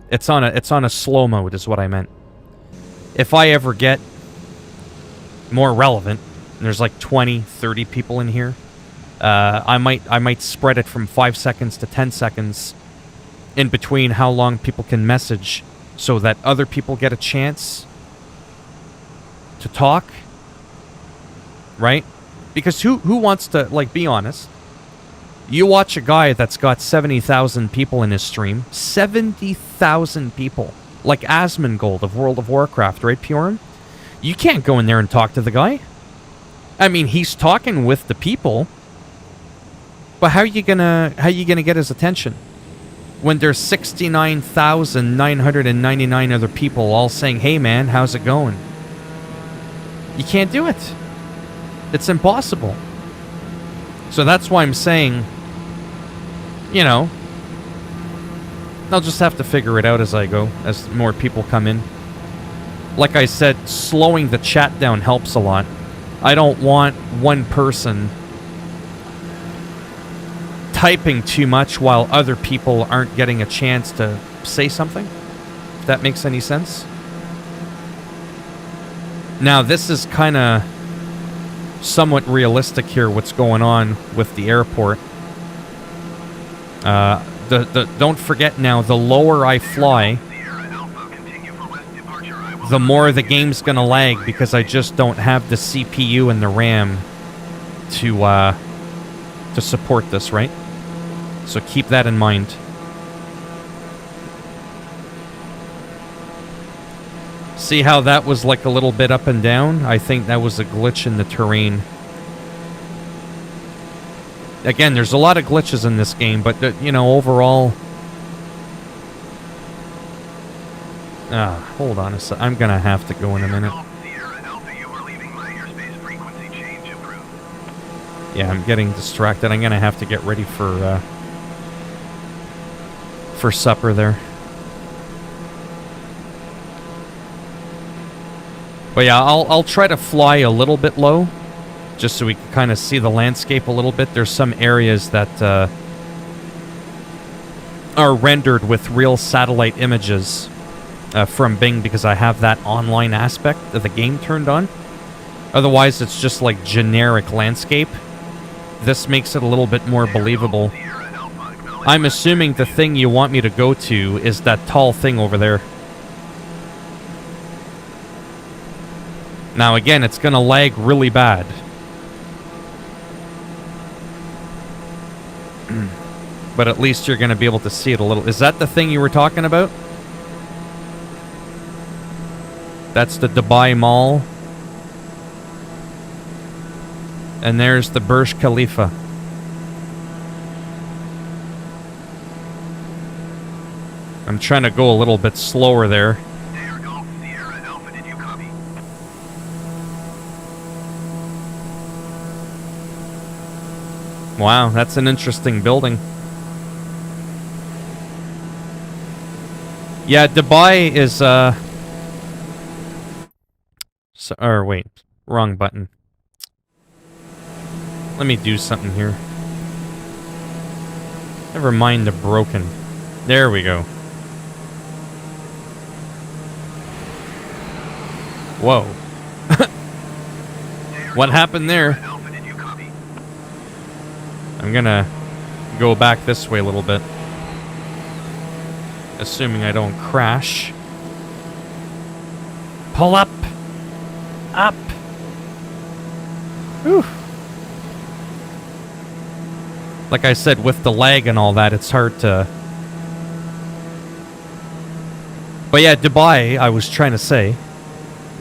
It's on a slow mode is what I meant. If I ever get more relevant, and there's like 20, 30 people in here, I might spread it from 5 seconds to 10 seconds in between how long people can message so that other people get a chance to talk, right? Because who wants to, like, be honest? You watch a guy that's got 70,000 people in his stream, 70,000 people, like Asmongold of World of Warcraft, right, Purem? You can't go in there and talk to the guy. I mean, he's talking with the people, but how are you gonna get his attention when there's 69,999 other people all saying, "Hey man, how's it going?" You can't do it. It's impossible. So that's why I'm saying, you know, I'll just have to figure it out as I go, as more people come in. Like I said, slowing the chat down helps a lot. I don't want one person typing too much while other people aren't getting a chance to say something. If that makes any sense. Now, this is kind of somewhat realistic here what's going on with the airport. Don't forget now, the lower I fly, the more the game's gonna lag because I just don't have the CPU and the RAM to support this, right? So keep that in mind. See how that was like a little bit up and down? I think that was a glitch in the terrain. Again, there's a lot of glitches in this game, but, you know, overall... hold on a sec. I'm gonna have to go in a minute. Yeah, I'm getting distracted. I'm gonna have to get ready for supper there. But yeah, I'll try to fly a little bit low, just so we can kind of see the landscape a little bit. There's some areas that are rendered with real satellite images from Bing because I have that online aspect of the game turned on. Otherwise, it's just like generic landscape. This makes it a little bit more believable. I'm assuming the thing you want me to go to is that tall thing over there. Now again, it's gonna lag really bad. But at least you're gonna be able to see it a little. Is that the thing you were talking about? That's the Dubai Mall. And there's the Burj Khalifa. I'm trying to go a little bit slower there. Wow, that's an interesting building. Yeah, Dubai is, or wait, wrong button. Let me do something here. Never mind the broken. There we go. Whoa. What happened there? I'm gonna go back this way a little bit. Assuming I don't crash. Pull up! Up! Whew. Like I said, with the lag and all that, it's hard to... But yeah, Dubai, I was trying to say,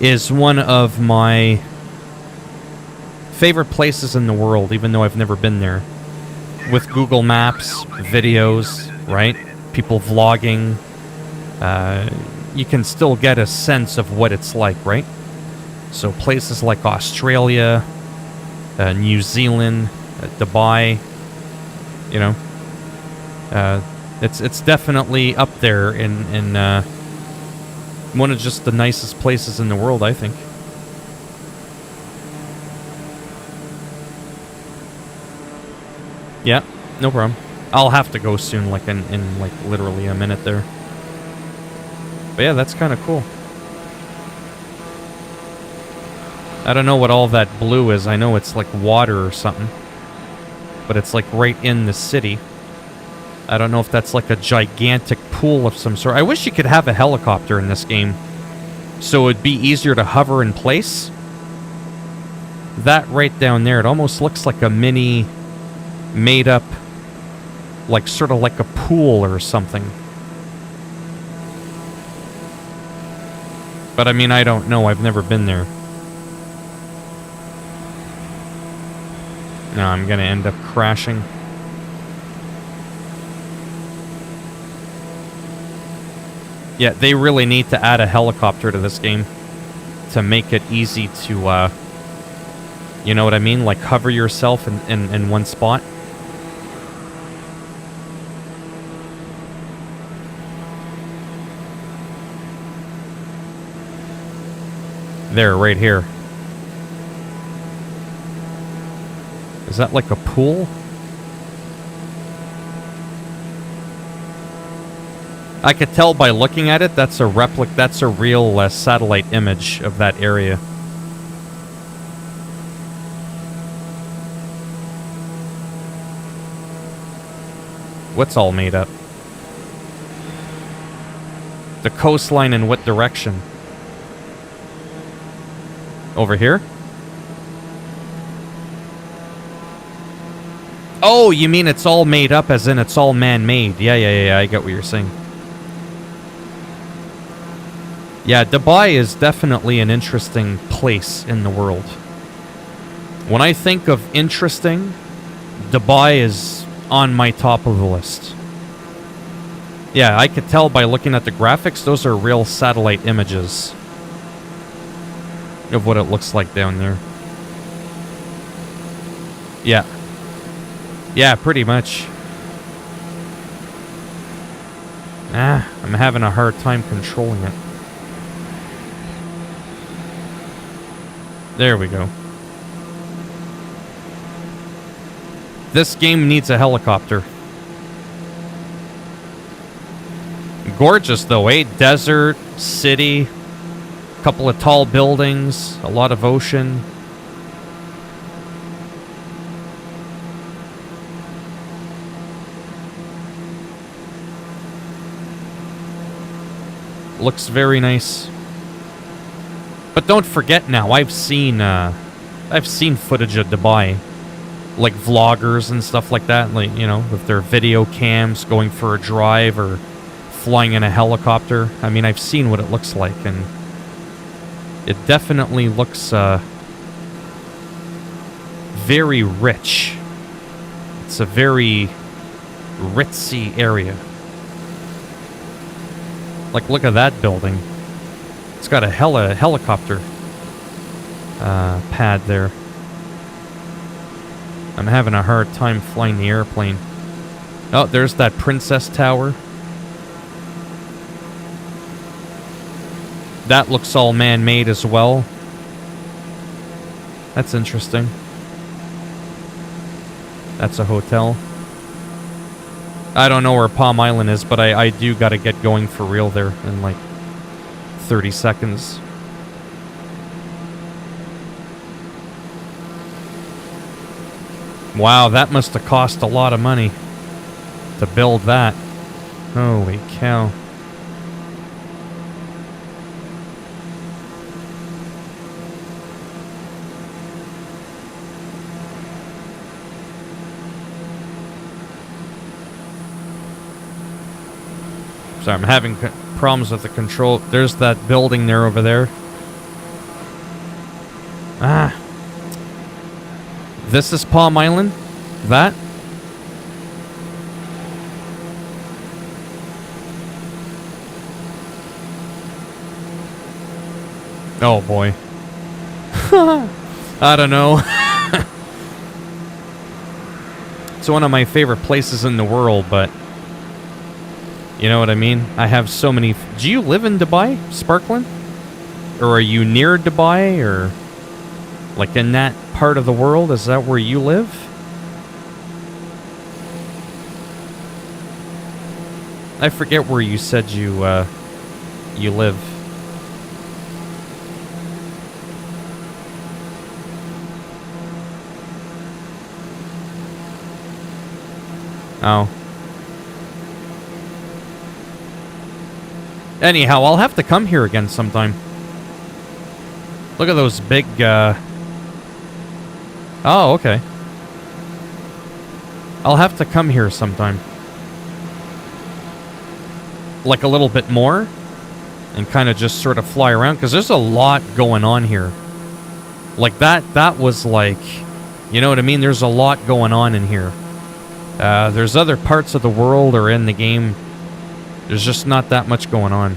is one of my favorite places in the world, even though I've never been there. With Google Maps, videos, right? People vlogging. You can still get a sense of what it's like, right? So places like Australia, New Zealand, Dubai, you know, it's definitely up there in one of just the nicest places in the world, I think. Yeah, no problem. I'll have to go soon, like in like literally a minute there. But yeah, that's kind of cool. I don't know what all that blue is. I know it's like water or something. But it's like right in the city. I don't know if that's like a gigantic pool of some sort. I wish you could have a helicopter in this game, so it'd be easier to hover in place. That right down there, it almost looks like a mini made up, like sort of like a pool or something. But I mean, I don't know. I've never been there. No, I'm gonna end up crashing. Yeah, they really need to add a helicopter to this game to make it easy to, you know what I mean? Like hover yourself in one spot. There, right here. Is that like a pool? I could tell by looking at it, that's a replica, that's a real satellite image of that area. What's all made up? The coastline in what direction? Over here? Oh, you mean it's all made up as in it's all man-made. Yeah, I get what you're saying. Yeah, Dubai is definitely an interesting place in the world. When I think of interesting, Dubai is on my top of the list. Yeah, I could tell by looking at the graphics, those are real satellite images of what it looks like down there. Yeah. Yeah, pretty much. I'm having a hard time controlling it. There we go. This game needs a helicopter. Gorgeous though, eh? Desert, city, couple of tall buildings, a lot of ocean. Looks very nice. But don't forget now, I've seen footage of Dubai. Like vloggers and stuff like that, like, you know, with their video cams going for a drive or flying in a helicopter. I mean, I've seen what it looks like, and it definitely looks very rich. It's a very ritzy area. Like, look at that building. It's got a helicopter pad there. I'm having a hard time flying the airplane. Oh, there's that Princess Tower. That looks all man-made as well. That's interesting. That's a hotel. I don't know where Palm Island is, but I do gotta get going for real there in like 30 seconds. Wow, that must have cost a lot of money to build that. Holy cow. Sorry, I'm having problems with the control. There's that building there over there. Ah. This is Palm Island? That? Oh boy. I don't know. It's one of my favorite places in the world, but you know what I mean? I have so many... Do you live in Dubai, Sparkling? Or are you near Dubai, or like in that part of the world? Is that where you live? I forget where you said you live. Oh. Anyhow, I'll have to come here again sometime. Look at those big, Oh, okay. I'll have to come here sometime. Like a little bit more. And kind of just sort of fly around. Because there's a lot going on here. Like that was like... You know what I mean? There's a lot going on in here. There's other parts of the world or in the game. There's just not that much going on.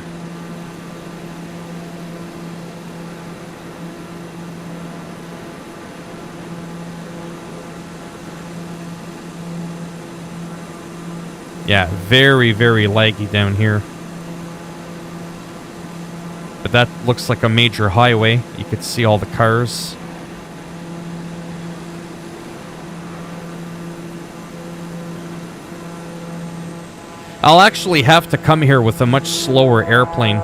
Yeah, very, very laggy down here. But that looks like a major highway. You could see all the cars. I'll actually have to come here with a much slower airplane.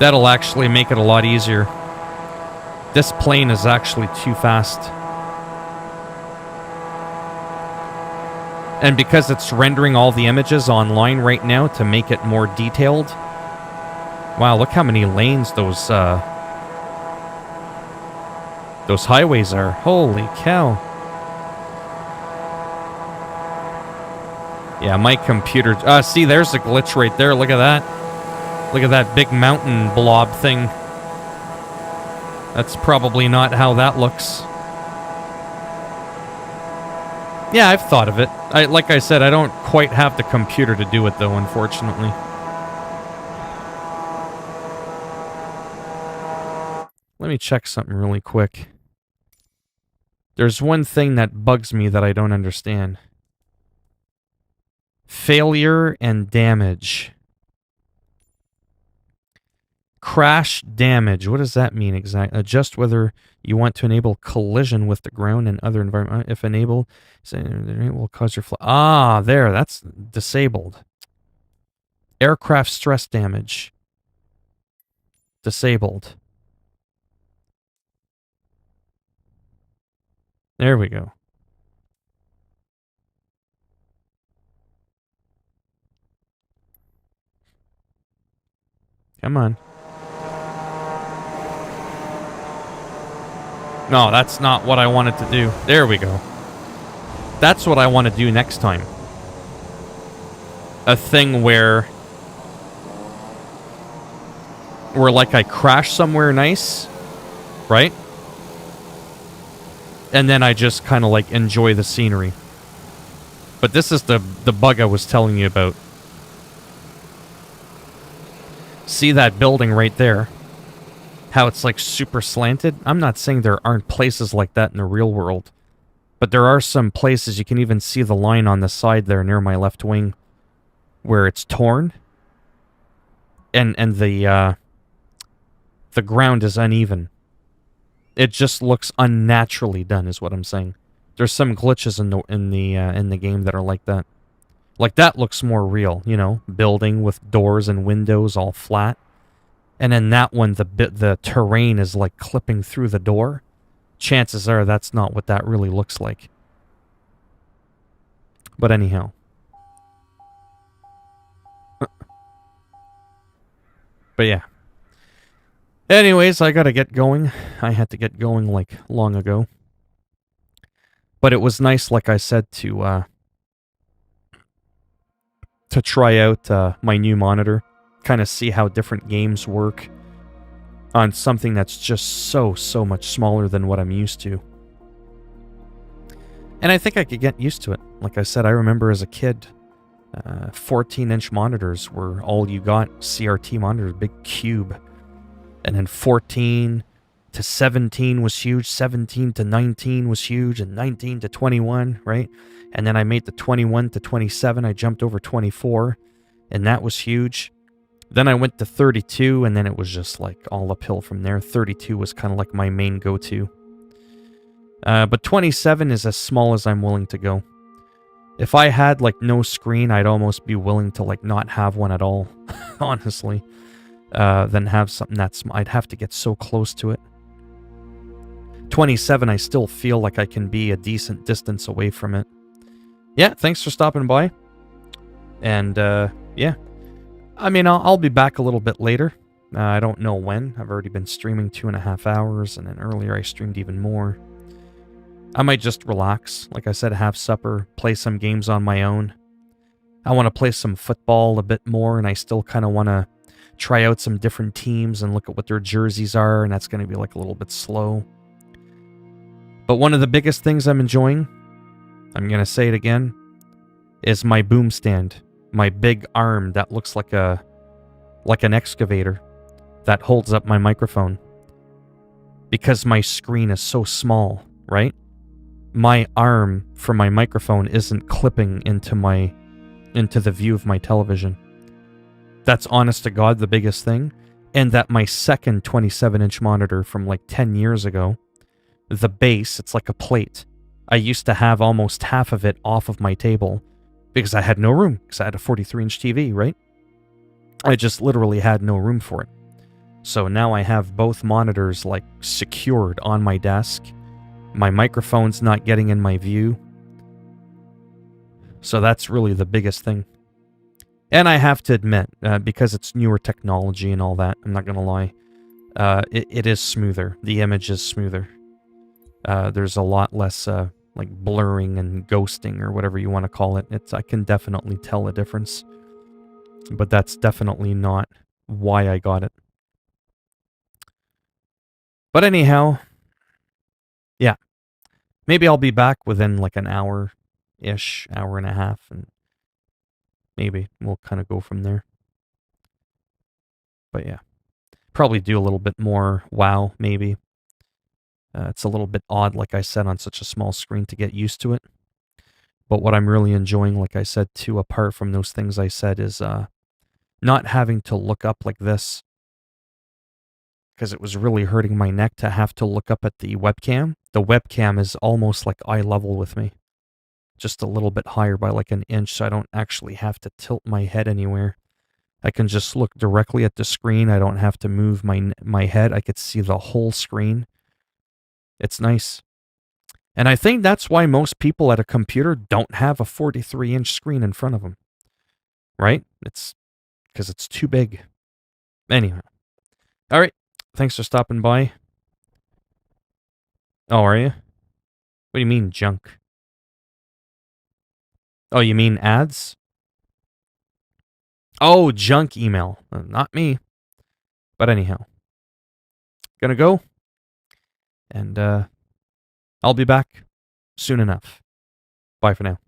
That'll actually make it a lot easier. This plane is actually too fast. And because it's rendering all the images online right now to make it more detailed. Wow, look how many lanes those highways are. Holy cow. Yeah, my computer... see, there's a glitch right there. Look at that. Look at that big mountain blob thing. That's probably not how that looks. Yeah, I've thought of it. Like I said, I don't quite have the computer to do it, though, unfortunately. Let me check something really quick. There's one thing that bugs me that I don't understand. Failure and damage. Crash damage. What does that mean exactly? Adjust whether you want to enable collision with the ground and other environment. If enable, it will cause your flight. Ah, there. That's disabled. Aircraft stress damage. Disabled. There we go. Come on. No, that's not what I wanted to do. There we go. That's what I want to do next time. A thing where like I crash somewhere nice, right? And then I just kind of like enjoy the scenery. But this is the bug I was telling you about. See that building right there? How it's like super slanted? I'm not saying there aren't places like that in the real world. But there are some places, you can even see the line on the side there near my left wing, where it's torn. And the ground is uneven. It just looks unnaturally done, is what I'm saying. There's some glitches in the game that are like that. Like that looks more real, you know, building with doors and windows all flat. And then that one, the terrain is like clipping through the door. Chances are that's not what that really looks like. But anyhow. But yeah. Anyways, I gotta get going. I had to get going like long ago. But it was nice, like I said, to try out my new monitor. Kind of see how different games work on something that's just so much smaller than what I'm used to. And I think I could get used to it. Like I said, I remember as a kid, 14-inch monitors were all you got. CRT monitors, big cube. And then 14 to 17 was huge, 17 to 19 was huge, and 19 to 21, right? And then I made the 21 to 27, I jumped over 24, and that was huge. Then I went to 32, and then it was just like all uphill from there. 32 was kind of like my main go-to. But 27 is as small as I'm willing to go. If I had like no screen, I'd almost be willing to like not have one at all, honestly. Than have something that's... I'd have to get so close to it. 27, I still feel like I can be a decent distance away from it. Yeah, thanks for stopping by. And, yeah. I mean, I'll be back a little bit later. I don't know when. I've already been streaming 2.5 hours, and then earlier I streamed even more. I might just relax. Like I said, have supper, play some games on my own. I want to play some football a bit more, and I still kind of want to try out some different teams and look at what their jerseys are, and that's going to be like a little bit slow. But one of the biggest things I'm enjoying, I'm going to say it again, is my boom stand. My big arm that looks like an excavator that holds up my microphone. Because my screen is so small, right? My arm for my microphone isn't clipping into the view of my television. That's honest to God the biggest thing. And that my second 27-inch monitor from like 10 years ago, the base, it's like a plate. I used to have almost half of it off of my table because I had no room, because I had a 43-inch TV, right? I just literally had no room for it. So now I have both monitors like secured on my desk. My microphone's not getting in my view. So that's really the biggest thing. And I have to admit, because it's newer technology and all that, I'm not going to lie, it is smoother. The image is smoother. There's a lot less like blurring and ghosting or whatever you want to call it. I can definitely tell a difference. But that's definitely not why I got it. But anyhow, yeah. Maybe I'll be back within like an hour-ish, hour and a half, and maybe we'll kind of go from there. But yeah. Probably do a little bit more WoW, maybe. It's a little bit odd, like I said, on such a small screen to get used to it. But what I'm really enjoying, like I said, too, apart from those things I said, is not having to look up like this. Because it was really hurting my neck to have to look up at the webcam. The webcam is almost like eye level with me. Just a little bit higher by like an inch, so I don't actually have to tilt my head anywhere. I can just look directly at the screen. I don't have to move my head. I could see the whole screen. It's nice. And I think that's why most people at a computer don't have a 43-inch screen in front of them. Right? It's because it's too big. Anyhow. All right. Thanks for stopping by. Oh, are you? What do you mean, junk? Oh, you mean ads? Oh, junk email. Not me. But anyhow. Gonna go. And I'll be back soon enough. Bye for now.